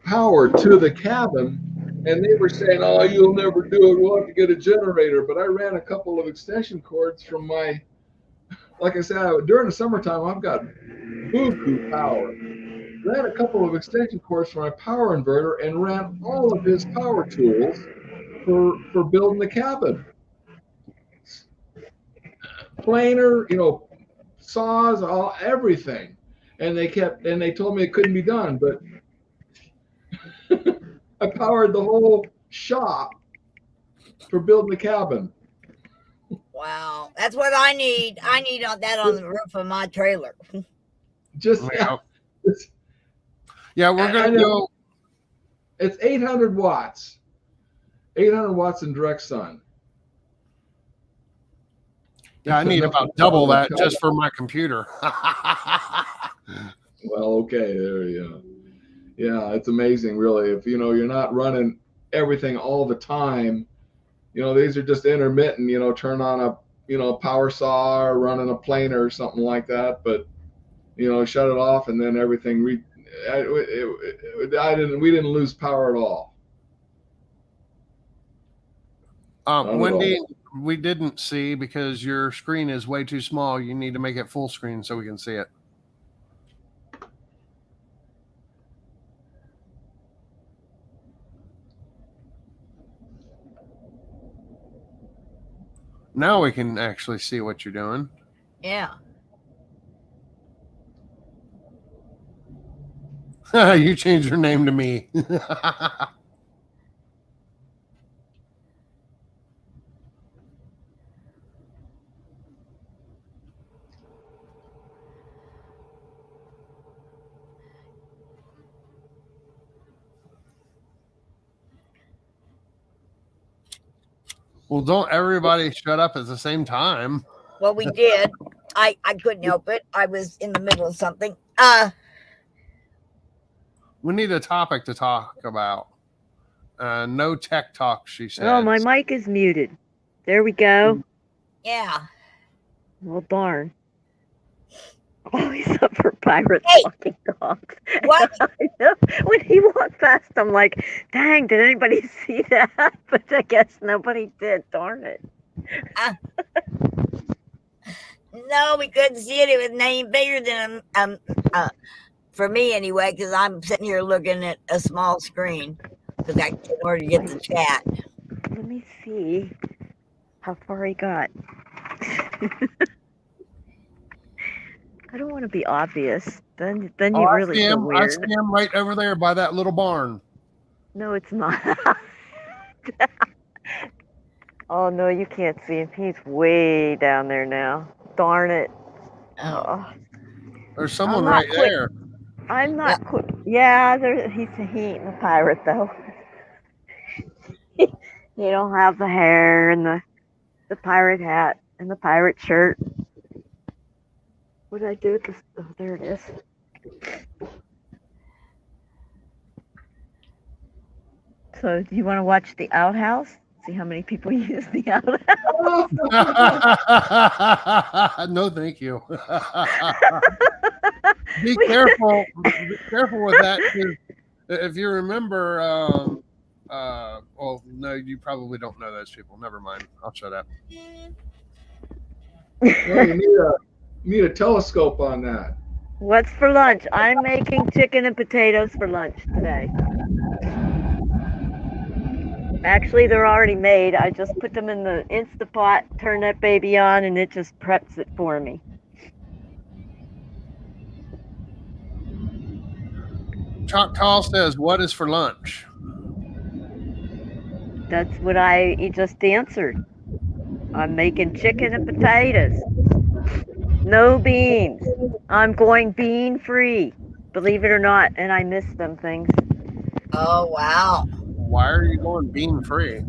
power to the cabin, and they were saying, "Oh, you'll never do it. We'll have to get a generator." But I ran a couple of extension cords from my, like I said, during the summertime, I've got buku power. Ran a couple of extension cords from my power inverter and ran all of his power tools for building the cabin. Planer, saws, everything. And they told me it couldn't be done, but I powered the whole shop for building the cabin.
Wow, that's what I need. I need that on the roof of my trailer.
Just
Yeah, we're gonna go.
It's 800 watts. 800 watts in direct sun.
Yeah, I need about double that just for my computer.
Well, okay, there you go. Yeah, it's amazing, really. If you're not running everything all the time, these are just intermittent. Turn on a power saw or running a planer or something like that. But shut it off, and then everything. We didn't lose power at all.
Wendy, we didn't see because your screen is way too small. You need to make it full screen so we can see it. Now we can actually see what you're doing.
Yeah.
You changed your name to me. Well, don't everybody shut up at the same time.
Well, we did. I couldn't help it. I was in the middle of something.
We need a topic to talk about. No tech talk, she said.
Oh, my mic is muted. There we go.
Yeah.
Well, darn. Always up for pirates walking dogs.
What?
I know. When he walked past, I'm like, dang, did anybody see that? But I guess nobody did. Darn it.
No, we couldn't see it. It was name bigger than for me anyway, because I'm sitting here looking at a small screen in order to get the chat.
Let me see how far he got. I don't want to be obvious. Then
Oh,
you
I
really
see
feel
him. I
weird.
see him right over there by that little barn.
No, it's not. Oh no, you can't see him. He's way down there now. Darn it.
Oh,
Oh,
There's
I'm
someone
not
right
quick.
there.
I'm
yeah.
not quick. Yeah, he ain't a pirate though. He don't have the hair and the pirate hat and the pirate shirt. What did I do with this? Oh, there it is. So, do you want to watch the outhouse? See how many people use the outhouse?
No, thank you. Be careful. Be careful with that. 'Cause if you remember, well, no, you probably don't know those people. Never mind. I'll shut up.
No, you need a telescope on that.
What's for lunch? I'm making chicken and potatoes for lunch today. Actually, they're already made. I just put them in the Instapot, turn that baby on, and it just preps it for me.
Choctaw says, "What is for lunch?"
That's what I just answered. I'm making chicken and potatoes. No beans. I'm going bean free. Believe it or not, and I miss them things.
Oh, wow.
Why are you going bean free?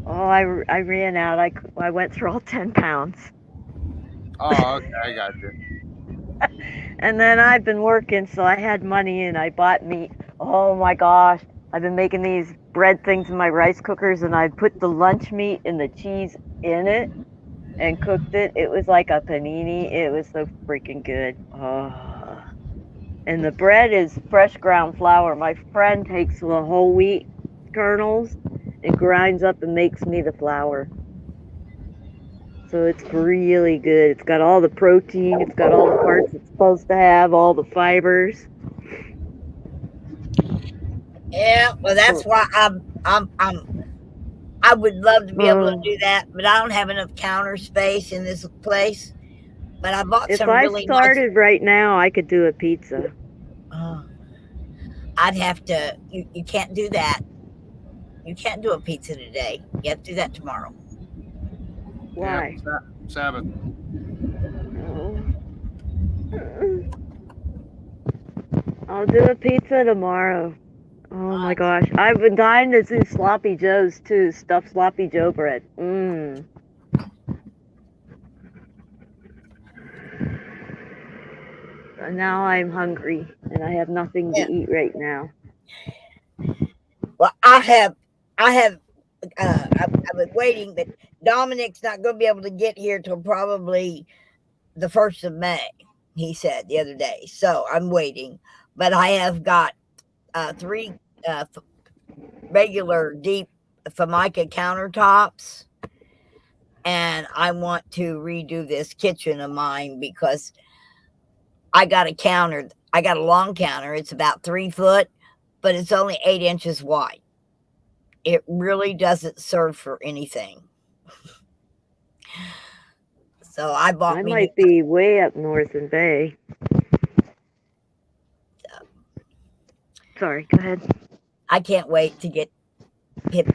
Oh, I ran out. I went through all 10 pounds.
Oh, okay, I got you.
And then I've been working, so I had money and I bought meat. Oh my gosh. I've been making these bread things in my rice cookers and I put the lunch meat and the cheese in it and cooked it. It was like a panini. It was so freaking good. Oh. And the bread is fresh ground flour. My friend takes the whole wheat kernels and grinds up and makes me the flour. So it's really good. It's got all the protein. It's got all the parts it's supposed to have, all the fibers.
Yeah, well, that's why I would love to be able to do that, but I don't have enough counter space in this place. But I bought
If
some
I
really nice.
started right now, I could do a pizza.
I'd have to. You can't do that. You can't do a pizza today. You have to do that tomorrow.
Why?
Yep, Sabbath.
Oh. I'll do a pizza tomorrow. Oh my gosh. I've been dying to do sloppy joes too. Stuffed sloppy joe bread. Mmm. Now I'm hungry and I have nothing to eat right now.
Well, I was waiting, but Dominic's not going to be able to get here till probably the 1st of May, he said the other day. So I'm waiting, but I have got 3 regular deep Formica countertops, and I want to redo this kitchen of mine because I got a long counter. It's about 3 foot, but it's only 8 inches wide. It really doesn't serve for anything. So I bought
I
me.
might be way up north in Bay. Sorry, go ahead.
I can't wait to get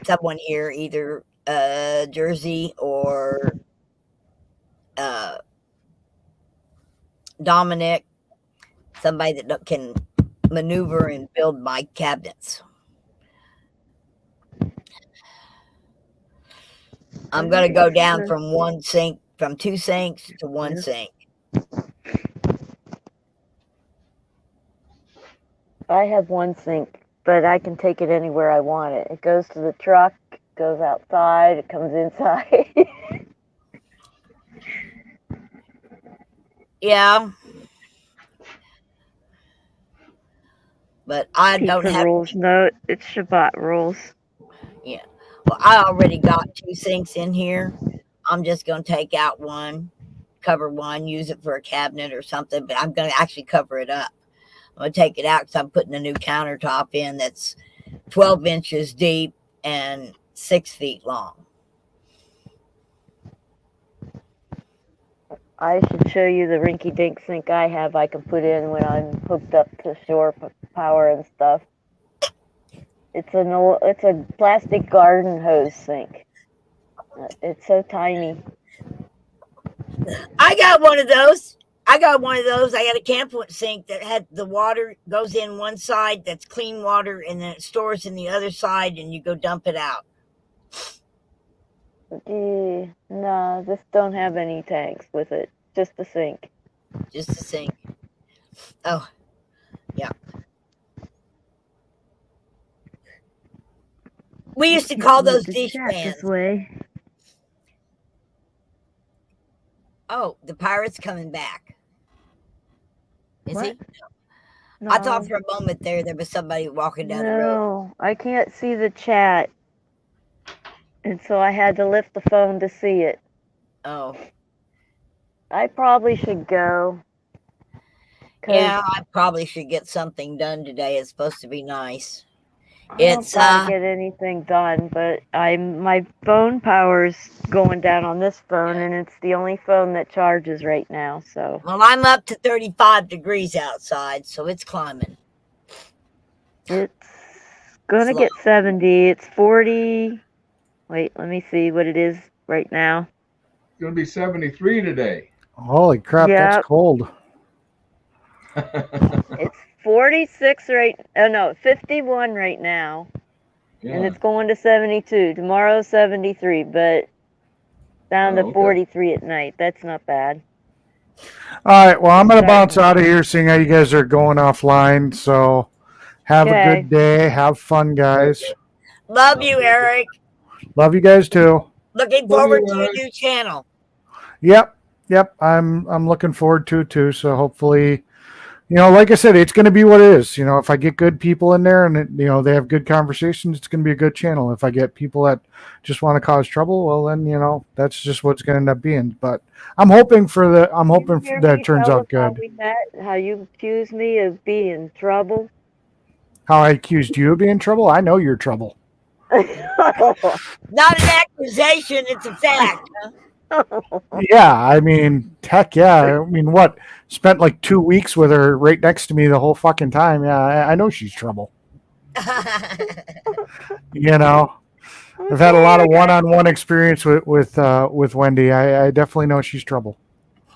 someone here, either Jersey or Dominic, somebody that can maneuver and build my cabinets. I'm going to go down from 2 sinks to 1 sink.
I have 1 sink, but I can take it anywhere I want it. It goes to the truck, goes outside, it comes inside.
Yeah. But I don't have
rules. No, it's Shabbat rules.
Yeah. Well, I already got 2 sinks in here. I'm just going to take out one, cover one, use it for a cabinet or something, but I'm going to actually cover it up. I'm going to take it out because I'm putting a new countertop in that's 12 inches deep and 6 feet long.
I should show you the rinky-dink sink I have. I can put in when I'm hooked up to shore power and stuff. It's a plastic garden hose sink. It's so tiny.
I got one of those. I got a camp sink that had the water goes in one side that's clean water, and then it stores in the other side, and you go dump it out.
No, this don't have any tanks with it. Just a sink.
Just a sink. Oh, yeah. We used to call those dish pans.
This way.
Oh, the pirate's coming back. Is
What?
he?
No.
I thought for a moment there was somebody walking down the road.
No, I can't see the chat. And so I had to lift the phone to see it.
Oh.
I probably should go.
Yeah, I probably should get something done today. It's supposed to be nice.
It's not get anything done, but my phone power's going down on this phone, and it's the only phone that charges right now. So
well, I'm up to 35 degrees outside, so it's climbing.
It's gonna get 70. It's 40. Wait, let me see what it is right now.
It's gonna be 73 today.
Holy crap, that's cold.
It's 46 51 right now. Yeah. And it's going to 72. Tomorrow 73, but down to 43 at night. That's not bad.
All right, well, I'm going to bounce out of here seeing how you guys are going offline. So have a good day. Have fun, guys.
Love you, Eric.
Love you guys too.
Looking forward to a new channel.
Yep. I'm looking forward to it too. So hopefully, like I said, it's going to be what it is. If I get good people in there and they have good conversations, it's going to be a good channel. If I get people that just want to cause trouble, well then that's just what's going to end up being. But I'm hoping that it turns out good.
How we met, how you accused me of being in trouble.
How I accused you of being in trouble? I know you're trouble.
Not an accusation, it's a fact.
Yeah, I mean, heck yeah. I mean, what? Spent like 2 weeks with her right next to me the whole fucking time. Yeah, I know she's trouble. I've had a lot of one-on-one experience with Wendy. I definitely know she's trouble.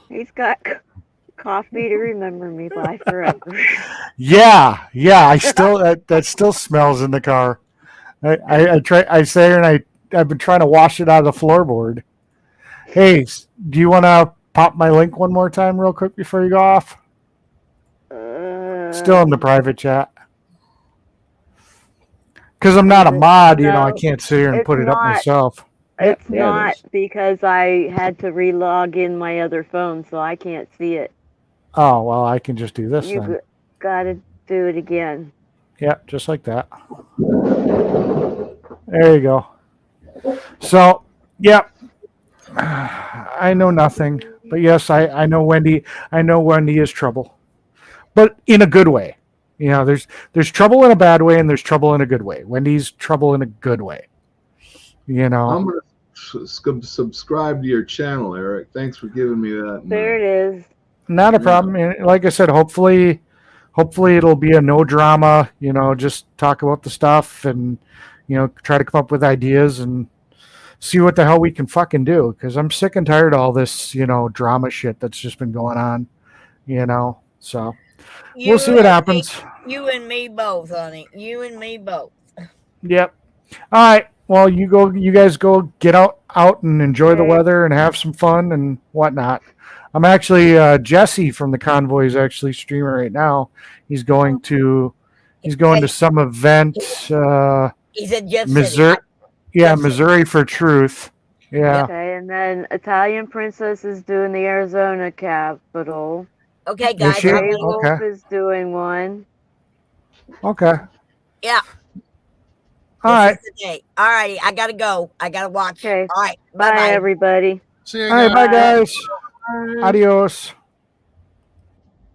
He's got coffee to remember me by forever.
Yeah. I still that still smells in the car. I say her and I've been trying to wash it out of the floorboard. Hey, do you want to pop my link one more time real quick before you go off? Still in the private chat. Because I'm not a mod, I can't sit here and put it up myself.
It's not because I had to relog in my other phone, so I can't see it.
Oh, well, I can just do this then.
You got to do it again.
Yeah, just like that. There you go. So, yeah. I know nothing, but yes, I know Wendy. I know Wendy is trouble, but in a good way. There's trouble in a bad way, and there's trouble in a good way. Wendy's trouble in a good way. I'm
gonna subscribe to your channel, Eric. Thanks for giving me that.
There it is.
Not a problem. And like I said, hopefully it'll be a no drama. Just talk about the stuff and try to come up with ideas and see what the hell we can fucking do, because I'm sick and tired of all this, drama shit that's just been going on, so we'll see what happens.
You and me both, honey. You and me both.
Yep. All right. Well, you guys go get out and enjoy the weather and have some fun and whatnot. I'm actually, Jesse from the Convoy is actually streaming right now. He's going to some event,
He's at Jeff
Missouri.
City.
Yeah, Missouri for Truth. Yeah.
Okay, and then Italian Princess is doing the Arizona Capitol.
Okay, guys.
Wolf is doing one.
Okay.
Yeah.
All right.
All righty. I got to go. I got to watch.
Okay.
All right.
Bye, everybody.
See you
guys. All right, bye, guys. Adios.